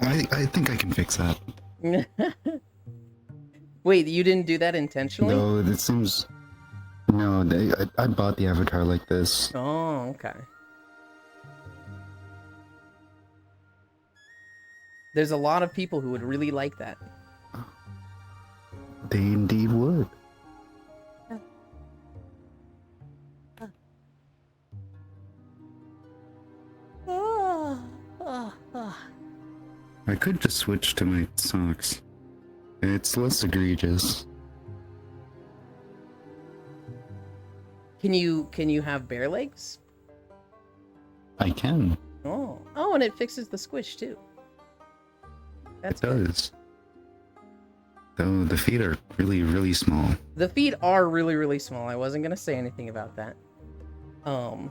[SPEAKER 5] think I can fix that.
[SPEAKER 1] Wait, you didn't do that intentionally?
[SPEAKER 5] No, it seems... No, I bought the avatar like this.
[SPEAKER 1] Oh, okay. There's a lot of people who would really like that.
[SPEAKER 5] They indeed would. I could just switch to my socks. It's less egregious.
[SPEAKER 1] Can you have bare legs?
[SPEAKER 5] I can.
[SPEAKER 1] Oh, and it fixes the squish too. That's
[SPEAKER 5] It
[SPEAKER 1] good.
[SPEAKER 5] does. Though the feet are really, really small.
[SPEAKER 1] The feet are really, really small. I wasn't gonna say anything about that. To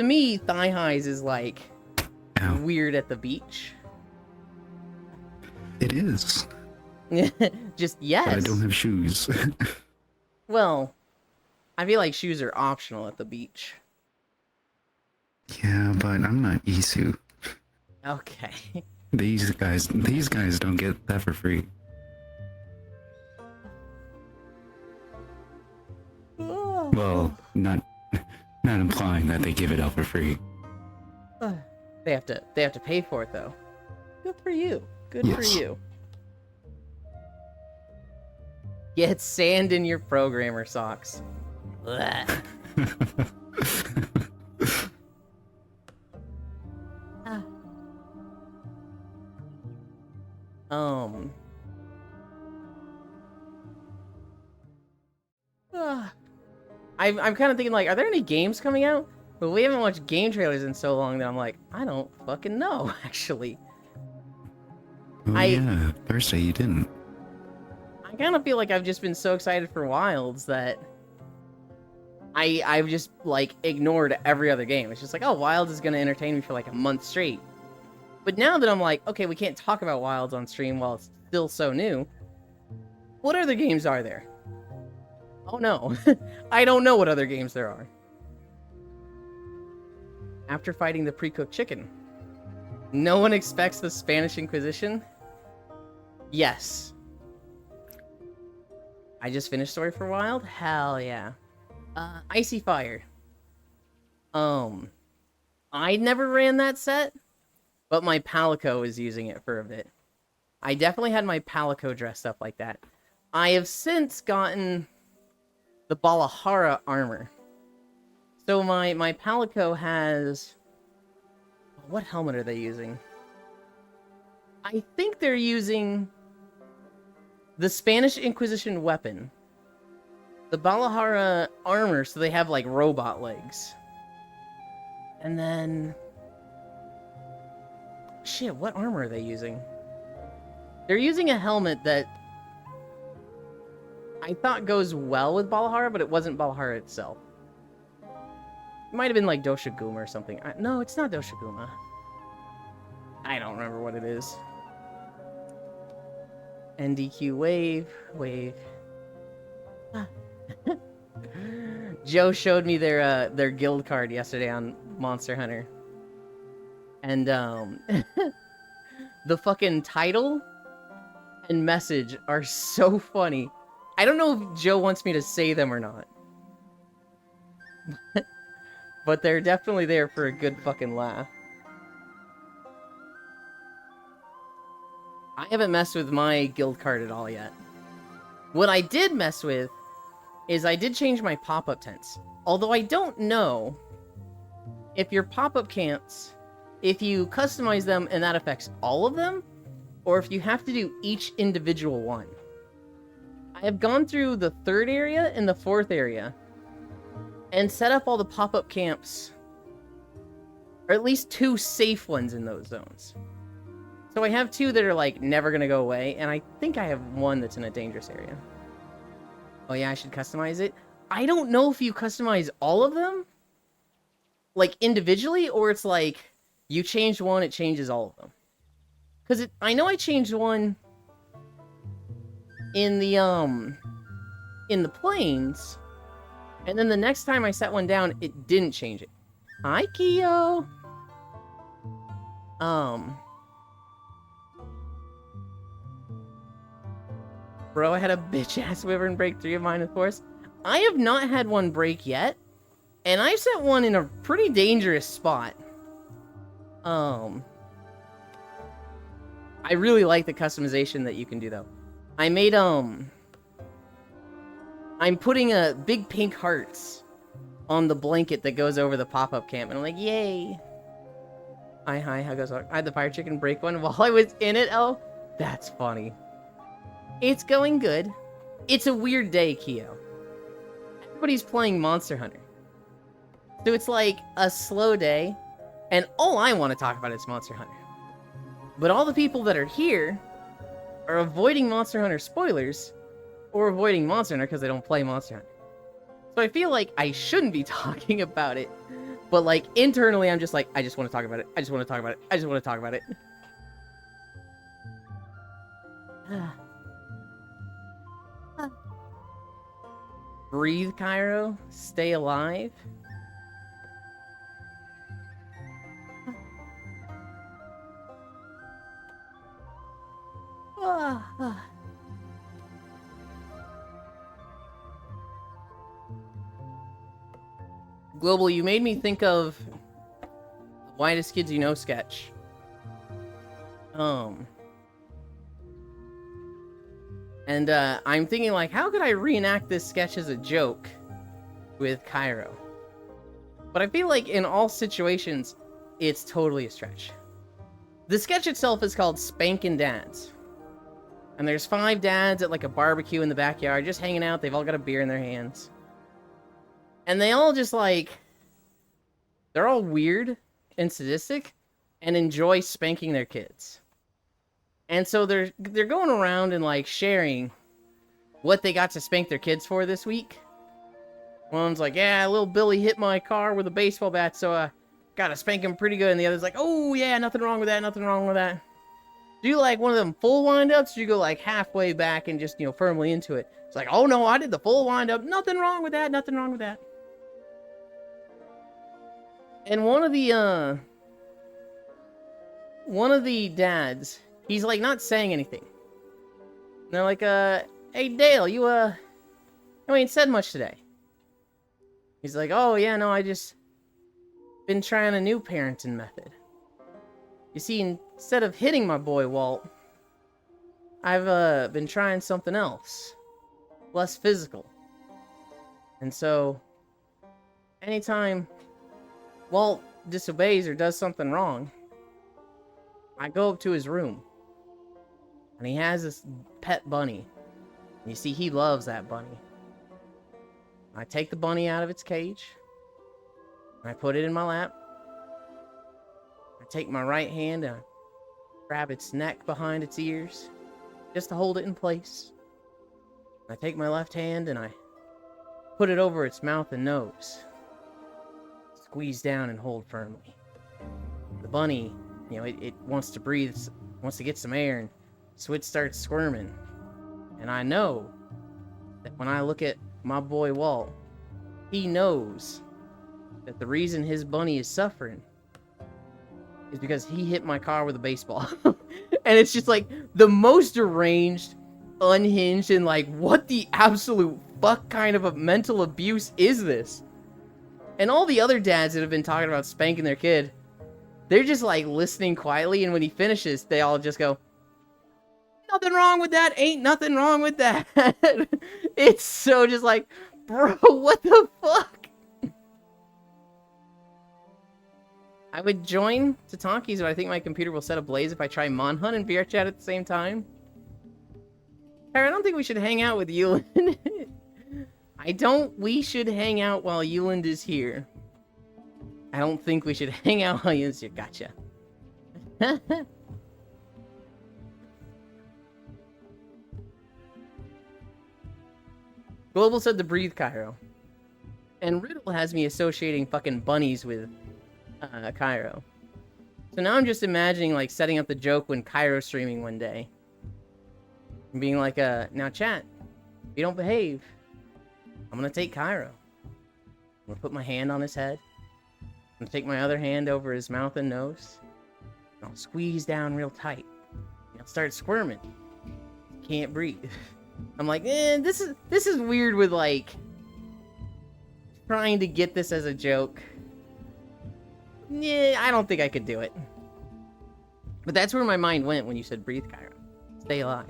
[SPEAKER 1] me, thigh highs is like
[SPEAKER 5] Ow.
[SPEAKER 1] weird at the beach.
[SPEAKER 5] It is.
[SPEAKER 1] Just yes.
[SPEAKER 5] But I don't have shoes.
[SPEAKER 1] Well, I feel like shoes are optional at the beach.
[SPEAKER 5] Yeah, but I'm not Isu.
[SPEAKER 1] Okay.
[SPEAKER 5] These guys don't get that for free. Well, not implying that they give it out for free.
[SPEAKER 1] They have to pay for it though. Good for you. Good for
[SPEAKER 5] Yes.
[SPEAKER 1] you. Get sand in your programmer socks. Blech. I'm kind of thinking like, are there any games coming out? But we haven't watched game trailers in so long that I'm like, I don't fucking know, actually.
[SPEAKER 5] Oh yeah, Thursday you didn't.
[SPEAKER 1] I kind of feel like I've just been so excited for Wilds that I've just like ignored every other game. It's just like, oh, Wilds is gonna entertain me for like a month straight. But now that I'm like, okay, we can't talk about Wilds on stream while it's still so new. What other games are there? Oh no, I don't know what other games there are. After fighting the pre-cooked chicken, no one expects the Spanish Inquisition? Yes. I just finished Story for Wild? Hell yeah. Icy Fire. I never ran that set, but my Palico is using it for a bit. I definitely had my Palico dressed up like that. I have since gotten the Balahara armor. So my Palico has... What helmet are they using? I think they're using the Spanish Inquisition weapon. The Balahara armor, so they have like robot legs. And then... Shit, what armor are they using? They're using a helmet that I thought goes well with Balahara, but it wasn't Balahara itself. It might have been like Doshiguma or something. No, it's not Doshiguma. I don't remember what it is. NDQ wave. Ah. Joe showed me their guild card yesterday on Monster Hunter. And the fucking title and message are so funny. I don't know if Joe wants me to say them or not. But they're definitely there for a good fucking laugh. I haven't messed with my guild card at all yet. What I did mess with is I did change my pop-up tents. Although I don't know if your pop-up camps, if you customize them and that affects all of them, or if you have to do each individual one. I have gone through the 3rd area and the 4th area and set up all the pop-up camps, or at least 2 safe ones in those zones. So I have 2 that are like never gonna go away, and I think I have 1 that's in a dangerous area. Oh yeah, I should customize it. I don't know if you customize all of them, like individually, or it's like you change one, it changes all of them. Because I know I changed one in the plains, and then the next time I set one down, it didn't change it. Hi, Kyo. Bro, I had a bitch-ass wyvern break 3 of mine, of course. I have not had one break yet, and I set one in a pretty dangerous spot. I really like the customization that you can do, though. I made, I'm putting a big pink hearts on the blanket that goes over the pop-up camp, and I'm like, yay! Hi, how goes it? I had the fire chicken break one while I was in it. Oh, that's funny. It's going good. It's a weird day, Keo. Everybody's playing Monster Hunter. So it's like a slow day, and all I want to talk about is Monster Hunter. But all the people that are here are avoiding Monster Hunter spoilers, or avoiding Monster Hunter because they don't play Monster Hunter. So I feel like I shouldn't be talking about it, but like internally I'm just like, I just want to talk about it. I just want to talk about it. I just want to talk about it. Breathe, Cairo. Stay alive. Global, you made me think of the Whitest Kids You Know sketch. And I'm thinking, like, how could I reenact this sketch as a joke with Cairo? But I feel like in all situations, it's totally a stretch. The sketch itself is called Spankin' Dads. And there's 5 dads at, like, a barbecue in the backyard, just hanging out. They've all got a beer in their hands. And they all just, like, they're all weird and sadistic and enjoy spanking their kids. And so they're going around and, like, sharing what they got to spank their kids for this week. One's like, yeah, little Billy hit my car with a baseball bat, so I gotta spank him pretty good. And the other's like, oh, yeah, nothing wrong with that, nothing wrong with that. Do you like one of them full wind-ups, or do you go, like, halfway back and just, firmly into it? It's like, oh, no, I did the full wind-up. Nothing wrong with that, nothing wrong with that. And one of the dads, he's, like, not saying anything. And they're like, hey, Dale, you ain't said much today. He's like, oh, yeah, no, I just been trying a new parenting method. You see, instead of hitting my boy, Walt, I've, been trying something else. Less physical. And so, anytime Walt disobeys or does something wrong, I go up to his room. And he has this pet bunny. And you see, he loves that bunny. I take the bunny out of its cage. And I put it in my lap. I take my right hand and I grab its neck behind its ears, just to hold it in place. I take my left hand and I put it over its mouth and nose. Squeeze down and hold firmly. The bunny, it wants to breathe, wants to get some air, and so it starts squirming. And I know that when I look at my boy Walt, he knows that the reason his bunny is suffering is because he hit my car with a baseball. And it's just like the most deranged, unhinged, and like, what the absolute fuck kind of a mental abuse is this? And all the other dads that have been talking about spanking their kid, they're just like listening quietly, and when he finishes, they all just go, nothing wrong with that, ain't nothing wrong with that. It's so just like, bro, what the fuck? I would join Tatanki's, but I think my computer will set ablaze if I try Monhunt and VR chat at the same time. I don't think we should hang out with Yuland. We should hang out while Yuland is here. I don't think we should hang out while Yuland's here. Gotcha. Global said to breathe, Cairo. And Riddle has me associating fucking bunnies with Cairo. So now I'm just imagining, like, setting up the joke when Cairo's streaming one day. And being like, now chat, if you don't behave, I'm gonna take Cairo. I'm gonna put my hand on his head. I'm gonna take my other hand over his mouth and nose. And I'll squeeze down real tight. And I'll start squirming. Can't breathe. I'm like, this is weird with, like, trying to get this as a joke. Yeah, I don't think I could do it. But that's where my mind went when you said breathe, Cairo. Stay alive.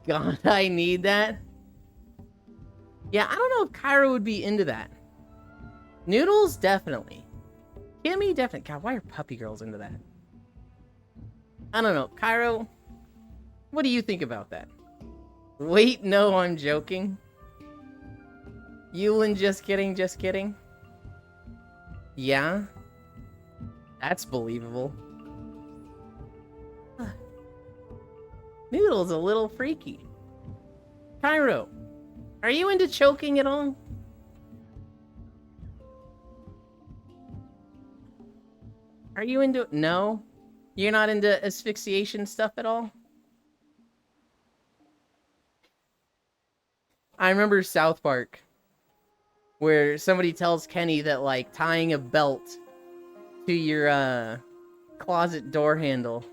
[SPEAKER 1] God, I need that. Yeah, I don't know if Cairo would be into that. Noodles, definitely. Kimmy, definitely. God, why are puppy girls into that? I don't know. Cairo, what do you think about that? Wait, no, I'm joking. Yulin, just kidding, just kidding. Yeah? That's believable. Noodle's a little freaky. Cairo, are you into choking at all? Are you into... No? You're not into asphyxiation stuff at all? I remember South Park, where somebody tells Kenny that, like, tying a belt to your, closet door handle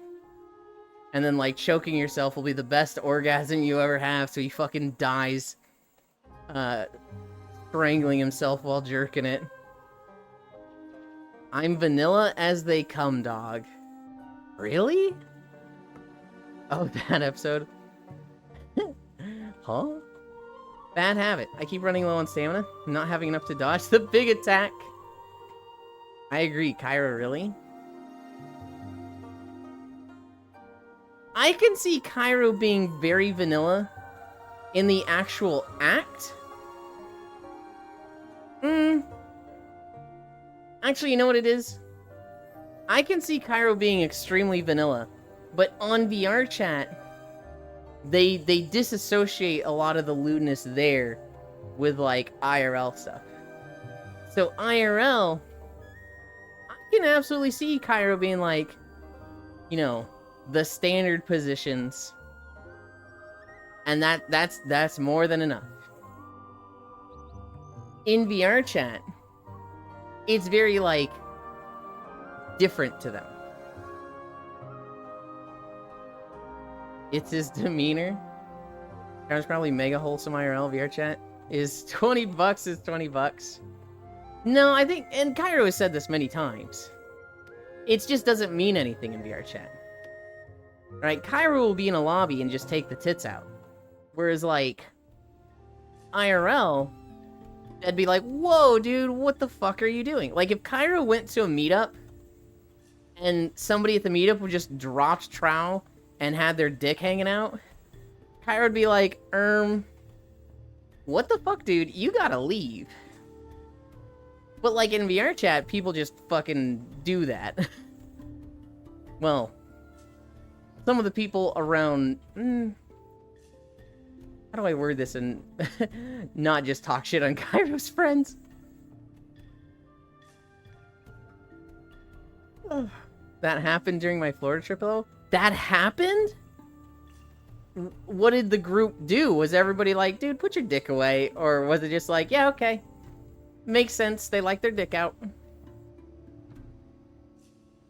[SPEAKER 1] and then, like, choking yourself will be the best orgasm you ever have, so he fucking dies, strangling himself while jerking it. I'm vanilla as they come, dog. Really? Oh, that episode. Huh? Bad habit. I keep running low on stamina, not having enough to dodge the big attack. I agree, Kyra, really? I can see Cairo being very vanilla in the actual act. Actually, you know what it is? I can see Cairo being extremely vanilla, but on VR chat, they disassociate a lot of the lewdness there with, like, IRL stuff. So IRL, I can absolutely see Cairo being like, you know, the standard positions, and that's more than enough. In VR chat, it's very, like, different to them. It's his demeanor. There's probably mega wholesome IRL VR chat. Is $20 is $20. No, I think, and Cairo has said this many times, it just doesn't mean anything in VR chat. Right? Cairo will be in a lobby and just take the tits out. Whereas, like, IRL, I'd be like, whoa, dude, what the fuck are you doing? Like, if Cairo went to a meetup and somebody at the meetup would just dropped trow and had their dick hanging out, Cairo would be like, what the fuck, dude? You gotta leave. But, like, in VR chat, people just fucking do that. Well, some of the people around... how do I word this and not just talk shit on Cairo's friends? That happened during my Florida trip, though? That happened? What did the group do? Was everybody like, dude, put your dick away? Or was it just like, yeah, okay. Makes sense. They like their dick out.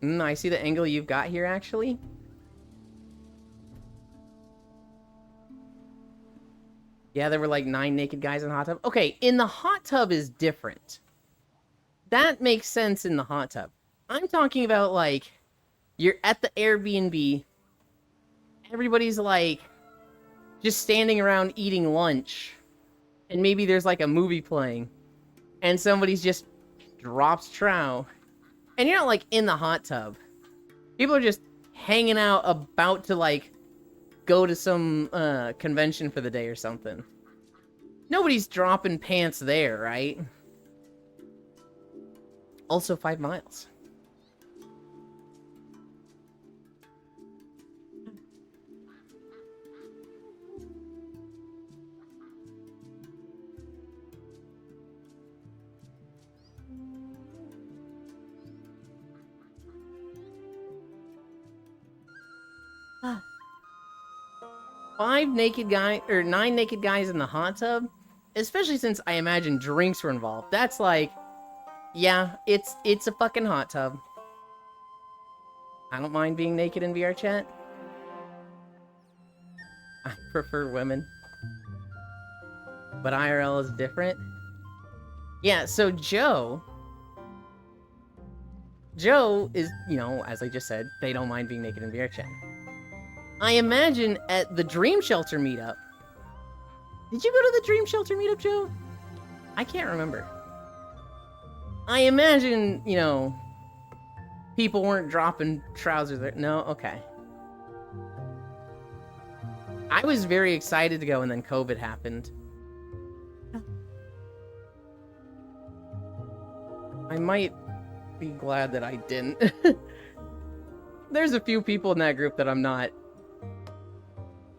[SPEAKER 1] I see the angle you've got here, actually. Yeah, there were like 9 naked guys in the hot tub. Okay, in the hot tub is different. That makes sense in the hot tub. I'm talking about, like, you're at the Airbnb. Everybody's, like, just standing around eating lunch. And maybe there's, like, a movie playing. And somebody's just drops trow. And you're not, like, in the hot tub. People are just hanging out about to, like, go to some convention for the day or something. Nobody's dropping pants there, right? Also 5 miles. Nine naked guys in the hot tub, especially since I imagine drinks were involved. That's like, yeah, it's a fucking hot tub. I don't mind being naked in VR chat. I prefer women. but IRL is different. Yeah, so Joe is, you know, as I just said, they don't mind being naked in VR chat. I imagine at the Dream Shelter meetup. Did you go to the Dream Shelter meetup, Joe? I can't remember. I imagine, you know, people weren't dropping trousers there. No? Okay. I was very excited to go, and then COVID happened. I might be glad that I didn't. There's a few people in that group that I'm not...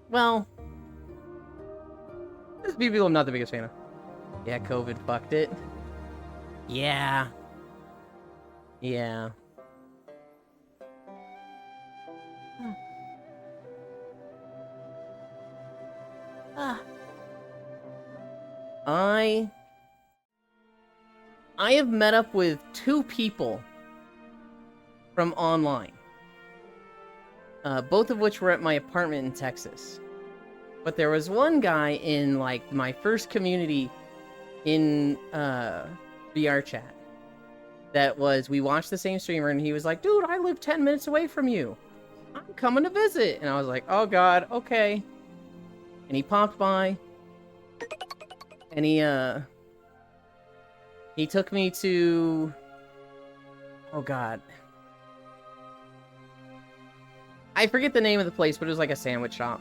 [SPEAKER 1] Well... There's a few people I'm not the biggest fan of. Yeah, COVID fucked it. Yeah. Yeah. I have met up with 2 people from online. Both of which were at my apartment in Texas. But there was one guy in, like, my first community in VR chat that was, we watched the same streamer, and he was like, dude, I live 10 minutes away from you. I'm coming to visit. And I was like, oh god, okay. And he popped by, and he took me to, oh god. I forget the name of the place, but it was like a sandwich shop.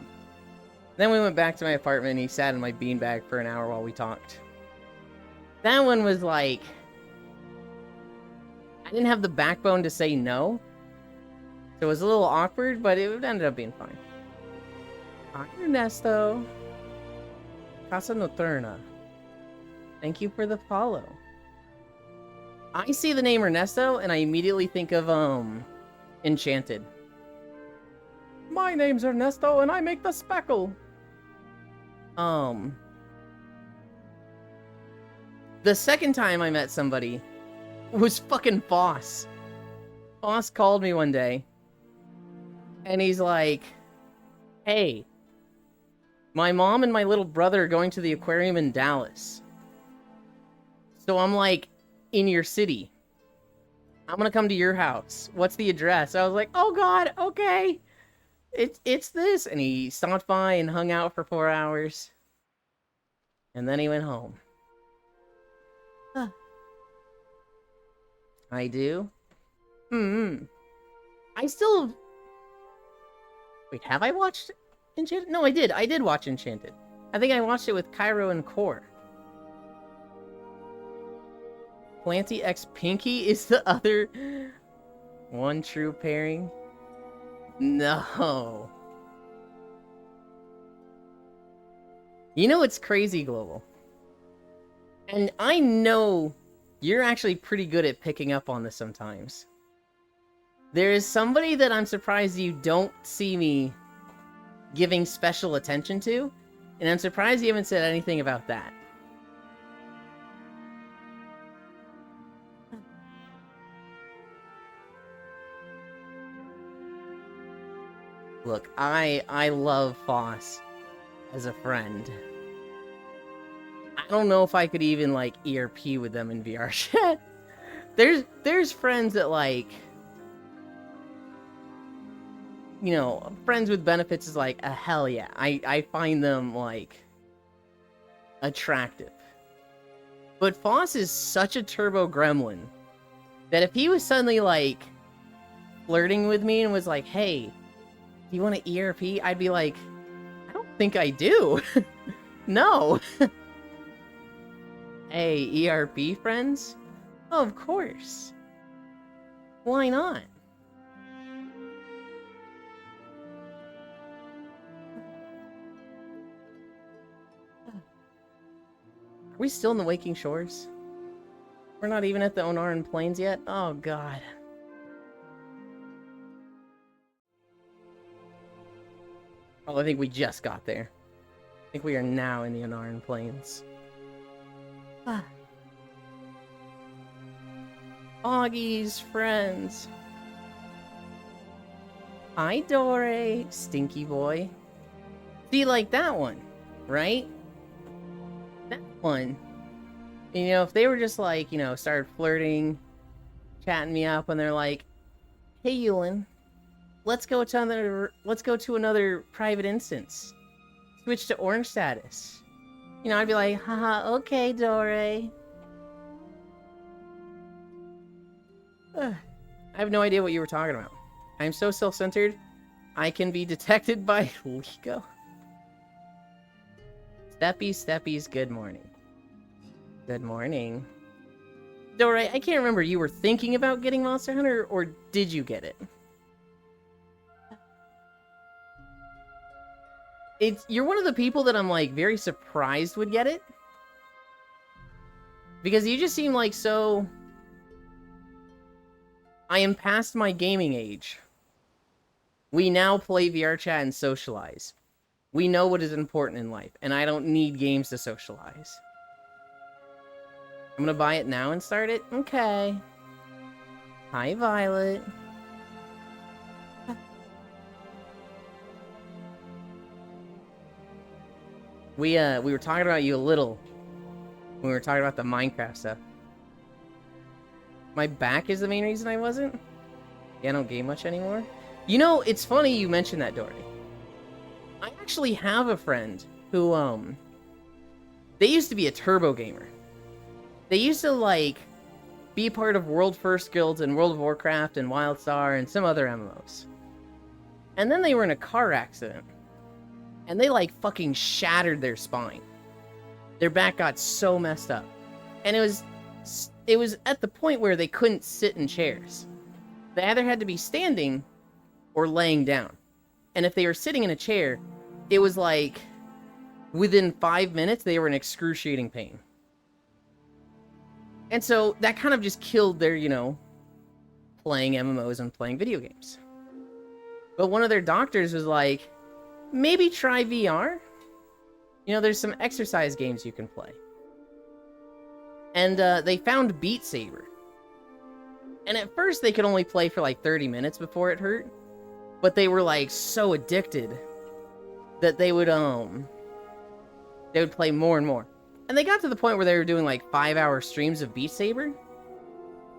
[SPEAKER 1] Then we went back to my apartment, and he sat in my beanbag for an hour while we talked. That one was like... I didn't have the backbone to say no. So it was a little awkward, but it ended up being fine. Hi, Ernesto. Casa Noturna. Thank you for the follow. I see the name Ernesto, and I immediately think of, Enchanted. My name's Ernesto, and I make the speckle. The second time I met somebody was fucking Foss. Foss called me one day, and he's like, hey, my mom and my little brother are going to the aquarium in Dallas. So I'm like, in your city. I'm gonna come to your house. What's the address? I was like, oh god, okay. It's this. And he stopped by and hung out for 4 hours. And then he went home. Huh. I do? I still... Wait, have I watched Enchanted? No, I did. I did watch Enchanted. I think I watched it with Cairo and Core. Planty x Pinky is the other one true pairing. No. You know what's crazy, Global? And I know you're actually pretty good at picking up on this sometimes. There is somebody that I'm surprised you don't see me giving special attention to, and I'm surprised you haven't said anything about that. Look, I love Foss as a friend. I don't know if I could even, like, ERP with them in VR chat. There's friends that, like... You know, friends with benefits is like, hell yeah. I find them, like, attractive. But Foss is such a turbo gremlin that if he was suddenly, like, flirting with me and was like, hey... Do you want to ERP? I'd be like, I don't think I do. No. Hey, ERP friends? Oh, of course. Why not? Are we still in the Waking Shores? We're not even at the Onaran Plains yet? Oh, God. Oh, I think we just got there. I think we are now in the Onaran Plains. Ah. Augie's friends. Hi, Dore. Stinky boy. See, like that one, right? That one. You know, if they were just like, you know, started flirting, chatting me up, and they're like, "Hey, Yulin, let's go to another private instance. Switch to orange status." You know, I'd be like, "Haha, okay, Dore." I have no idea what you were talking about. I'm so self-centered, I can be detected by Liko. Steppies, good morning. Good morning. Dore, I can't remember, you were thinking about getting Monster Hunter, or did you get it? You're one of the people that I'm, like, very surprised would get it. Because you just seem like so... I am past my gaming age. We now play VR chat and socialize. We know what is important in life, and I don't need games to socialize. I'm gonna buy it now and start it? Okay. Hi, Violet. We were talking about you a little when we were talking about the Minecraft stuff. My back is the main reason I wasn't? Yeah, I don't game much anymore. You know, it's funny you mentioned that, Dory. I actually have a friend who, they used to be a turbo gamer. They used to, like, be part of World First Guilds and World of Warcraft and WildStar and some other MMOs. And then they were in a car accident. And they, like, fucking shattered their spine. Their back got so messed up. And it was at the point where they couldn't sit in chairs. They either had to be standing or laying down. And if they were sitting in a chair, it was like within 5 minutes they were in excruciating pain. And so that kind of just killed their, you know, playing MMOs and playing video games. But one of their doctors was like, maybe try VR. You know, there's some exercise games you can play. And they found Beat Saber. And at first they could only play for like 30 minutes before it hurt. But they were like so addicted that they would play more and more. And they got to the point where they were doing like 5-hour streams of Beat Saber. And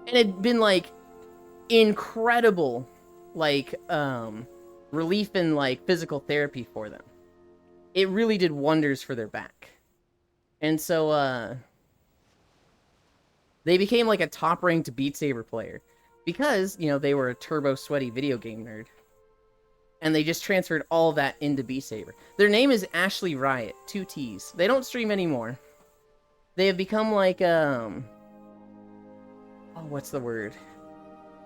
[SPEAKER 1] it'd been like incredible like relief in like physical therapy for them. It really did wonders for their back. And so they became like a top-ranked Beat Saber player because, you know, they were a turbo sweaty video game nerd. And they just transferred all that into Beat Saber. Their name is Ashley Riot, 2 T's. They don't stream anymore. They have become like, oh, what's the word?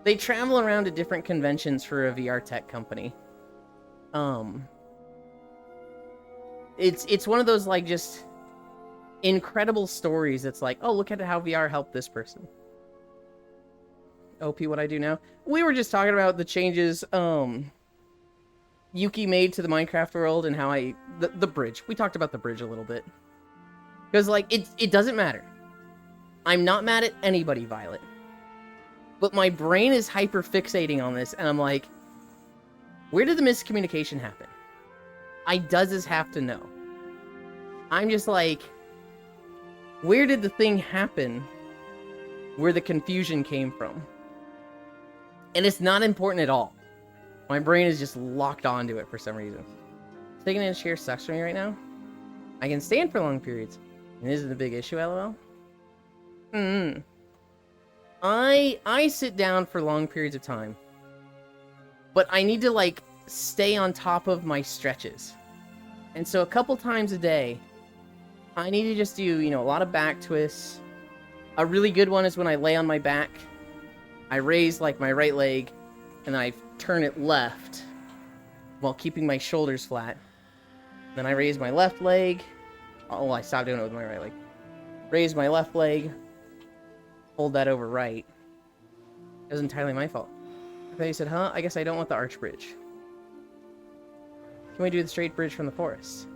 [SPEAKER 1] They travel around to different conventions for a VR tech company. It's one of those, like, just incredible stories. It's like, oh, look at how VR helped this person. OP, what I do now? We were just talking about the changes, Yuki made to the Minecraft world and how the bridge. We talked about the bridge a little bit. Because, like, it doesn't matter. I'm not mad at anybody, Violet. But my brain is hyper-fixating on this, and I'm like, where did the miscommunication happen? Does this have to know? I'm just like, where did the thing happen where the confusion came from? And it's not important at all. My brain is just locked onto it for some reason. Taking in a chair sucks for me right now. I can stand for long periods. And this is a big issue, lol. I sit down for long periods of time. But I need to, like, stay on top of my stretches. And so a couple times a day, I need to just do, you know, a lot of back twists. A really good one is when I lay on my back. I raise, like, my right leg, and I turn it left while keeping my shoulders flat. Then I raise my left leg. Oh, I stopped doing it with my right leg. Raise my left leg. Hold that over right. It was entirely my fault. Okay, you said, huh? I guess I don't want the arch bridge. Can we do the straight bridge from the forest?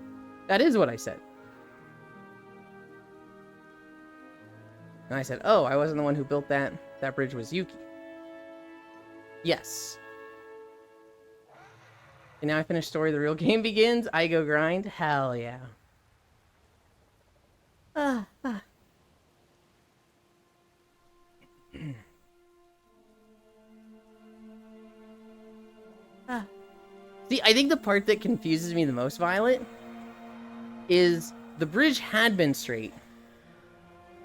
[SPEAKER 1] That is what I said. And I said, oh, I wasn't the one who built that. That bridge was Yuki. Yes. And now I finished story, the real game begins. I go grind. Hell yeah. See, I think the part that confuses me the most, Violet, is the bridge had been straight,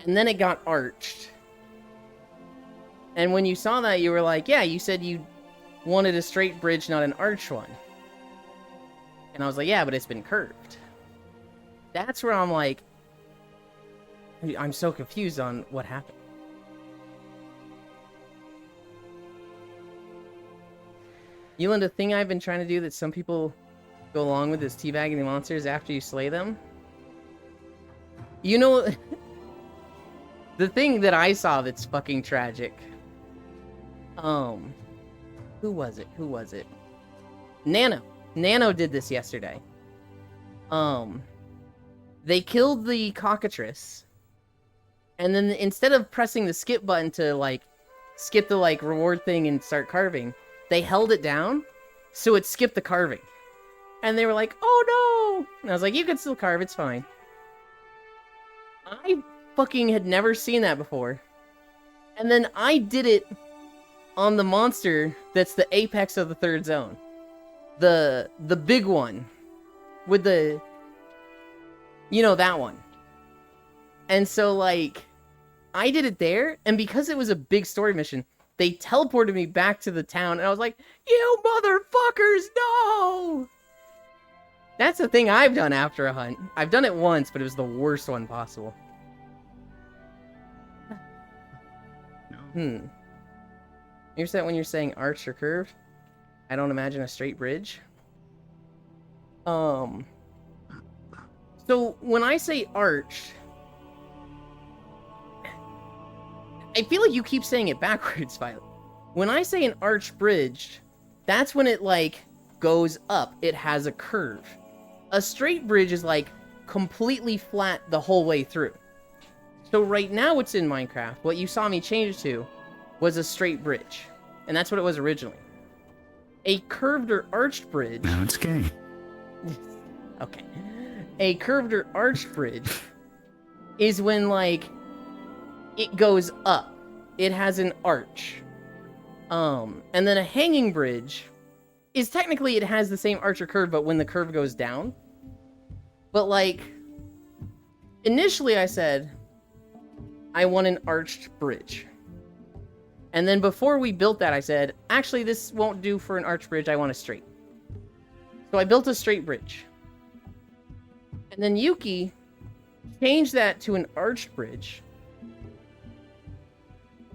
[SPEAKER 1] and then it got arched. And when you saw that, you were like, yeah, you said you wanted a straight bridge, not an arched one. And I was like, yeah, but it's been curved. That's where I'm like, I'm so confused on what happened. Yulin, the thing I've been trying to do that some people go along with is teabagging the monsters after you slay them. You know, the thing that I saw that's fucking tragic. Who was it? Nano did this yesterday. They killed the cockatrice, and then instead of pressing the skip button to, like, skip the, like, reward thing and start carving, they held it down, so it skipped the carving. And they were like, oh no! And I was like, you can still carve, it's fine. I fucking had never seen that before. And then I did it on the monster that's the apex of the third zone. The big one. With the... You know, that one. And so, like, I did it there, and because it was a big story mission, they teleported me back to the town, and I was like, you motherfuckers, no! That's the thing I've done after a hunt. I've done it once, but it was the worst one possible. You're saying when you're saying arched or curved? I don't imagine a straight bridge. So when I say arched, I feel like you keep saying it backwards, Violet. When I say an arched bridge, that's when it, like, goes up. It has a curve. A straight bridge is, like, completely flat the whole way through. So right now what's in Minecraft, what you saw me change it to, was a straight bridge. And that's what it was originally. A curved or arched bridge...
[SPEAKER 5] Now it's gay.
[SPEAKER 1] Okay. A curved or arched bridge is when, like, it goes up. It has an arch. And then a hanging bridge is technically it has the same arch or curve, but when the curve goes down. But, like, initially I said, I want an arched bridge. And then before we built that, I said, actually, this won't do for an arched bridge. I want a straight. So I built a straight bridge. And then Yuki changed that to an arched bridge.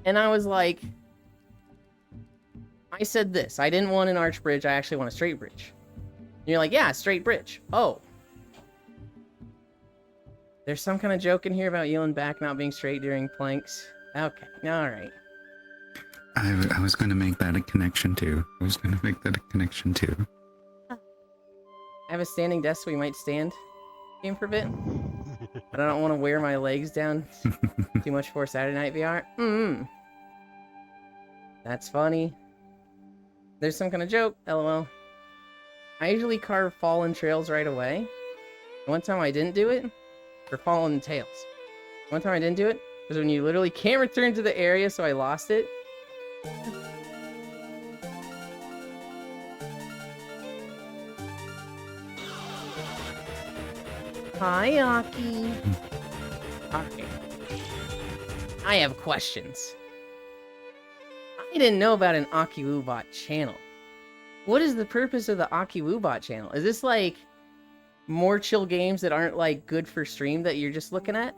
[SPEAKER 1] And I was like, I said this. I didn't want an arched bridge. I actually want a straight bridge. And you're like, yeah, straight bridge. Oh. There's some kind of joke in here about Yulin back not being straight during planks. Okay. All right.
[SPEAKER 5] I was going to make that a connection too. I
[SPEAKER 1] have a standing desk so we might stand game for a bit. But I don't want to wear my legs down too much for Saturday Night VR. That's funny. There's some kind of joke, lol. I usually carve fallen trails right away. One time I didn't do it, or fallen tails. One time I didn't do it, was when you literally can't return to the area, so I lost it. Hi, Aki. Okay. I have questions. I didn't know about an AkiWoobot channel. What is the purpose of the AkiWoobot channel? Is this like more chill games that aren't like good for stream that you're just looking at?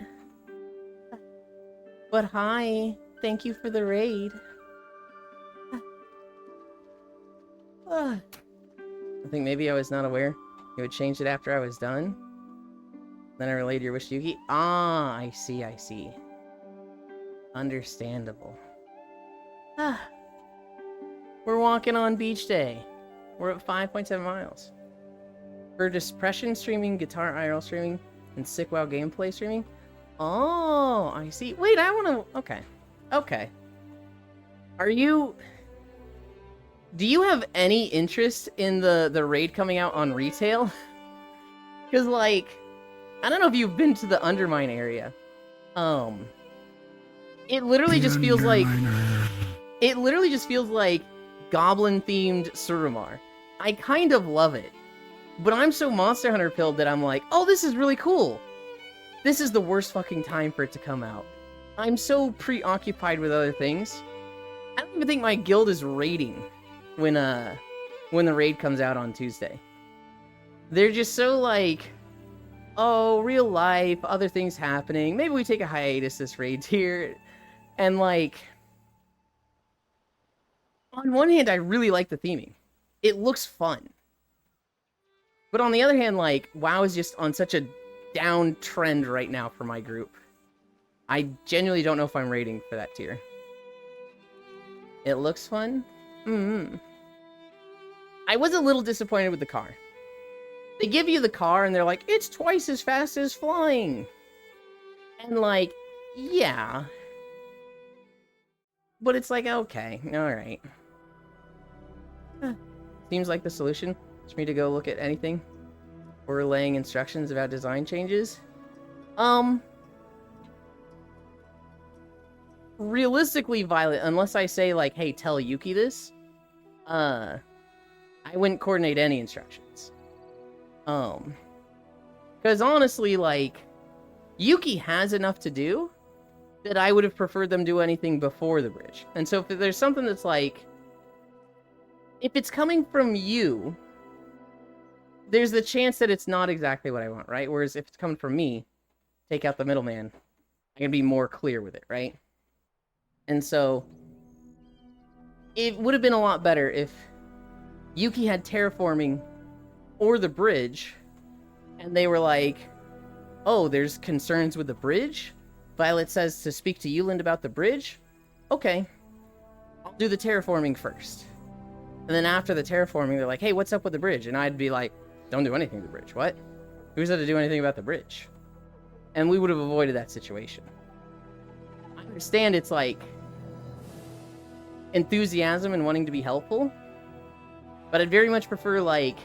[SPEAKER 1] But hi, thank you for the raid. I think maybe I was not aware you would change it after I was done. Then I relayed your wish to Yuki. Ah, I see. Understandable. We're walking on beach day. We're at 5.7 miles. For Depression streaming, Guitar IRL streaming, and Sick WoW gameplay streaming. Oh, I see. Wait, I want to... Okay. Do you have any interest in the raid coming out on retail? Because, like, I don't know if you've been to the Undermine area. It literally just feels like... It literally just feels like goblin-themed Suramar. I kind of love it. But I'm so Monster Hunter pilled that I'm like, oh, this is really cool. This is the worst fucking time for it to come out. I'm so preoccupied with other things. I don't even think my guild is raiding when the raid comes out on Tuesday. They're just so like, oh, real life, other things happening. Maybe we take a hiatus this raid's here. And like, on one hand, I really like the theming. It looks fun. But on the other hand, like, WoW is just on such a down trend right now for my group. I genuinely don't know if I'm rating for that tier. It looks fun? I was a little disappointed with the car. They give you the car and they're like, it's twice as fast as flying. And like, yeah. But it's like, okay, alright. Seems like the solution is for me to go look at anything. Or laying instructions about design changes. Realistically, Violet, unless I say like, hey, tell Yuki this, I wouldn't coordinate any instructions. Because honestly, like, Yuki has enough to do that I would have preferred them do anything before the bridge. And so if there's something that's like, if it's coming from you, there's the chance that it's not exactly what I want, right? Whereas if it's coming from me, take out the middleman, I can be more clear with it, right? And so it would have been a lot better if Yuki had terraforming or the bridge, and they were like, oh, there's concerns with the bridge? Violet says to speak to Yuland about the bridge? Okay, I'll do the terraforming first. And then after the terraforming, they're like, hey, what's up with the bridge? And I'd be like, don't do anything to the bridge. What? Who said to do anything about the bridge? And we would have avoided that situation. I understand it's like enthusiasm and wanting to be helpful, but I'd very much prefer like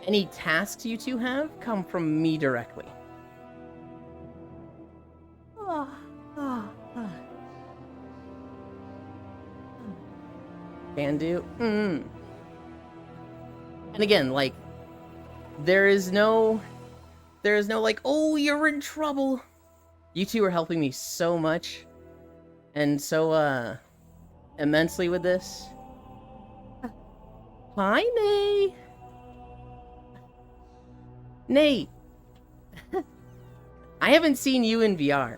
[SPEAKER 1] any tasks you two have come from me directly. Can do. And again, like, there is no like, oh, you're in trouble. You two are helping me so much and so immensely with this. Hi, Nay. Nay. I haven't seen you in VR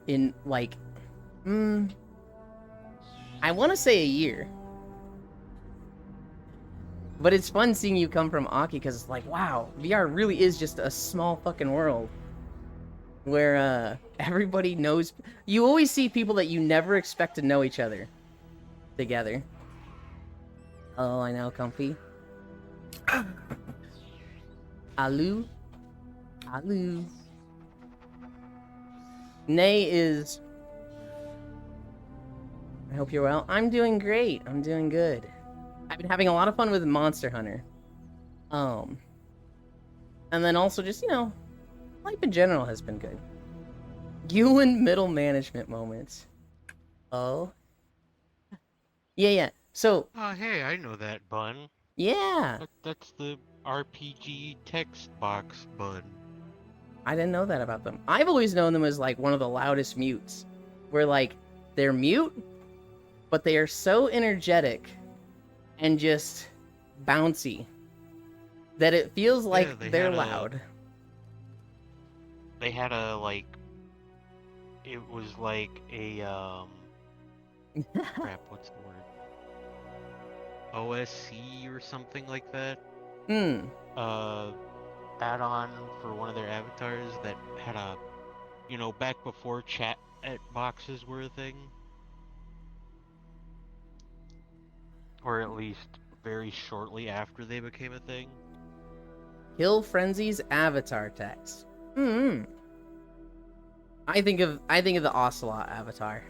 [SPEAKER 1] in like I want to say a year. But it's fun seeing you come from Aki because it's like, wow, VR really is just a small fucking world where everybody knows. You always see people that you never expect to know each other together. Oh, I know, Comfy. Alu. Alu. Nay is... I hope you're well. I'm doing great. I'm doing good. I've been having a lot of fun with Monster Hunter. And then also just, you know, life in general has been good. You and middle management moments. Oh. Yeah. So...
[SPEAKER 2] Oh, hey, I know that bun.
[SPEAKER 1] Yeah.
[SPEAKER 2] That's the RPG text box bun.
[SPEAKER 1] I didn't know that about them. I've always known them as, like, one of the loudest mutes. Where, like, they're mute, but they are so energetic and just bouncy that it feels like they're loud.
[SPEAKER 2] They had a, like... It was like a, crap, what's the word? OSC or something like that? Add-on for one of their avatars that had a, you know, back before chat boxes were a thing. Or at least very shortly after they became a thing.
[SPEAKER 1] Kill Frenzy's avatar text. I think of the Ocelot avatar.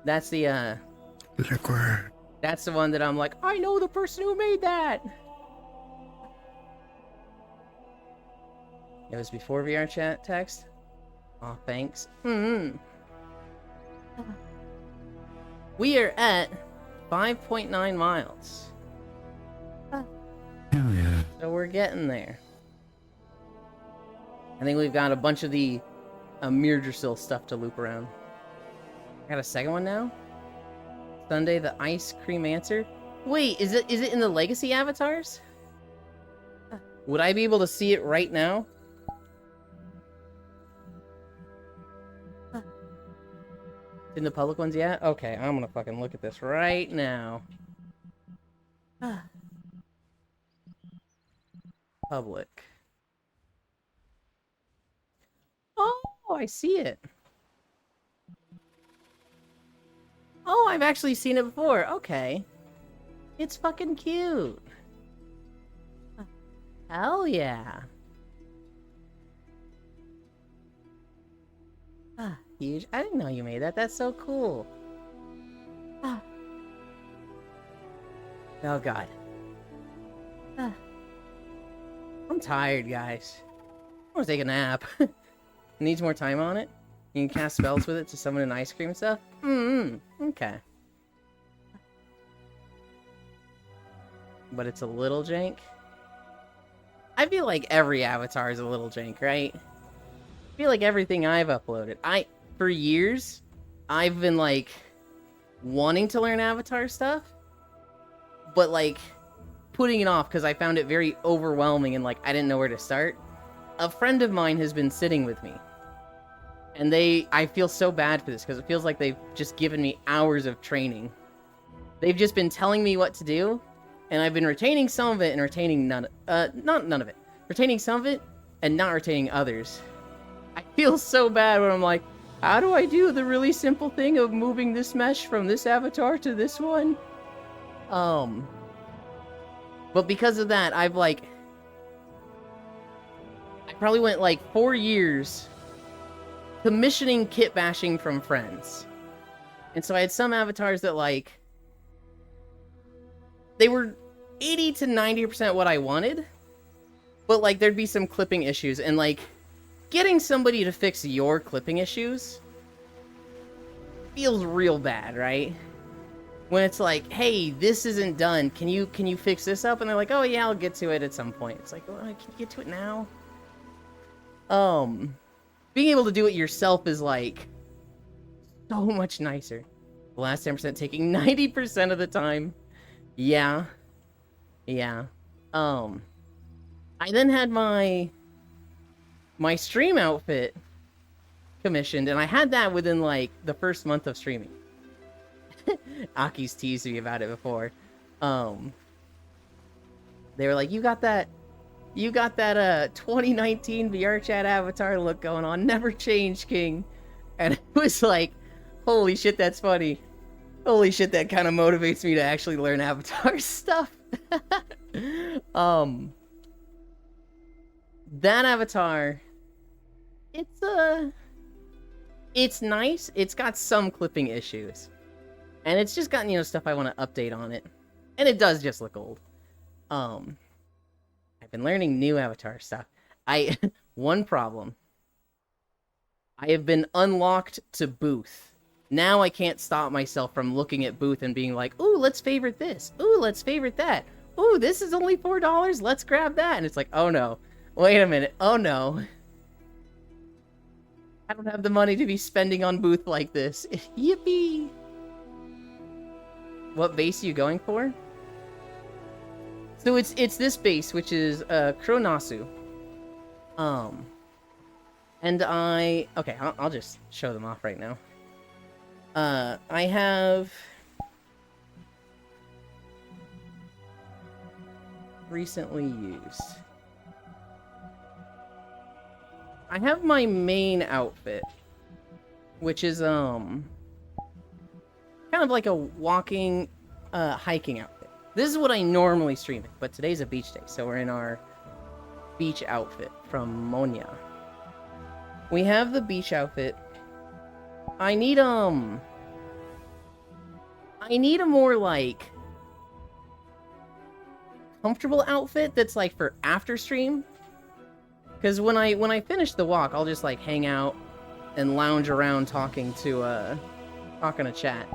[SPEAKER 1] That's the
[SPEAKER 5] Liquor.
[SPEAKER 1] That's the one that I'm like, I know the person who made that. It was before VR chat text. Aw, thanks. We are at 5.9 miles.
[SPEAKER 5] Hell yeah.
[SPEAKER 1] So we're getting there. I think we've got a bunch of the Mirdrasil stuff to loop around. I got a second one now? Sunday the Ice Cream Answer? Wait, is it in the Legacy avatars? Would I be able to see it right now? In the public ones yet? Okay, I'm gonna fucking look at this right now. Public. Oh, I see it. Oh, I've actually seen it before. Okay. It's fucking cute. Hell yeah. Huge. I didn't know you made that. That's so cool. Oh, God. I'm tired, guys. I want to take a nap. Needs more time on it? You can cast spells with it to summon an ice cream and stuff? Okay. But it's a little jank? I feel like every avatar is a little jank, right? I feel like everything I've uploaded. For years, I've been, like, wanting to learn avatar stuff, but, like, putting it off because I found it very overwhelming and, like, I didn't know where to start. A friend of mine has been sitting with me, and I feel so bad for this because it feels like they've just given me hours of training. They've just been telling me what to do, and I've been retaining some of it and retaining none of it. Retaining some of it and not retaining others. I feel so bad when I'm like, how do I do the really simple thing of moving this mesh from this avatar to this one? But because of that, I probably went like 4 years commissioning kit bashing from friends. And so I had some avatars that, like, they were 80 to 90% what I wanted, but, like, there'd be some clipping issues, and, like, getting somebody to fix your clipping issues feels real bad, right? When it's like, hey, this isn't done, can you fix this up? And they're like, oh yeah, I'll get to it at some point. It's like, well, can you get to it now? Being able to do it yourself is, like, so much nicer. The last 10% taking 90% of the time. Yeah. I then had my stream outfit commissioned, and I had that within, like, the first month of streaming. Aki's teased me about it before. They were like, you got that 2019 VRChat avatar look going on, never change, King. And it was like, holy shit, that's funny. Holy shit, that kind of motivates me to actually learn avatar stuff. That avatar, it's nice. It's got some clipping issues. And it's just gotten, stuff I want to update on it. And it does just look old. I've been learning new avatar stuff. One problem. I have been unlocked to Booth. Now I can't stop myself from looking at Booth and being like, ooh, let's favorite this. Ooh, let's favorite that. Ooh, this is only $4. Let's grab that. And it's like, oh no. Wait a minute. Oh no. I don't have the money to be spending on Booth like this. Yippee. What base are you going for? So it's this base, which is Kronasu. And okay, I'll just show them off right now. I have recently used. I have my main outfit, which is kind of like a walking, hiking outfit. This is what I normally stream in, but today's a beach day, so we're in our beach outfit from Monya. We have the beach outfit. I need a more, like, comfortable outfit that's, like, for after stream. Because when I finish the walk, I'll just, like, hang out and lounge around talking to chat.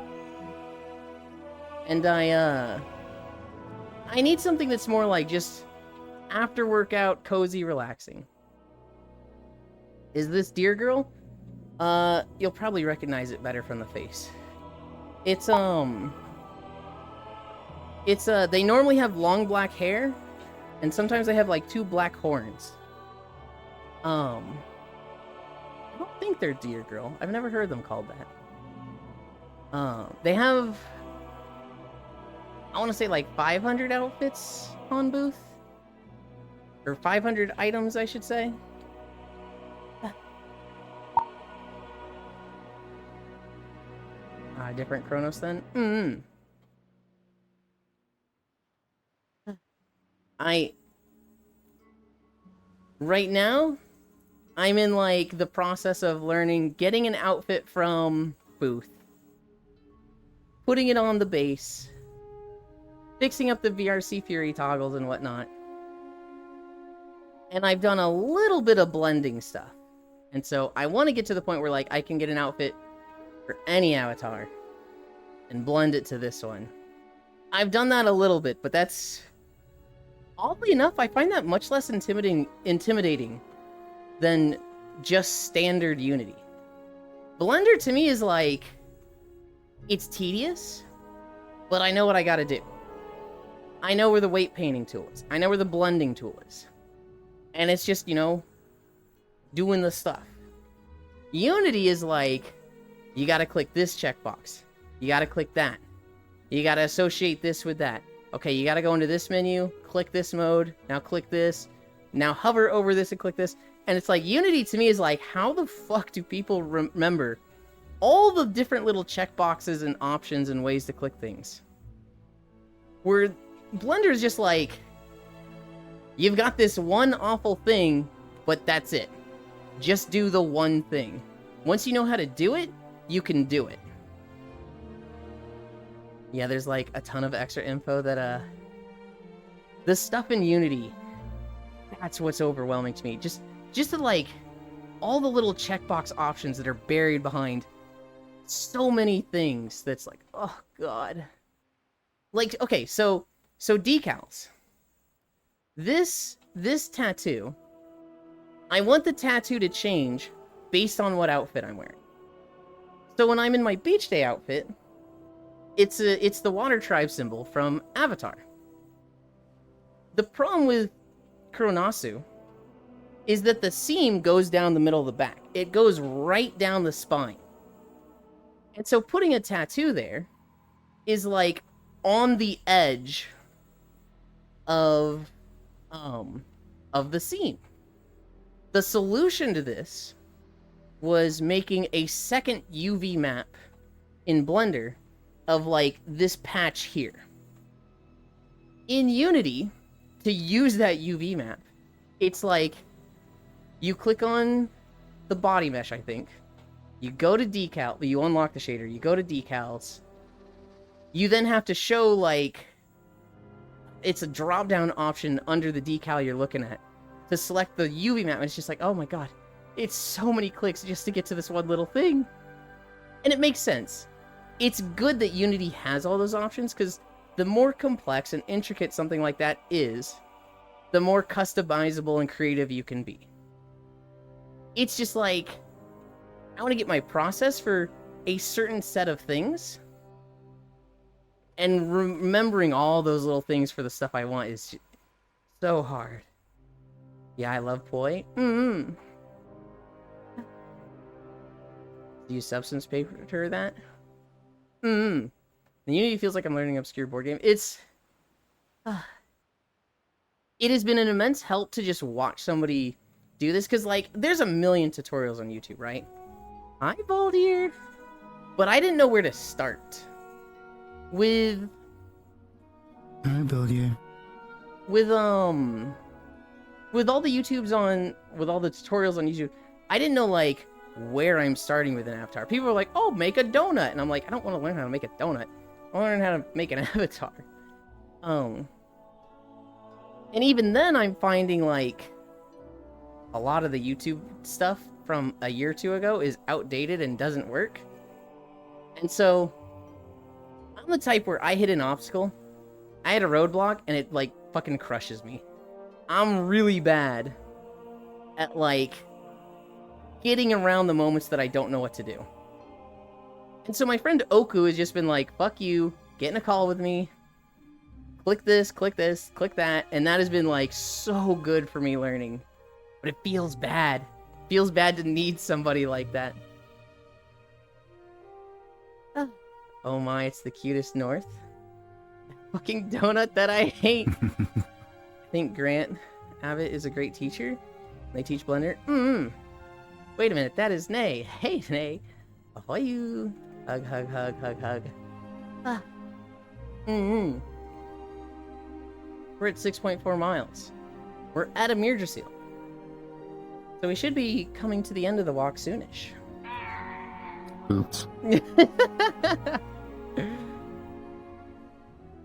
[SPEAKER 1] And I need something that's more like just after workout, cozy, relaxing. Is this Deer Girl? You'll probably recognize it better from the face. It's they normally have long black hair, and sometimes they have like 2 black horns. I don't think they're Deer Girl. I've never heard them called that. They have, I want to say like 500 outfits on booth. Or 500 items, I should say. Different Chronos then? Right now, I'm in like the process of learning, getting an outfit from booth, putting it on the base, fixing up the VRC Fury toggles and whatnot. And I've done a little bit of blending stuff. And so I want to get to the point where like I can get an outfit for any avatar and blend it to this one. I've done that a little bit, but that's, oddly enough, I find that much less intimidating than just standard Unity. Blender to me is like, it's tedious, but I know what I gotta do. I know where the weight painting tool is. I know where the blending tool is. And it's just, you know, doing the stuff. Unity is like, you gotta click this checkbox. You gotta click that. You gotta associate this with that. Okay, you gotta go into this menu, click this mode, now click this, now hover over this and click this. And it's like, Unity to me is like, how the fuck do people remember all the different little checkboxes and options and ways to click things? Where Blender is just like, you've got this one awful thing, but that's it. Just do the one thing. Once you know how to do it, you can do it. Yeah, there's like a ton of extra info that, the stuff in Unity, that's what's overwhelming to me. Just the like, all the little checkbox options that are buried behind so many things that's like, oh god. Like, okay, so decals. This tattoo, I want the tattoo to change based on what outfit I'm wearing. So when I'm in my beach day outfit, it's the water tribe symbol from Avatar. The problem with Kuronasu is that the seam goes down the middle of the back. It goes right down the spine. And so putting a tattoo there is like on the edge of the seam. The solution to this was making a second UV map in Blender of like this patch here. In Unity, to use that UV map, it's like you click on the body mesh, I think. You go to decal, you unlock the shader, you go to decals. You then have to show like, it's a drop down option under the decal you're looking at to select the UV map. And it's just like, oh my god, it's so many clicks just to get to this one little thing. And it makes sense. It's good that Unity has all those options, because the more complex and intricate something like that is, the more customizable and creative you can be. It's just like, I want to get my process for a certain set of things, and remembering all those little things for the stuff I want is so hard. Yeah, I love Poi. Do you substance paper that? The Unity feels like I'm learning an obscure board game. It's... it has been an immense help to just watch somebody do this, because, like, there's a million tutorials on YouTube, right? Hi, Bald-eared! But I didn't know where to start. With...
[SPEAKER 5] I build you.
[SPEAKER 1] With all the YouTubes on... With all the tutorials on YouTube, I didn't know, like, where I'm starting with an avatar. People are like, oh, make a donut! And I'm like, I don't want to learn how to make a donut. I want to learn how to make an avatar. And even then, I'm finding, like, a lot of the YouTube stuff from a year or two ago is outdated and doesn't work. And so, I'm I'm the type where I hit an obstacle, I hit a roadblock, and it, like, fucking crushes me. I'm really bad at, like, getting around the moments that I don't know what to do. And so my friend Oku has just been like, fuck you, get in a call with me, click this, click that, and that has been, like, so good for me learning. But it feels bad. It feels bad to need somebody like that. Oh my, it's the cutest North. Fucking donut that I hate. I think Grant Abbott is a great teacher. They teach Blender. Wait a minute, that is Nay. Hey, Nay. Ahoy you. Hug, hug, hug, hug, hug. Ah. We're at 6.4 miles. We're at Amirdrasil. So we should be coming to the end of the walk soonish.
[SPEAKER 5] Oops.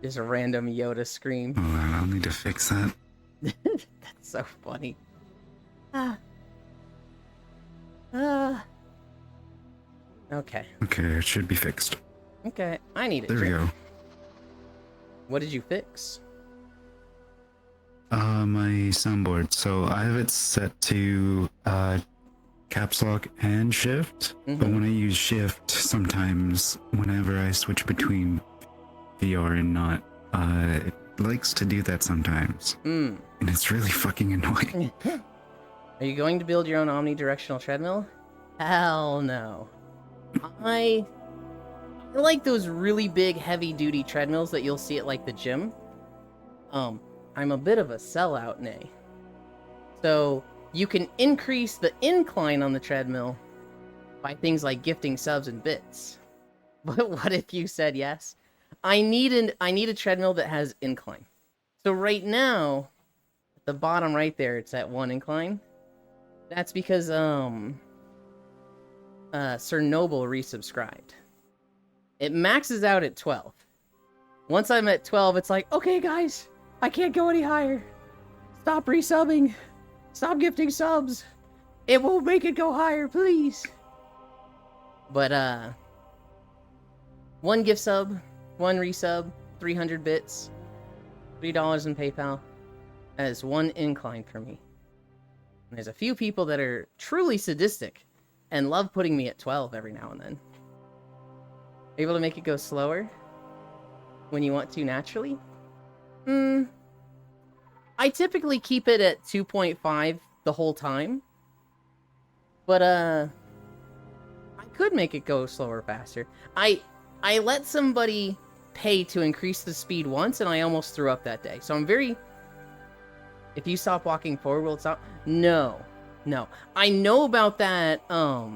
[SPEAKER 1] Just a random Yoda scream.
[SPEAKER 5] Hold on, I'll need to fix that.
[SPEAKER 1] That's so funny. Okay.
[SPEAKER 5] Okay, it should be fixed.
[SPEAKER 1] Okay, I need it.
[SPEAKER 5] There we go.
[SPEAKER 1] What did you fix?
[SPEAKER 5] My soundboard. So I have it set to caps lock and shift. But when I use shift, sometimes whenever I switch between VR and not, it likes to do that sometimes. And it's really fucking annoying.
[SPEAKER 1] Are you going to build your own omnidirectional treadmill? Hell no. I like those really big heavy-duty treadmills that you'll see at, like, the gym. I'm a bit of a sellout, Nay. So, you can increase the incline on the treadmill by things like gifting subs and bits. But what if you said yes? I need a treadmill that has incline. So right now, at the bottom right there, it's at 1 incline. That's because, Sir Noble resubscribed. It maxes out at 12. Once I'm at 12, it's like, okay, guys, I can't go any higher. Stop resubbing. Stop gifting subs. It won't make it go higher, please. But, 1 gift sub, 1 resub, 300 bits, $3 in PayPal. That is 1 incline for me. And there's a few people that are truly sadistic and love putting me at 12 every now and then. Able to make it go slower when you want to naturally? I typically keep it at 2.5 the whole time. But, I could make it go slower faster. I let somebody pay to increase the speed once, and I almost threw up that day. So I'm very... If you stop walking forward, will it stop? No. I know about that, I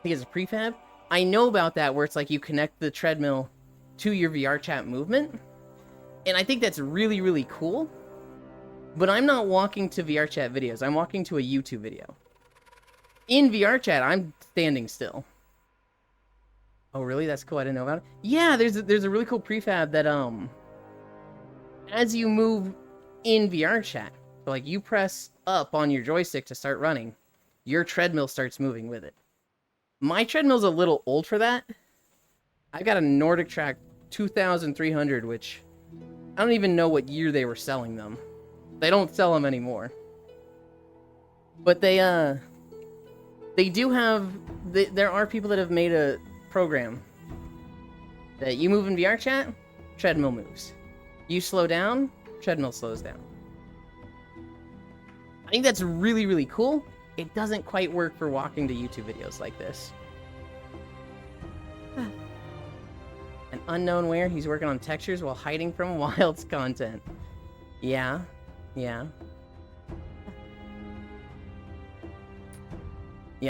[SPEAKER 1] think it's a prefab. I know about that where it's like you connect the treadmill to your VR chat movement. And I think that's really, really cool. But I'm not walking to VR chat videos. I'm walking to a YouTube video. In VR chat, I'm standing still. Oh, really? That's cool. I didn't know about it. Yeah, there's a really cool prefab that, as you move in VR chat, so like you press up on your joystick to start running, your treadmill starts moving with it. My treadmill's a little old for that. I got a Nordic Track 2300, which I don't even know what year they were selling them. They don't sell them anymore. But they do have... There are people that have made a program that you move in VR chat, treadmill moves. You slow down, treadmill slows down. I think that's really, really cool. It doesn't quite work for walking to YouTube videos like this. An unknown where he's working on textures while hiding from Wild's content. Yeah. Yeah,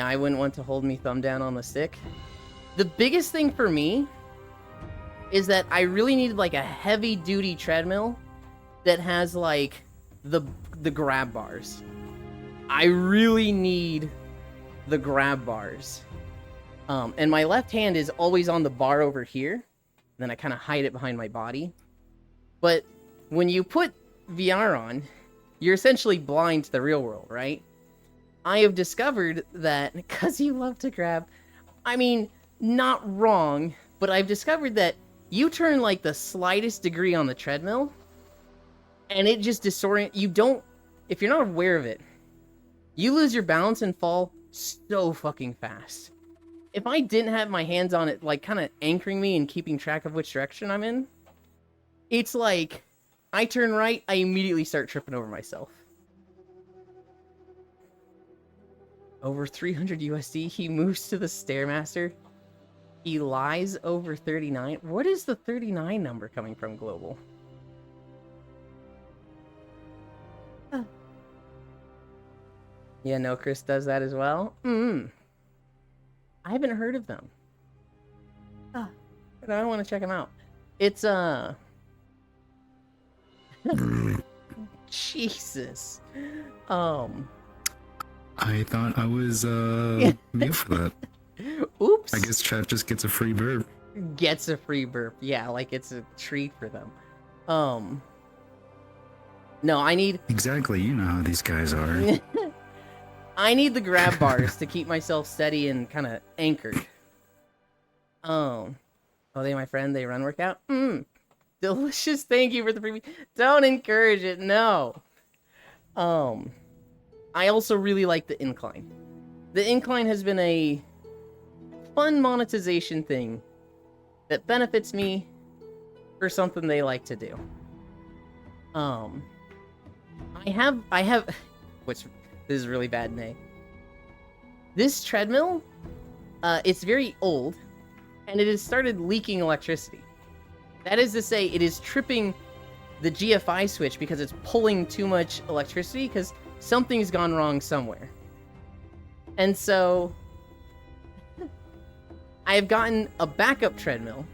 [SPEAKER 1] I wouldn't want to hold me thumb down on the stick. The biggest thing for me is that I really needed like a heavy duty treadmill that has like the grab bars. I really need the grab bars. And my left hand is always on the bar over here. Then I kind of hide it behind my body. But when you put VR on, you're essentially blind to the real world, right? I have discovered that, because you love to grab, I mean, not wrong, but I've discovered that You turn like the slightest degree on the treadmill, and it just disorient. You don't, if you're not aware of it, you lose your balance and fall so fucking fast. If I didn't have my hands on it, like kind of anchoring me and keeping track of which direction I'm in, it's like I turn right, I immediately start tripping over myself. Over 300 USD, he moves to the Stairmaster. He lies over 39. What is the 39 number coming from, Global? Huh. Yeah, no, Chris does that as well. I haven't heard of them. But I want to check them out. It's, Jesus.
[SPEAKER 5] I thought I was new for that.
[SPEAKER 1] Oops.
[SPEAKER 5] I guess chat just gets a free burp.
[SPEAKER 1] Gets a free burp. Yeah, like it's a treat for them. No, I need...
[SPEAKER 5] Exactly, you know how these guys are.
[SPEAKER 1] I need the grab bars to keep myself steady and kind of anchored. Oh, they my friend, they run workout? Delicious, thank you for the freebie. Don't encourage it, no. I also really like the incline. The incline has been a fun monetization thing that benefits me for something they like to do. I have, which this is really bad, Nay. This treadmill, it's very old, and it has started leaking electricity. That is to say, it is tripping the GFI switch because it's pulling too much electricity because something's gone wrong somewhere. And so I have gotten a backup treadmill,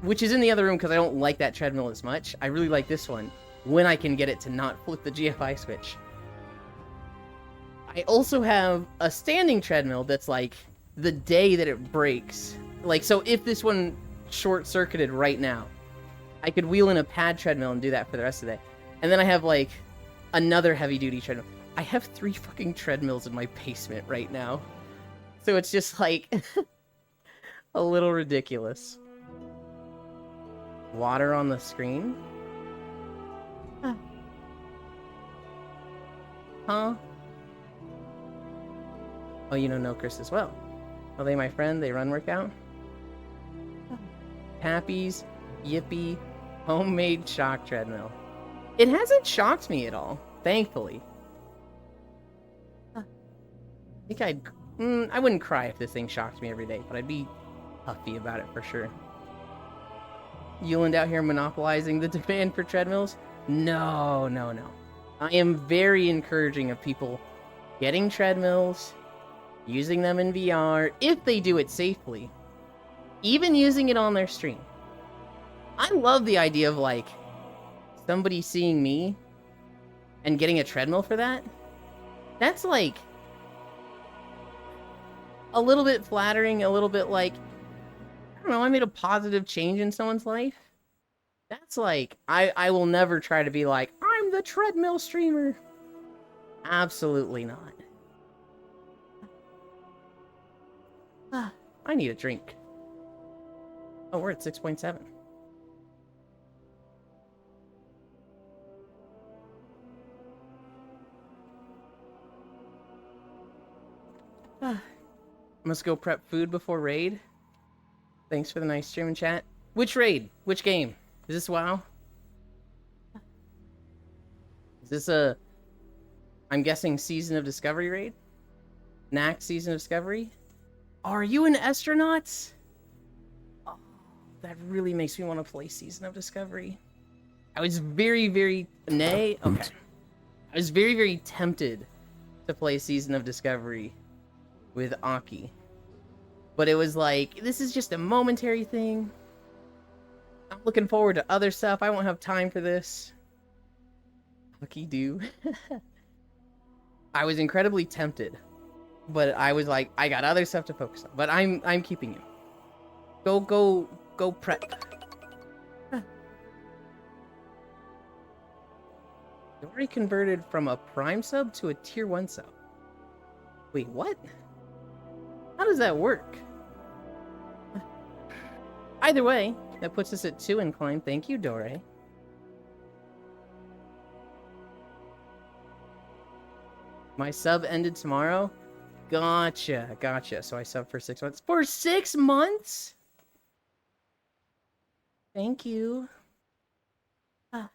[SPEAKER 1] which is in the other room because I don't like that treadmill as much. I really like this one when I can get it to not flip the GFI switch. I also have a standing treadmill that's like the day that it breaks. Like, so if this one short-circuited right now, I could wheel in a pad treadmill and do that for the rest of the day. And then I have like another heavy-duty treadmill. I have 3 fucking treadmills in my basement right now. So it's just like a little ridiculous. Water on the screen? Huh? Oh, you know Chris as well. Are they my friend? They run workout? Pappy's Yippee homemade shock treadmill. It hasn't shocked me at all, thankfully. I think I wouldn't cry if this thing shocked me every day, but I'd be huffy about it for sure. Yuland out here monopolizing the demand for treadmills? No. I am very encouraging of people getting treadmills, using them in VR, if they do it safely, even using it on their stream. I love the idea of, like, somebody seeing me and getting a treadmill for that. That's, like, a little bit flattering, a little bit like, I don't know, I made a positive change in someone's life. That's like, I will never try to be like, I'm the treadmill streamer. Absolutely not. I need a drink. Oh, we're at 6.7. Must go prep food before raid. Thanks for the nice stream and chat. Which raid? Which game? Is this WoW? Is this a... I'm guessing Season of Discovery raid? Knack Season of Discovery? Are you an astronaut? Oh, that really makes me want to play Season of Discovery. I was very, very... Nay? Okay. I was very, very tempted to play Season of Discovery with Aki. But it was like, this is just a momentary thing. I'm looking forward to other stuff. I won't have time for this. Aki do. I was incredibly tempted. But I was like, I got other stuff to focus on. But I'm keeping you. Go prep. Dory converted from a Prime sub to a Tier 1 sub. Wait, what? How does that work? Either way, that puts us at 2 incline. Thank you, Dore. My sub ended tomorrow? Gotcha. So I subbed for 6 months. For 6 months? Thank you. Ah.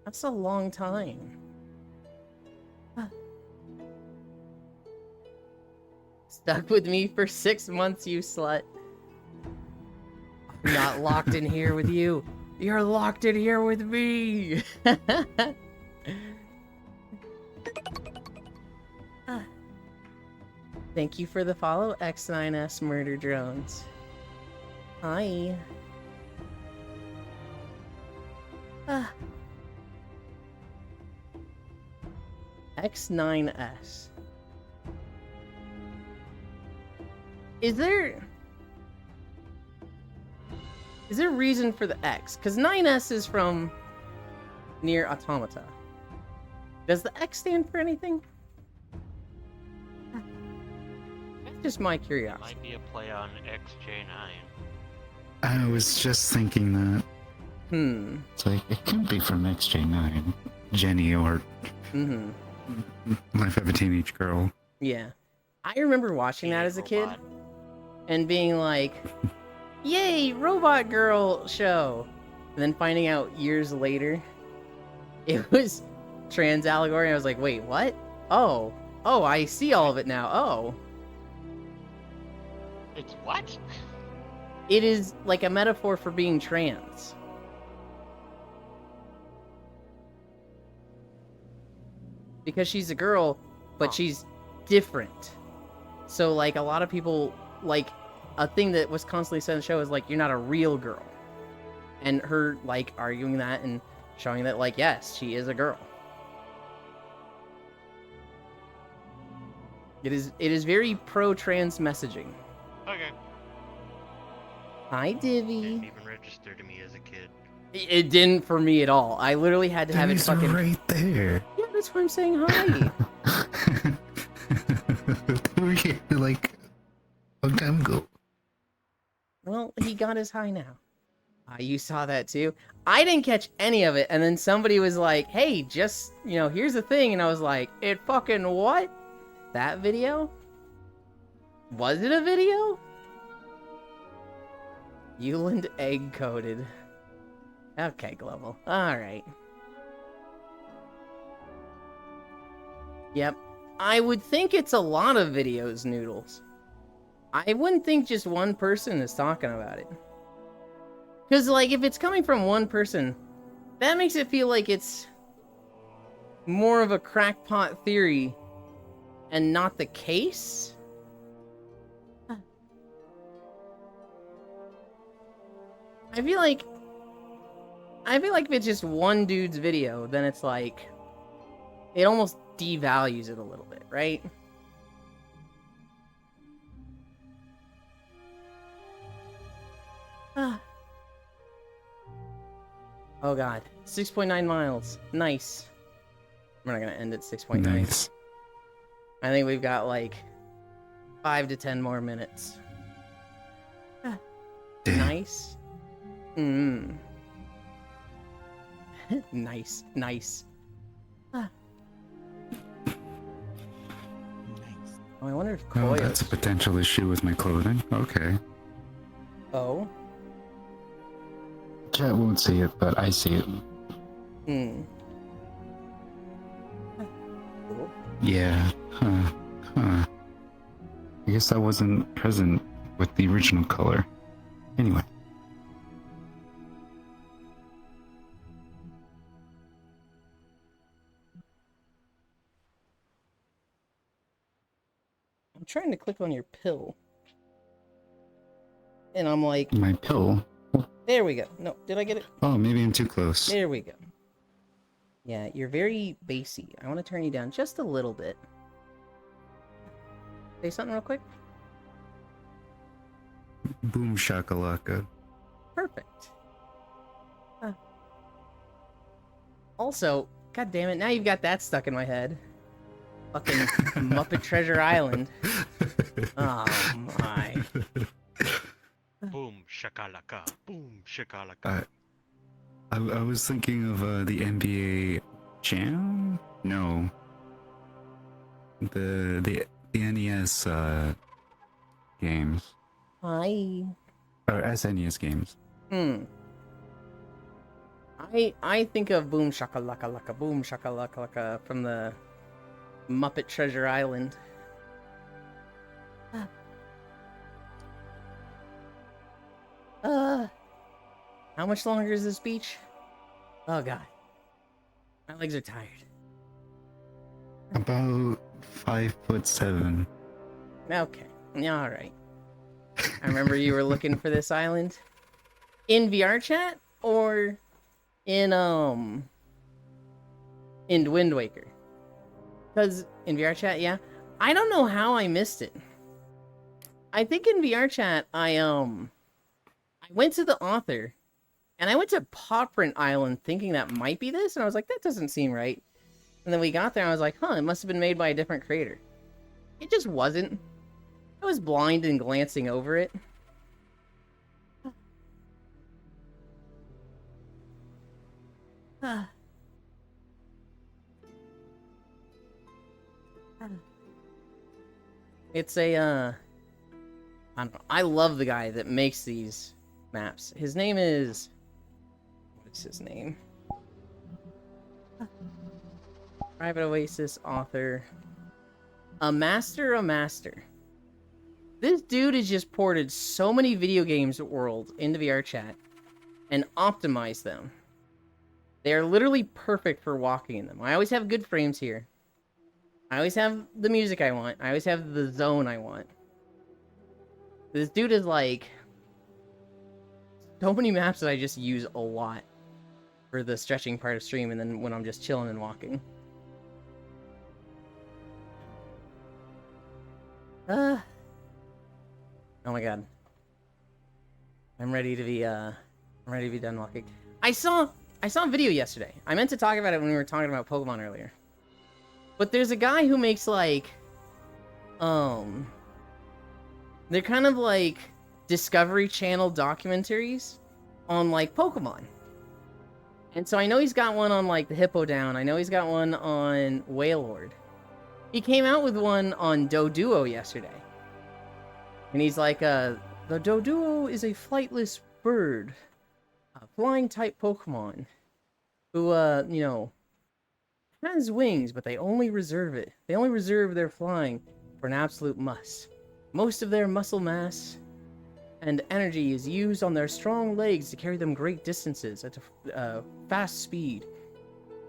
[SPEAKER 1] That's a long time. Ah. Stuck with me for 6 months, you slut. I'm not locked in here with you. You're locked in here with me. Thank you for the follow, X9S Murder Drones. Hi. X9S. Is there a reason for the X? Because 9S is from Nier Automata. Does the X stand for anything? That's just my curiosity.
[SPEAKER 2] Might be a play on XJ9.
[SPEAKER 5] I was just thinking that. It's like, it can't be from XJ9. Jenny or Life of a Teenage Girl.
[SPEAKER 1] Yeah. I remember watching that as a kid and being like, yay, Robot Girl show. And then finding out years later it was trans allegory. I was like, wait, what? Oh, I see all of it now. Oh.
[SPEAKER 4] It's what?
[SPEAKER 1] It is like a metaphor for being trans. Because she's a girl, but she's different. So, like, a lot of people, like, a thing that was constantly said in the show is, like, you're not a real girl. And her, like, arguing that and showing that, like, yes, she is a girl. It is very pro-trans messaging.
[SPEAKER 4] Okay.
[SPEAKER 1] Hi, Divvy.
[SPEAKER 2] Didn't even register to me as a kid.
[SPEAKER 1] It didn't for me at all. I literally had to have it
[SPEAKER 5] He's
[SPEAKER 1] fucking...
[SPEAKER 5] right there.
[SPEAKER 1] Yeah, that's why I'm saying hi.
[SPEAKER 5] They were here like a long time ago.
[SPEAKER 1] Well, he got his high now. You saw that too? I didn't catch any of it, and then somebody was like, hey, just, here's the thing, and I was like, it fucking what? That video? Was it a video? Euland egg-coated. Okay, Global. Alright. Yep. I would think it's a lot of videos, Noodles. I wouldn't think just one person is talking about it. Because, like, if it's coming from one person, that makes it feel like it's more of a crackpot theory and not the case? I feel like if it's just one dude's video, then it's like, it almost devalues it a little bit, right? Oh god. 6.9 miles. Nice. We're not gonna end at 6.9.
[SPEAKER 5] Nice.
[SPEAKER 1] I think we've got like 5 to 10 more minutes.
[SPEAKER 5] Damn.
[SPEAKER 1] Nice. Nice. Oh, I wonder if
[SPEAKER 5] Oh,
[SPEAKER 1] Koyos...
[SPEAKER 5] that's a potential issue with my clothing. Okay.
[SPEAKER 1] Oh?
[SPEAKER 5] Chat won't see it, but I see it.
[SPEAKER 1] Cool.
[SPEAKER 5] Yeah. Huh. I guess I wasn't present with the original color. Anyway.
[SPEAKER 1] I'm trying to click on your pill. And I'm like...
[SPEAKER 5] My pill?
[SPEAKER 1] There we go. No, did I get it?
[SPEAKER 5] Oh, maybe I'm too close.
[SPEAKER 1] There we go. Yeah, you're very bassy. I want to turn you down just a little bit. Say something real quick.
[SPEAKER 5] Boom shakalaka.
[SPEAKER 1] Perfect. Also, god damn it, now you've got that stuck in my head. Fucking Muppet Treasure Island. Oh my.
[SPEAKER 2] Boom shakalaka. Boom shakalaka.
[SPEAKER 5] I was thinking of the NBA Jam. No, the NES games
[SPEAKER 1] Hi.
[SPEAKER 5] or SNES games.
[SPEAKER 1] I think of Boom Shakalaka Laka Boom Shakalaka Laka from the Muppet Treasure Island. How much longer is this beach? Oh god. My legs are tired.
[SPEAKER 5] About 5'7".
[SPEAKER 1] Okay. Yeah, alright. I remember you were looking for this island. In VR chat or in Wind Waker? Because in VR chat, yeah. I don't know how I missed it. I think in VR chat I went to the author and I went to Popprint Island thinking that might be this, and I was like, that doesn't seem right. And then we got there and I was like, huh, it must have been made by a different creator. It just wasn't. I was blind and glancing over it. It's a, I don't know. I love the guy that makes these maps. His name is... What's his name? Private Oasis author. A Master. This dude has just ported so many video games world into VR chat and optimized them. They are literally perfect for walking in them. I always have good frames here. I always have the music I want. I always have the zone I want. This dude is like... so many maps that I just use a lot for the stretching part of stream and then when I'm just chilling and walking. Oh my god. I'm ready to be done walking. I saw a video yesterday. I meant to talk about it when we were talking about Pokemon earlier. But there's a guy who makes like they're kind of like Discovery Channel documentaries on like Pokemon. And so I know he's got one on like the Hippowdon. I know he's got one on Wailord. He came out with one on Doduo yesterday. And he's like, the Doduo is a flightless bird. A flying type Pokemon. Who, you know, has wings, but they only reserve it. They only reserve their flying for an absolute must. Most of their muscle mass and energy is used on their strong legs to carry them great distances at a fast speed.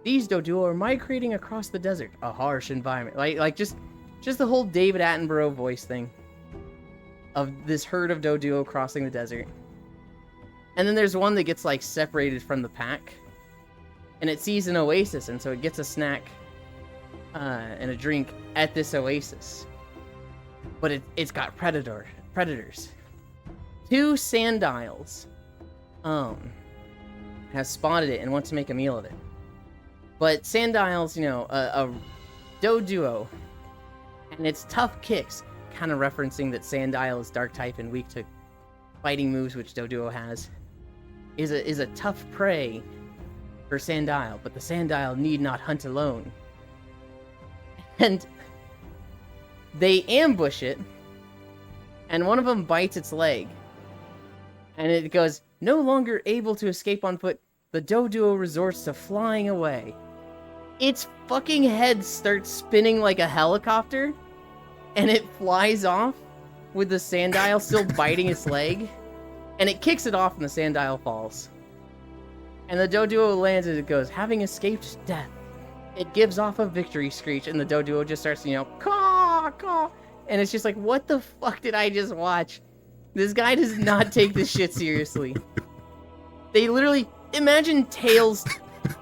[SPEAKER 1] These Doduo are migrating across the desert, a harsh environment. Like just the whole David Attenborough voice thing of this herd of Doduo crossing the desert. And then there's one that gets like separated from the pack, and it sees an oasis, and so it gets a snack and a drink at this oasis. But it's got predators. 2 Sandiles has spotted it and want to make a meal of it. But Sandile's, you know, a Doduo, and its tough kicks, kind of referencing that Sandile is dark type and weak to fighting moves, which Doduo has, is a tough prey for Sandile, but the Sandile need not hunt alone. And they ambush it, and one of them bites its leg. And it goes, no longer able to escape on foot, the Doduo resorts to flying away. Its fucking head starts spinning like a helicopter, and it flies off with the Sandile still biting its leg, and it kicks it off and the Sandile falls. And the Doduo lands and it goes, having escaped death. It gives off a victory screech, and the Doduo just starts, you know, caw, caw. And it's just like, what the fuck did I just watch? This guy does not take this shit seriously. They literally, imagine Tails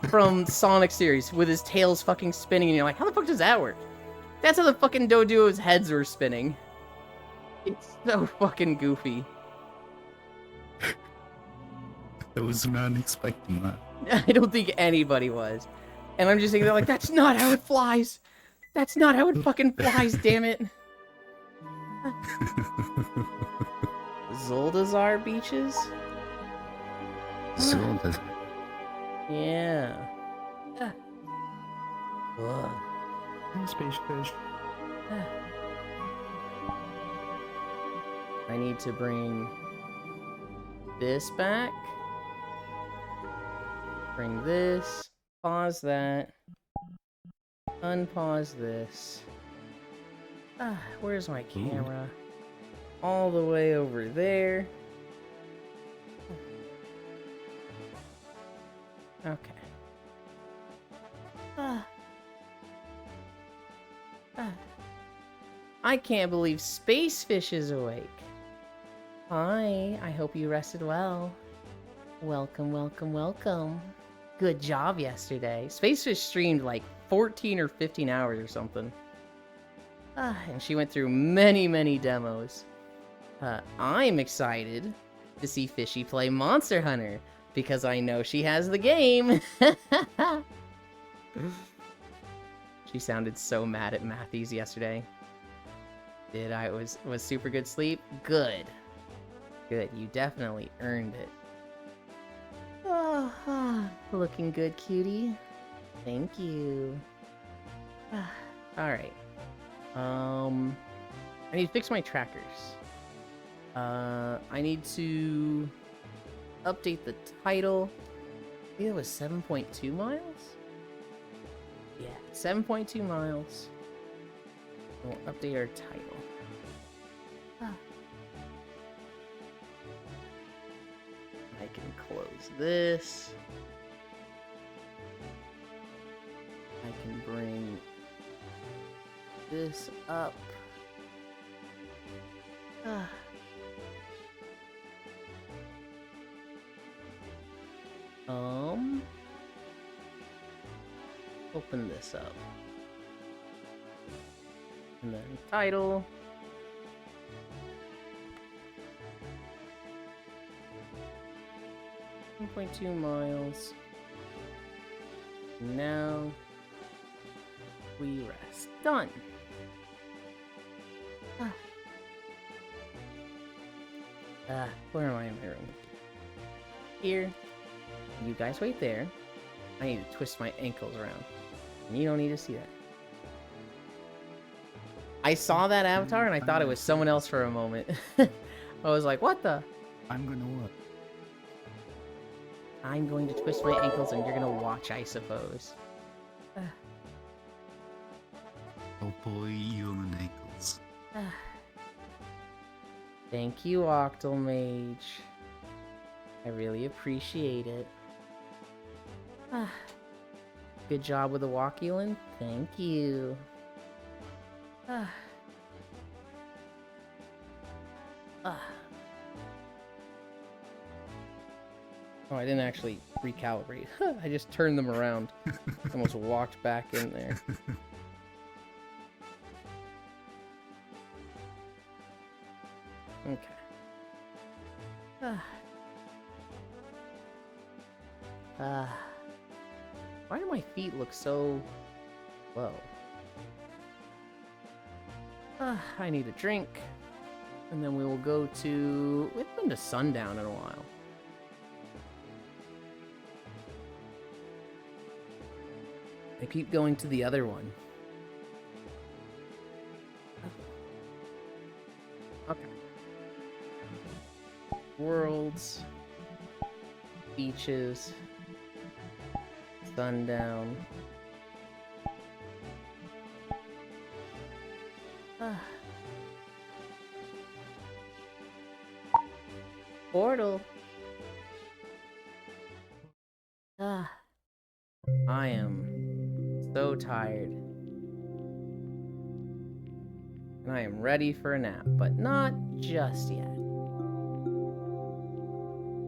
[SPEAKER 1] from Sonic series with his tails fucking spinning, and you're like, how the fuck does that work? That's how the fucking Doduo's heads were spinning. It's so fucking goofy.
[SPEAKER 5] I was not expecting that.
[SPEAKER 1] I don't think anybody was. And I'm just thinking, they're like, that's not how it flies. That's not how it fucking flies, damn it. Zuldazar beaches?
[SPEAKER 5] Zolda.
[SPEAKER 1] Yeah. Ugh.
[SPEAKER 5] Space fish.
[SPEAKER 1] I need to bring this back. Bring this. Pause that. Unpause this. Where's my camera? All the way over there. Okay. I can't believe Spacefish is awake. Hi, I hope you rested well. Welcome, welcome, welcome. Good job yesterday. Spacefish streamed like 14 or 15 hours or something. And she went through many, many demos. I'm excited to see Fishy play Monster Hunter because I know she has the game. She sounded so mad at Matthews yesterday. Did I? Was super good sleep? Good. Good. You definitely earned it. Looking good, cutie. Thank you. Alright. I need to fix my trackers. I need to update the title. I think it was 7.2 miles? Yeah, 7.2 miles. We'll update our title. I can close this. I can bring this up. Open this up. And then title. .2 miles. Now we rest. Done. Where am I in my room? Here. You guys wait there. I need to twist my ankles around. And you don't need to see that. I saw that avatar and I thought it was someone else for a moment. I was like, what the?
[SPEAKER 5] I'm gonna what?
[SPEAKER 1] I'm going to twist my ankles and you're gonna watch, I suppose.
[SPEAKER 5] Oh boy, you on ankles.
[SPEAKER 1] Thank you, Octomage. I really appreciate it. Good job with the walkie-lin. Thank you. Oh, I didn't actually recalibrate. I just turned them around. Almost walked back in there. Okay. Why do my feet look so low? I need a drink. And then we will go to... We haven't been to Sundown in a while. I keep going to the other one. Okay. Worlds. Beaches. Sundown. Portal. I am so tired. And I am ready for a nap, but not just yet.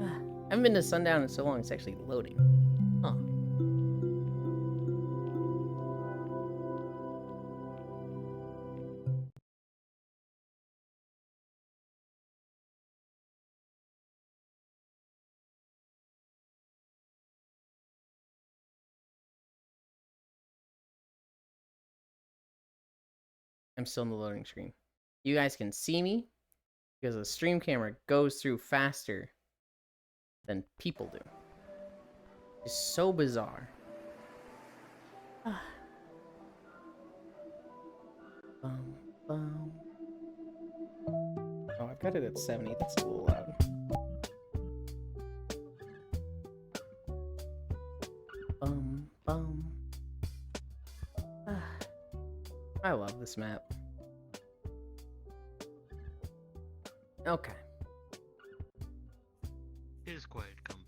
[SPEAKER 1] I haven't been to Sundown in so long, it's actually loading. Huh. I'm still in the loading screen. You guys can see me. because a stream camera goes through faster than people do. It's so bizarre. Oh, I've got it at 70. That's a little loud. I love this map. Okay.
[SPEAKER 2] It is quite comfy.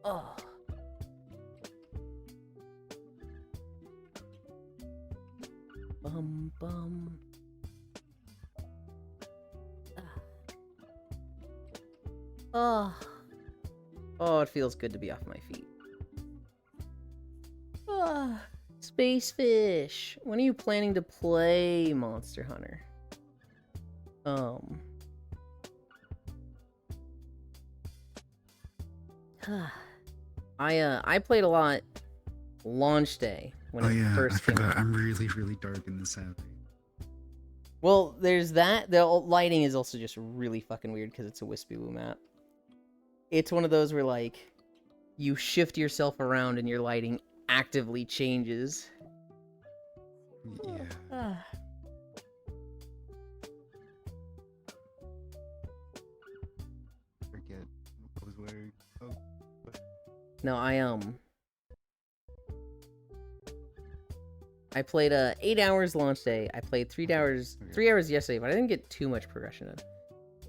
[SPEAKER 1] Oh. Bum. Oh, it feels good to be off my feet. Space Fish. When are you planning to play Monster Hunter? I played a lot launch day when
[SPEAKER 5] Oh
[SPEAKER 1] it
[SPEAKER 5] yeah, I
[SPEAKER 1] first came
[SPEAKER 5] forgot.
[SPEAKER 1] out.
[SPEAKER 5] I'm really dark in this app.
[SPEAKER 1] Well, there's that. The lighting is also just really fucking weird because it's a Wispy Woo map. It's one of those where, like, you shift yourself around and your lighting actively changes.
[SPEAKER 5] Yeah. Forget what I was wearing. Oh.
[SPEAKER 1] No, I played 8 hours launch day. I played 3 hours
[SPEAKER 5] Okay.
[SPEAKER 1] 3 hours yesterday, but I didn't get too much progression in.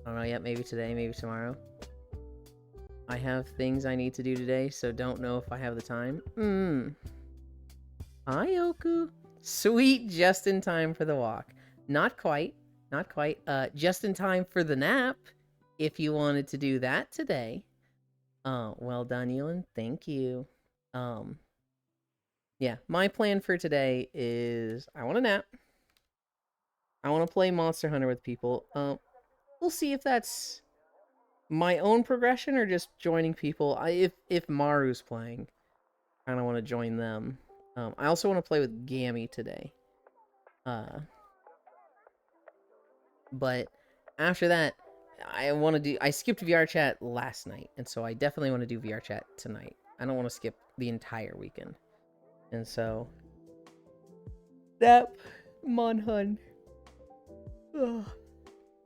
[SPEAKER 1] I don't know yet. Maybe today, maybe tomorrow. I have things I need to do today, so don't know if I have the time. Hi, Oku. Sweet, just in time for the walk. Not quite. Just in time for the nap, if you wanted to do that today. Well done, Elon. Thank you. Yeah, my plan for today is I want to nap. I want to play Monster Hunter with people. We'll see if that's my own progression or just joining people. If Maru's playing, I kind of want to join them. I also want to play with Gammy today. But after that, I skipped VR chat last night, and so I definitely want to do VR chat tonight. I don't want to skip the entire weekend. And so that Monhun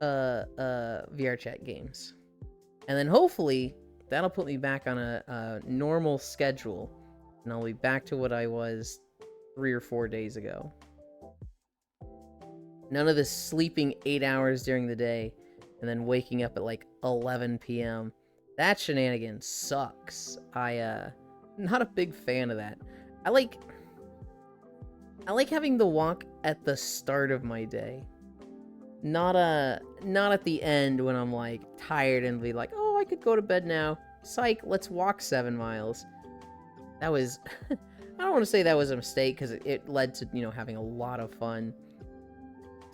[SPEAKER 1] VR chat games. And then hopefully that'll put me back on a normal schedule, and I'll be back to what I was 3 or 4 days ago. None of this sleeping 8 hours during the day and then waking up at like 11 p.m. That shenanigan sucks. Not a big fan of that. I like having the walk at the start of my day. Not at the end when I'm like tired and be like, oh, I could go to bed now. Psych, let's walk 7 miles. That was I don't want to say that was a mistake because it led to, having a lot of fun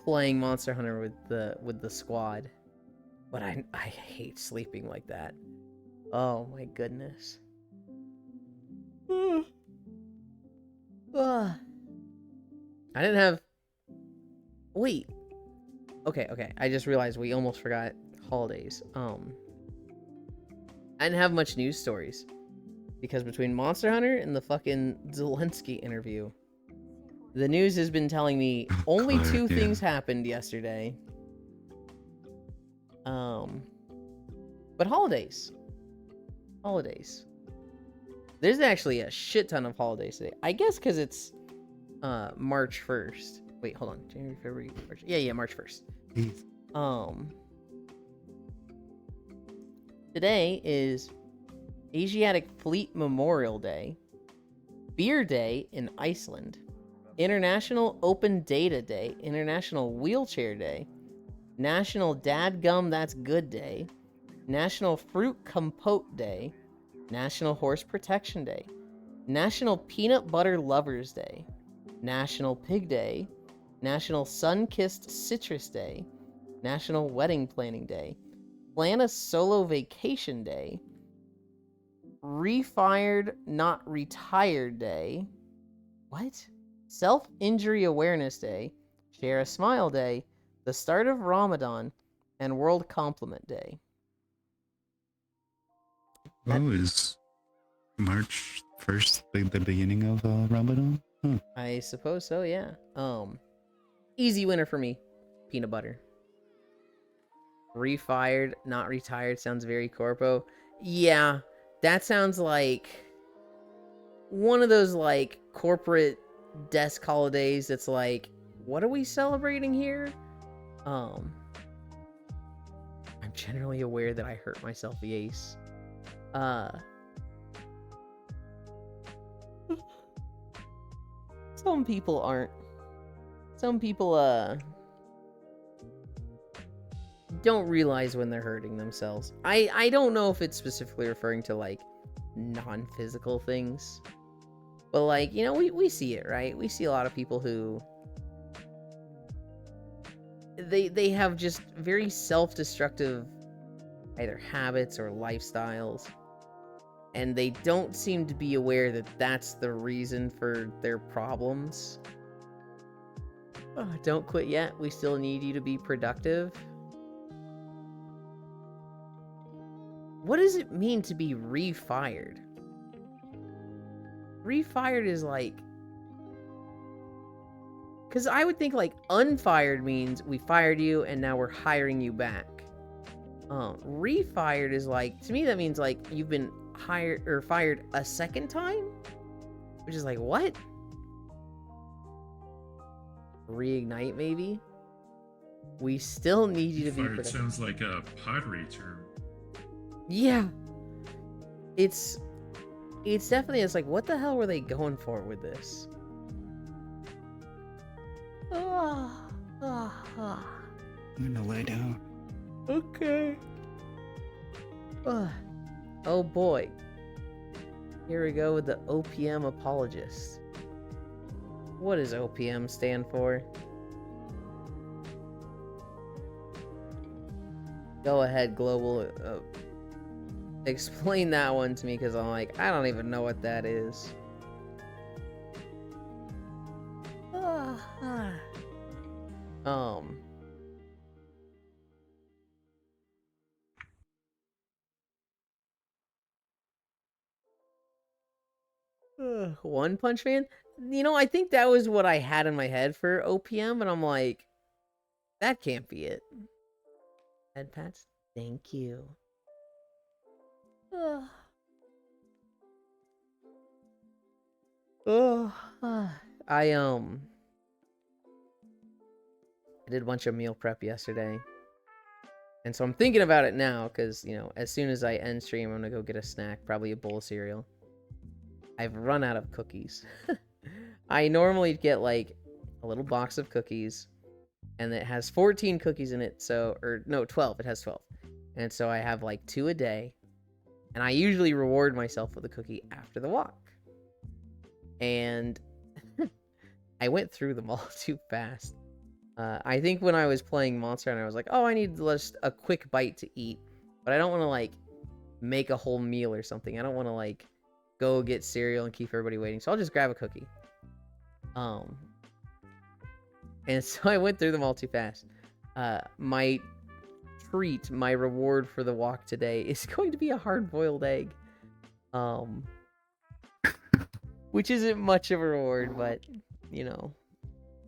[SPEAKER 1] playing Monster Hunter with the squad. But I hate sleeping like that. Oh my goodness. I didn't have... Wait. Okay. I just realized we almost forgot holidays. I didn't have much news stories. Because between Monster Hunter and the fucking Zelensky interview, the news has been telling me only two things happened yesterday. But holidays. There's actually a shit ton of holidays today. I guess because it's March 1st. Wait, hold on. January, February, March. Yeah, March 1st. Today is Asiatic Fleet Memorial Day, Beer Day in Iceland, International Open Data Day, International Wheelchair Day, National Dadgum That's Good Day, National Fruit Compote Day, National Horse Protection Day, National Peanut Butter Lovers Day, National Pig Day, National Sun-Kissed Citrus Day, National Wedding Planning Day, Plan a Solo Vacation Day, Refired Not Retired Day, what? Self-Injury Awareness Day, Share a Smile Day, The start of Ramadan and World Compliment Day.
[SPEAKER 5] Oh, is March 1st the beginning of Ramadan? Huh.
[SPEAKER 1] I suppose so, yeah. Easy winner for me. Peanut butter. Refired, not retired sounds very corpo. Yeah, that sounds like one of those like corporate desk holidays that's like, what are we celebrating here? I'm generally aware that I hurt myself, Yace. Some people aren't. Some people, don't realize when they're hurting themselves. I don't know if it's specifically referring to, like, non-physical things. But, like, you know, we see it, right? We see a lot of people who... They have just very self-destructive either habits or lifestyles. And they don't seem to be aware that that's the reason for their problems. Oh, don't quit yet. We still need you to be productive. What does it mean to be refired? Refired is like... Because I would think like unfired means we fired you and now we're hiring you back. Refired is like, to me that means like you've been hired or fired a second time? Which is like, what? Reignite maybe? We still need you to be
[SPEAKER 3] Fired
[SPEAKER 1] productive.
[SPEAKER 3] sounds like a pottery term.
[SPEAKER 1] Yeah. It's definitely, it's like, what the hell were they going for with this?
[SPEAKER 5] I'm gonna lay down.
[SPEAKER 1] Okay. Oh boy. Here we go with the OPM apologist. What does OPM stand for? Go ahead, Global. Explain that one to me, because I'm like, I don't even know what that is. One Punch Man? You know, I think that was what I had in my head for OPM, but I'm like, that can't be it. Head pats? Thank you. I did a bunch of meal prep yesterday. And so I'm thinking about it now, because, you know, as soon as I end stream, I'm gonna go get a snack, probably a bowl of cereal. I've run out of cookies. I normally get, like, a little box of cookies, and it has 14 cookies in it, so, or, no, 12, it has 12. And so I have, like, 2 a day, and I usually reward myself with a cookie after the walk. And I went through them all too fast. I think when I was playing Monster Hunter, I was like, oh, I need just a quick bite to eat. But I don't want to, like, make a whole meal or something. I don't want to, like, go get cereal and keep everybody waiting. So I'll just grab a cookie. And so I went through them all too fast. My treat, my reward for the walk today is going to be a hard-boiled egg. Which isn't much of a reward, but, you know.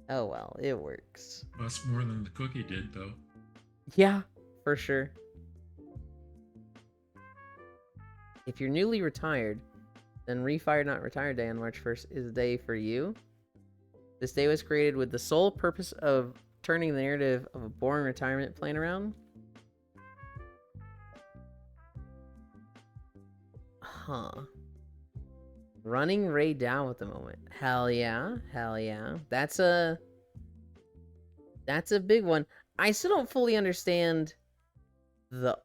[SPEAKER 1] Oh well, it works.
[SPEAKER 3] That's more than the cookie did, though.
[SPEAKER 1] Yeah, for sure. If you're newly retired, then Refired Not Retired Day on March 1st is the day for you. This day was created with the sole purpose of turning the narrative of a boring retirement plan around. Huh. Running Ray down at the moment. Hell yeah. Hell yeah. That's a big one. I still don't fully understand the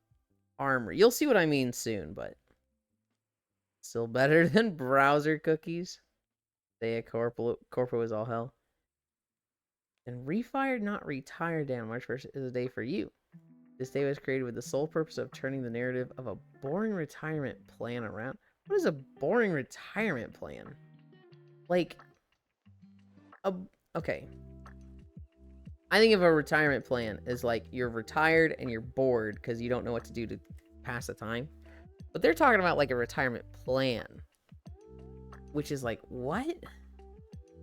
[SPEAKER 1] armor. You'll see what I mean soon, but still better than browser cookies. Say a corpo is all hell. And Refired Not Retired Day on March 1st is a day for you. This day was created with the sole purpose of turning the narrative of a boring retirement plan around. What is a boring retirement plan? Like, okay. I think of a retirement plan as like you're retired and you're bored because you don't know what to do to pass the time. But they're talking about like a retirement plan, which is like, what?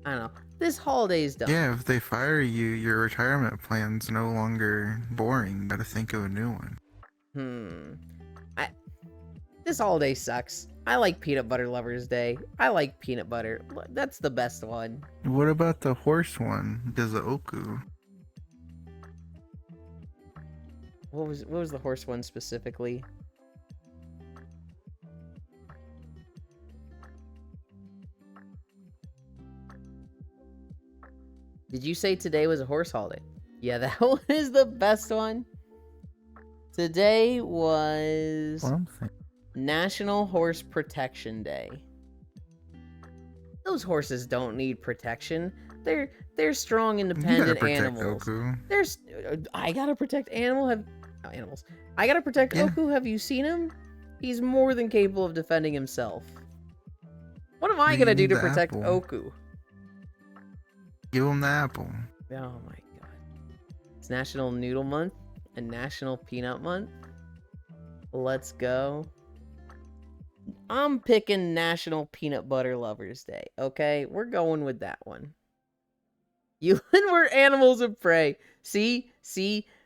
[SPEAKER 1] I don't know. This holiday's done.
[SPEAKER 6] Yeah, if they fire you, your retirement plan's no longer boring. Gotta think of a new one.
[SPEAKER 1] This holiday sucks. I like Peanut Butter Lovers Day. I like peanut butter. That's the best one.
[SPEAKER 6] What about the horse one? Does the Oku?
[SPEAKER 1] What was the horse one specifically? Did you say today was a horse holiday? Yeah, that one is the best one. Today was
[SPEAKER 6] Something.
[SPEAKER 1] National Horse Protection Day. Those horses don't need protection. They're strong,
[SPEAKER 6] You gotta
[SPEAKER 1] independent
[SPEAKER 6] protect
[SPEAKER 1] animals.
[SPEAKER 6] Oku.
[SPEAKER 1] There's I gotta protect animals. I gotta protect
[SPEAKER 6] Yeah.
[SPEAKER 1] Oku. Have you seen him? He's more than capable of defending himself. What am I
[SPEAKER 6] You
[SPEAKER 1] gonna do
[SPEAKER 6] need
[SPEAKER 1] to
[SPEAKER 6] the
[SPEAKER 1] protect
[SPEAKER 6] apple.
[SPEAKER 1] Oku?
[SPEAKER 6] Give him the apple.
[SPEAKER 1] Oh my god. It's National Noodle Month and National Peanut Month. Let's go. I'm picking National Peanut Butter Lovers Day. Okay, we're going with that one. You were animals of prey. See,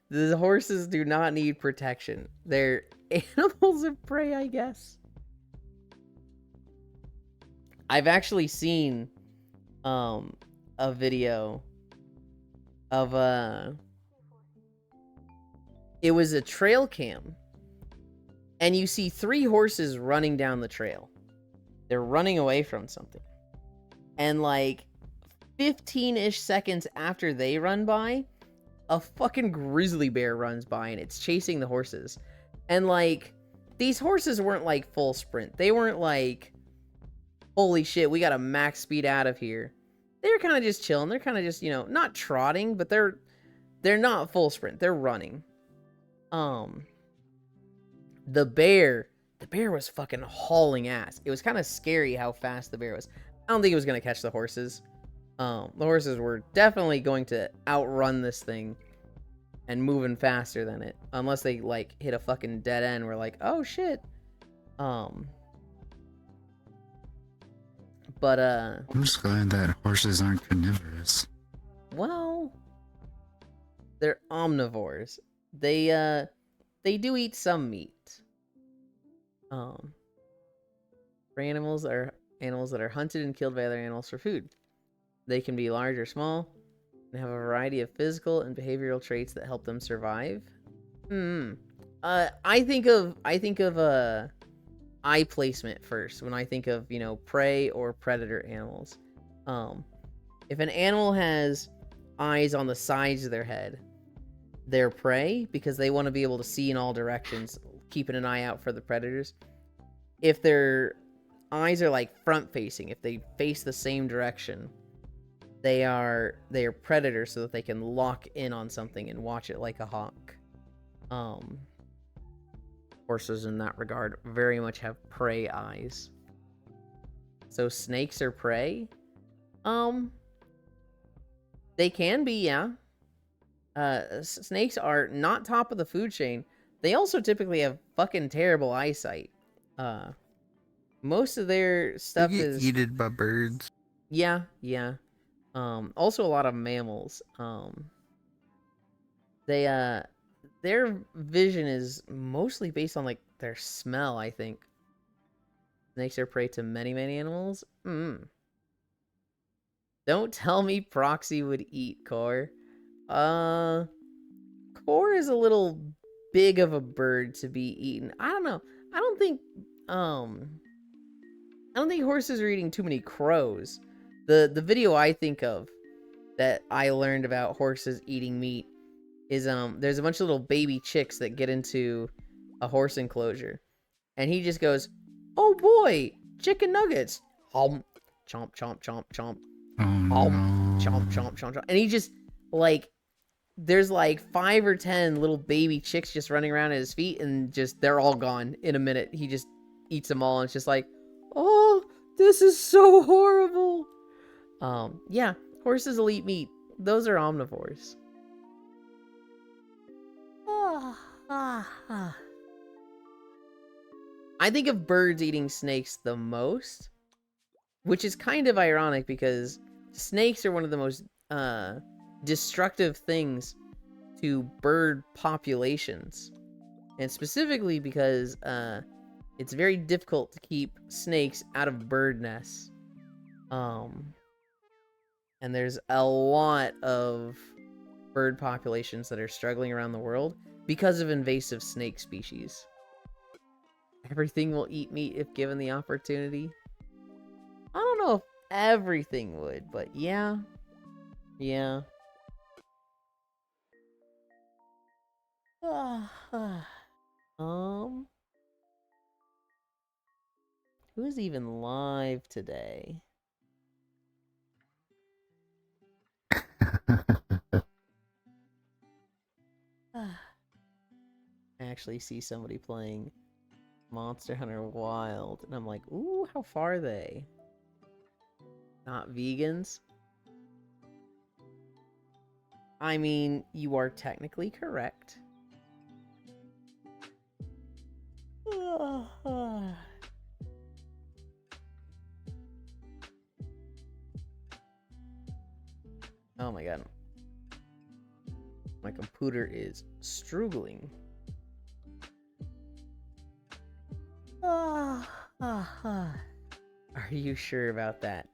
[SPEAKER 1] the horses do not need protection. They're animals of prey, I guess. I've actually seen a video of it was a trail cam, and you see 3 horses running down the trail. They're running away from something, and like 15-ish seconds after they run by, a fucking grizzly bear runs by and it's chasing the horses. And like, these horses weren't like full sprint. They weren't like, holy shit, we gotta max speed out of here. They're kind of just chilling. They're kind of just, you know, not trotting, but they're not full sprint. They're running. The bear was fucking hauling ass. It was kind of scary how fast the bear was. I don't think it was gonna catch the horses. The horses were definitely going to outrun this thing and moving faster than it, unless they like hit a fucking dead end. We're like, oh shit. But
[SPEAKER 5] I'm just glad that horses aren't carnivorous.
[SPEAKER 1] well, they're omnivores. They do eat some meat. For animals that are hunted and killed by other animals for food. They can be large or small and have a variety of physical and behavioral traits that help them survive. I think of eye placement first when I think of, you know, prey or predator animals. If an animal has eyes on the sides of their head, they're prey because they want to be able to see in all directions, keeping an eye out for the predators. If their eyes are like front facing, if they face the same direction, they are predators, so that they can lock in on something and watch it like a hawk. Horses in that regard very much have prey eyes. So snakes are prey? They can be, yeah. Snakes are not top of the food chain. They also typically have fucking terrible eyesight. Most of their stuff
[SPEAKER 6] They get
[SPEAKER 1] is
[SPEAKER 6] eaten by birds.
[SPEAKER 1] yeah. Also a lot of mammals. Their vision is mostly based on like their smell, I think. Snakes are prey to many animals. Don't tell me Proxy would eat Core. Core is a little big of a bird to be eaten. I don't know. I don't think horses are eating too many crows. The video I think of that I learned about horses eating meat is there's a bunch of little baby chicks that get into a horse enclosure, and he just goes, "Oh boy, chicken nuggets, chomp chomp chomp chomp,
[SPEAKER 5] Oh no.
[SPEAKER 1] chomp chomp chomp chomp," and he just like, there's like 5 or 10 little baby chicks just running around at his feet, and just they're all gone in a minute. He just eats them all, and it's just like, oh, this is so horrible. Yeah, horses will eat meat. Those are omnivores. I think of birds eating snakes the most, which is kind of ironic because snakes are one of the most destructive things to bird populations. And specifically because it's very difficult to keep snakes out of bird nests. And there's a lot of bird populations that are struggling around the world because of invasive snake species. Everything will eat meat if given the opportunity. I don't know if everything would, but yeah. Yeah. Who's even live today? I actually see somebody playing Monster Hunter Wild, and I'm like, ooh, how far are they? Not vegans? I mean, you are technically correct. Oh my god. My computer is struggling. Are you sure about that?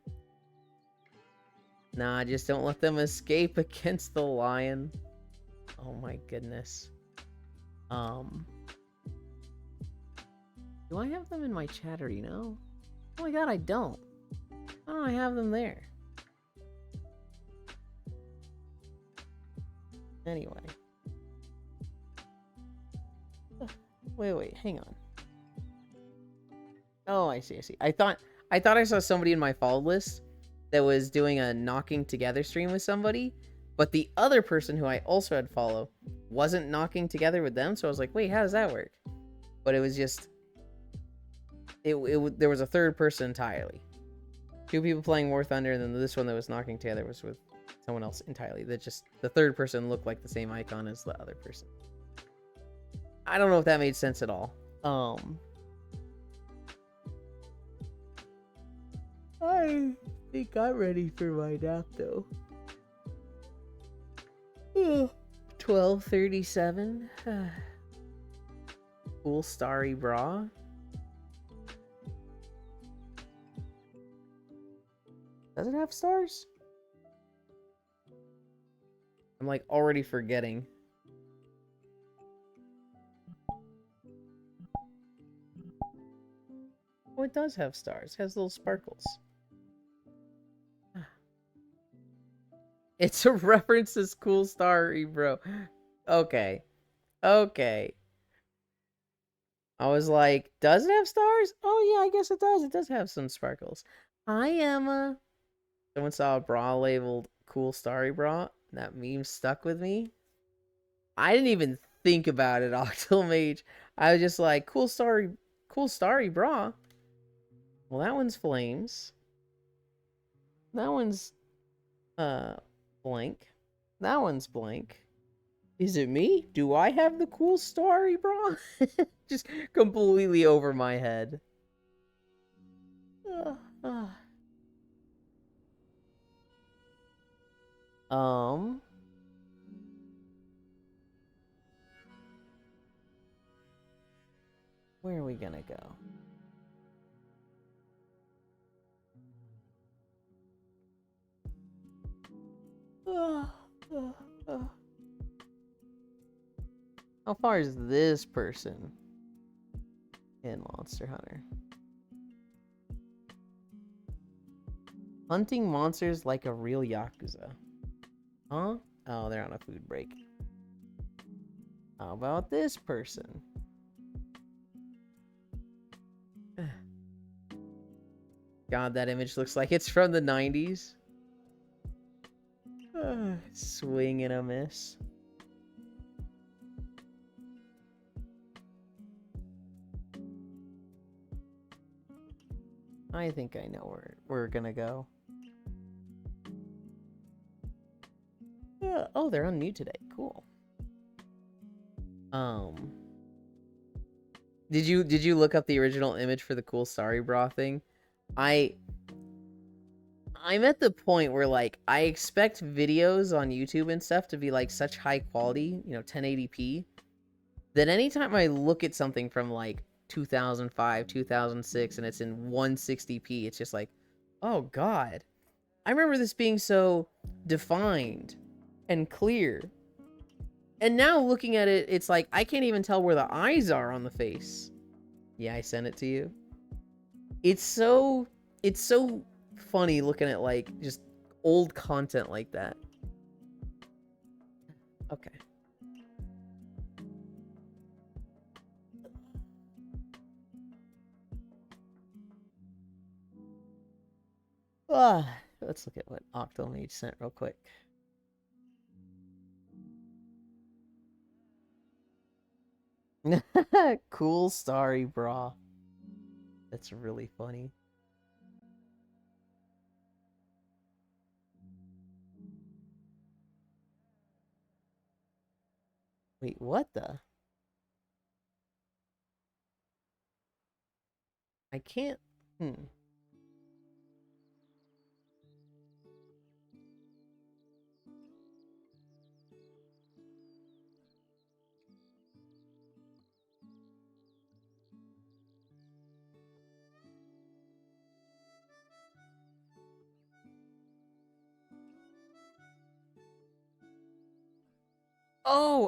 [SPEAKER 1] Nah, just don't let them escape against the lion. Oh my goodness. Do I have them in my chatter, you know? Oh my god, I don't. Why don't I have them there? Anyway. Wait, hang on. Oh, I see. I thought I saw somebody in my follow list that was doing a knocking together stream with somebody, but the other person who I also had follow wasn't knocking together with them, so I was like, wait, how does that work? But it was just there was a third person entirely. Two people playing War Thunder, and then this one that was knocking together was with someone else entirely. That just the third person looked like the same icon as the other person. I don't know if that made sense at all. I think I'm ready for my nap though. 12:37. Cool starry bra. Does it have stars? I'm like already forgetting. Oh, it does have stars. It has little sparkles. It's a reference to Cool Starry Bro. Okay. I was like, does it have stars? Oh yeah, I guess it does. It does have some sparkles. Hi, Emma. Someone saw a bra labeled Cool Starry Bra. That meme stuck with me. I didn't even think about it, Octal Mage. I was just like, cool starry bra. Well, that one's flames. That one's blank. That one's blank. Is it me? Do I have the cool starry bra? Just completely over my head. Where are we gonna go? How far is this person in Monster Hunter? Hunting monsters like a real Yakuza. Huh? Oh, they're on a food break. How about this person? God, that image looks like it's from the 90s. Swing and a miss. I think I know where we're gonna go. Oh, they're on mute today. Cool. Um, did you look up the original image for the cool Sorry Bra thing? I'm at the point where like I expect videos on YouTube and stuff to be like such high quality, 1080p, that anytime I look at something from like 2005, 2006 and it's in 160p, it's just like, oh god. I remember this being so defined and clear. And now looking at it, it's like I can't even tell where the eyes are on the face. Yeah, I sent it to you. It's so funny looking at like just old content like that. Okay. Let's look at what Octomage sent real quick. Cool Starry Bra. That's really funny. Wait, what the? I can't.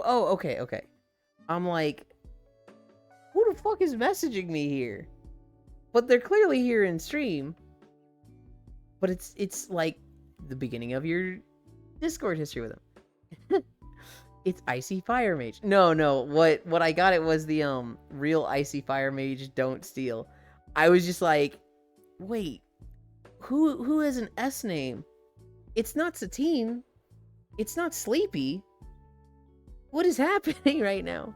[SPEAKER 1] Oh, okay. I'm like, who the fuck is messaging me here? But they're clearly here in stream. But it's like the beginning of your Discord history with them. It's Icy Fire Mage. No. What I got it was the real Icy Fire Mage Don't Steal. I was just like, wait, who has an S name? It's not Satine. It's not Sleepy. What is happening right now?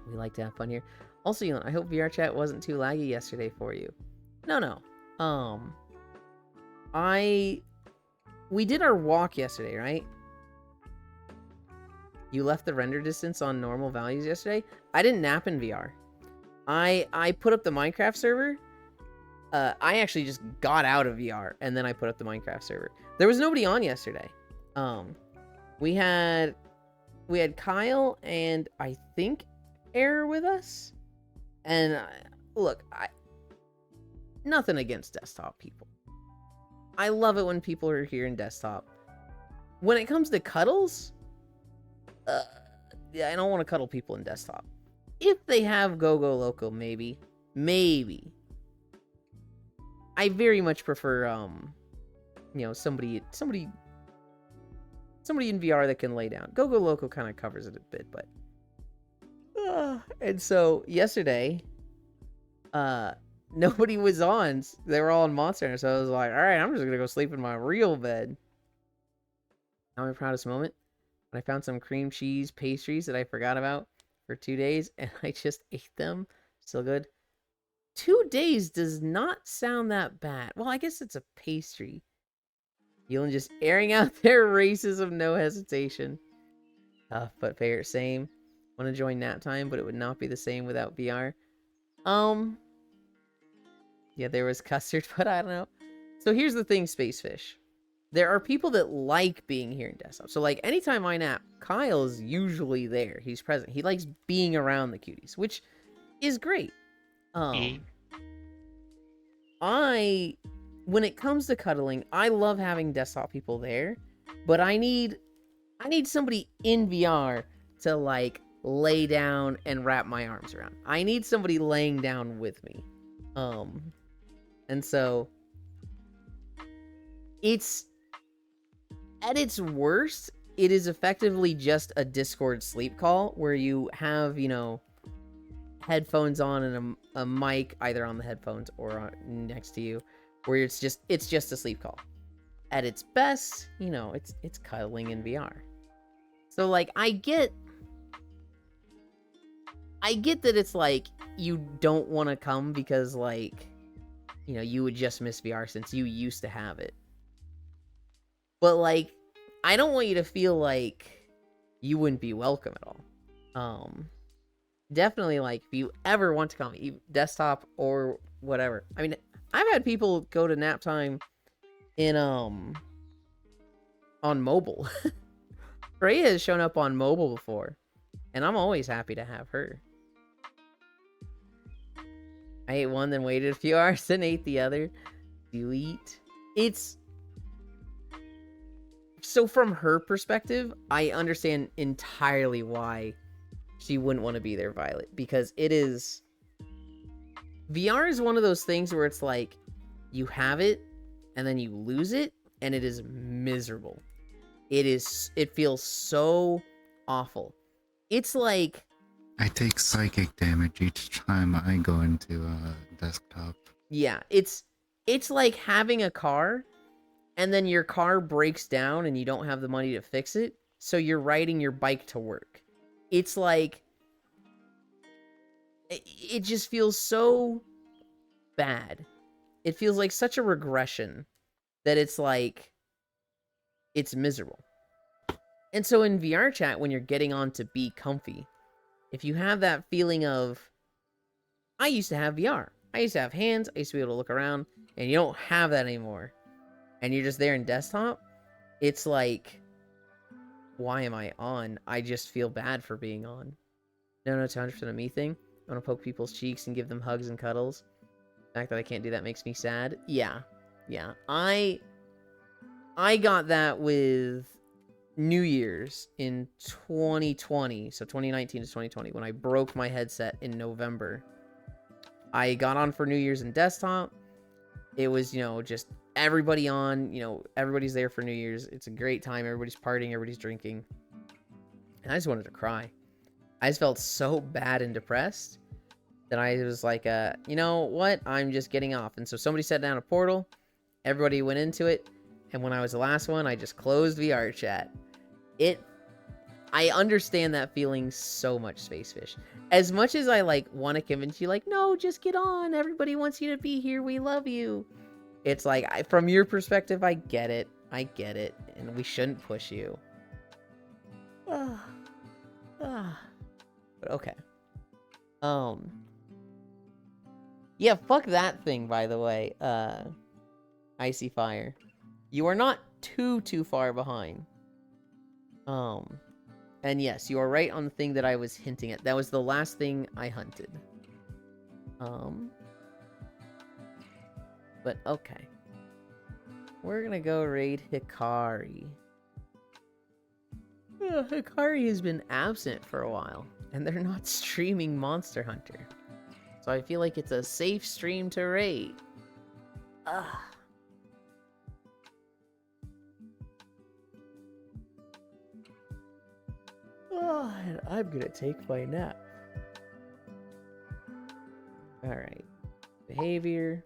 [SPEAKER 1] We like to have fun here. Also, I hope VR chat wasn't too laggy yesterday for you. No. We did our walk yesterday, right? You left the render distance on normal values yesterday. I didn't nap in VR. I put up the Minecraft server. I actually just got out of VR and then I put up the Minecraft server. There was nobody on yesterday. We had Kyle and I think Error with us. And look, nothing against desktop people. I love it when people are here in desktop. When it comes to cuddles, yeah, I don't want to cuddle people in desktop. If they have Go Loco, maybe. I very much prefer somebody in VR that can lay down. Go Loco kind of covers it a bit, but and so yesterday nobody was on. They were all in Monster Hunter, so I was like, all right, I'm just gonna go sleep in my real bed. Now my proudest moment, when I found some cream cheese pastries that I forgot about for 2 days and I just ate them. Still good. 2 days does not sound that bad. Well, I guess it's a pastry. Yulin just airing out their racism, no hesitation. But favorite, same. Want to join nap time, but it would not be the same without VR. Yeah, there was custard, but I don't know. So here's the thing, Spacefish. There are people that like being here in desktop. So like anytime I nap, Kyle's usually there. He's present. He likes being around the cuties, which is great. When it comes to cuddling, I love having desktop people there, but I need somebody in VR to like lay down and wrap my arms around. I need somebody laying down with me. And so it's at its worst, it is effectively just a Discord sleep call where you have, headphones on and a mic either on the headphones or next to you, where it's just a sleep call. At its best, it's cuddling in VR. So like I get that it's like you don't want to come because like you would just miss VR since you used to have it. But like I don't want you to feel like you wouldn't be welcome at all. Definitely, like, if you ever want to come, desktop or whatever. I mean, I've had people go to nap time in on mobile. Freya has shown up on mobile before, and I'm always happy to have her. I ate one, then waited a few hours, then ate the other. Delete. It's so from her perspective, I understand entirely why she wouldn't want to be there, Violet, because it is VR is one of those things where it's like you have it and then you lose it and it is miserable. It feels so awful. It's like
[SPEAKER 5] I take psychic damage each time I go into a desktop.
[SPEAKER 1] yeah, it's like having a car and then your car breaks down and you don't have the money to fix it, so you're riding your bike to work. It's like it just feels so bad. It feels like such a regression that it's like it's miserable. And so in VR chat, when you're getting on to be comfy, if you have that feeling of, I used to have VR, I used to have hands, I used to be able to look around, and you don't have that anymore, and you're just there in desktop, it's like, why am I on? I just feel bad for being on. No, it's 100% a me thing. I want to poke people's cheeks and give them hugs and cuddles. The fact that I can't do that makes me sad. Yeah. I got that with New Year's in 2020, so 2019 to 2020, when I broke my headset in November. I got on for New Year's in desktop. It was, just everybody on, everybody's there for New Year's. It's a great time. Everybody's partying, everybody's drinking. And I just wanted to cry. I just felt so bad and depressed that I was like, you know what? I'm just getting off. And so somebody set down a portal. Everybody went into it. And when I was the last one, I just closed VR chat. I understand that feeling so much, Spacefish. As much as I want to convince you, no, just get on. Everybody wants you to be here. We love you. It's like, from your perspective, I get it. And we shouldn't push you. But okay. Yeah, fuck that thing, by the way. Icy Fire. You are not too far behind. And yes, you are right on the thing that I was hinting at. That was the last thing I hunted. But okay. We're gonna go raid Hikari. Hikari has been absent for a while, and they're not streaming Monster Hunter. So I feel like it's a safe stream to raid. And I'm gonna take my nap. Alright. Behavior.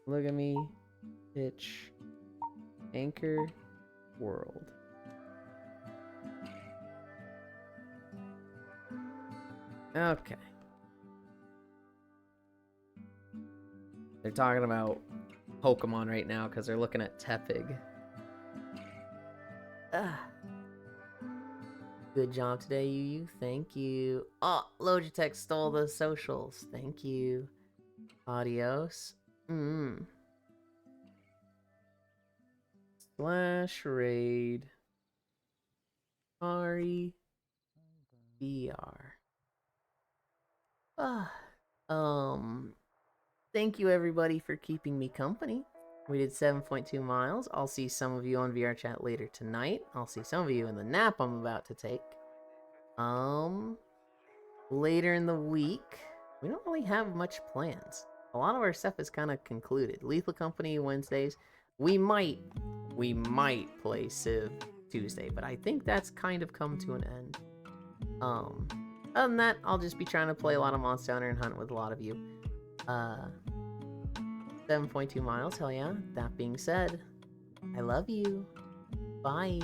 [SPEAKER 1] Look at me. Pitch. Anchor. World. Okay. They're talking about Pokemon right now because they're looking at Tepig. Good job today, you. Thank you. Oh, Logitech stole the socials. Thank you. Adios. Slash raid. Sorry. VR. Thank you everybody for keeping me company. We did 7.2 miles. I'll see some of you on VR chat later tonight. I'll see some of you in the nap I'm about to take. Later in the week, we don't really have much plans. A lot of our stuff is kind of concluded. Lethal Company Wednesdays. We might play Civ Tuesday, but I think that's kind of come to an end. Other than that, I'll just be trying to play a lot of Monster Hunter and hunt with a lot of you. 7.2 miles, hell yeah. That being said, I love you. Bye.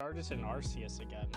[SPEAKER 7] Artisan Arceus again.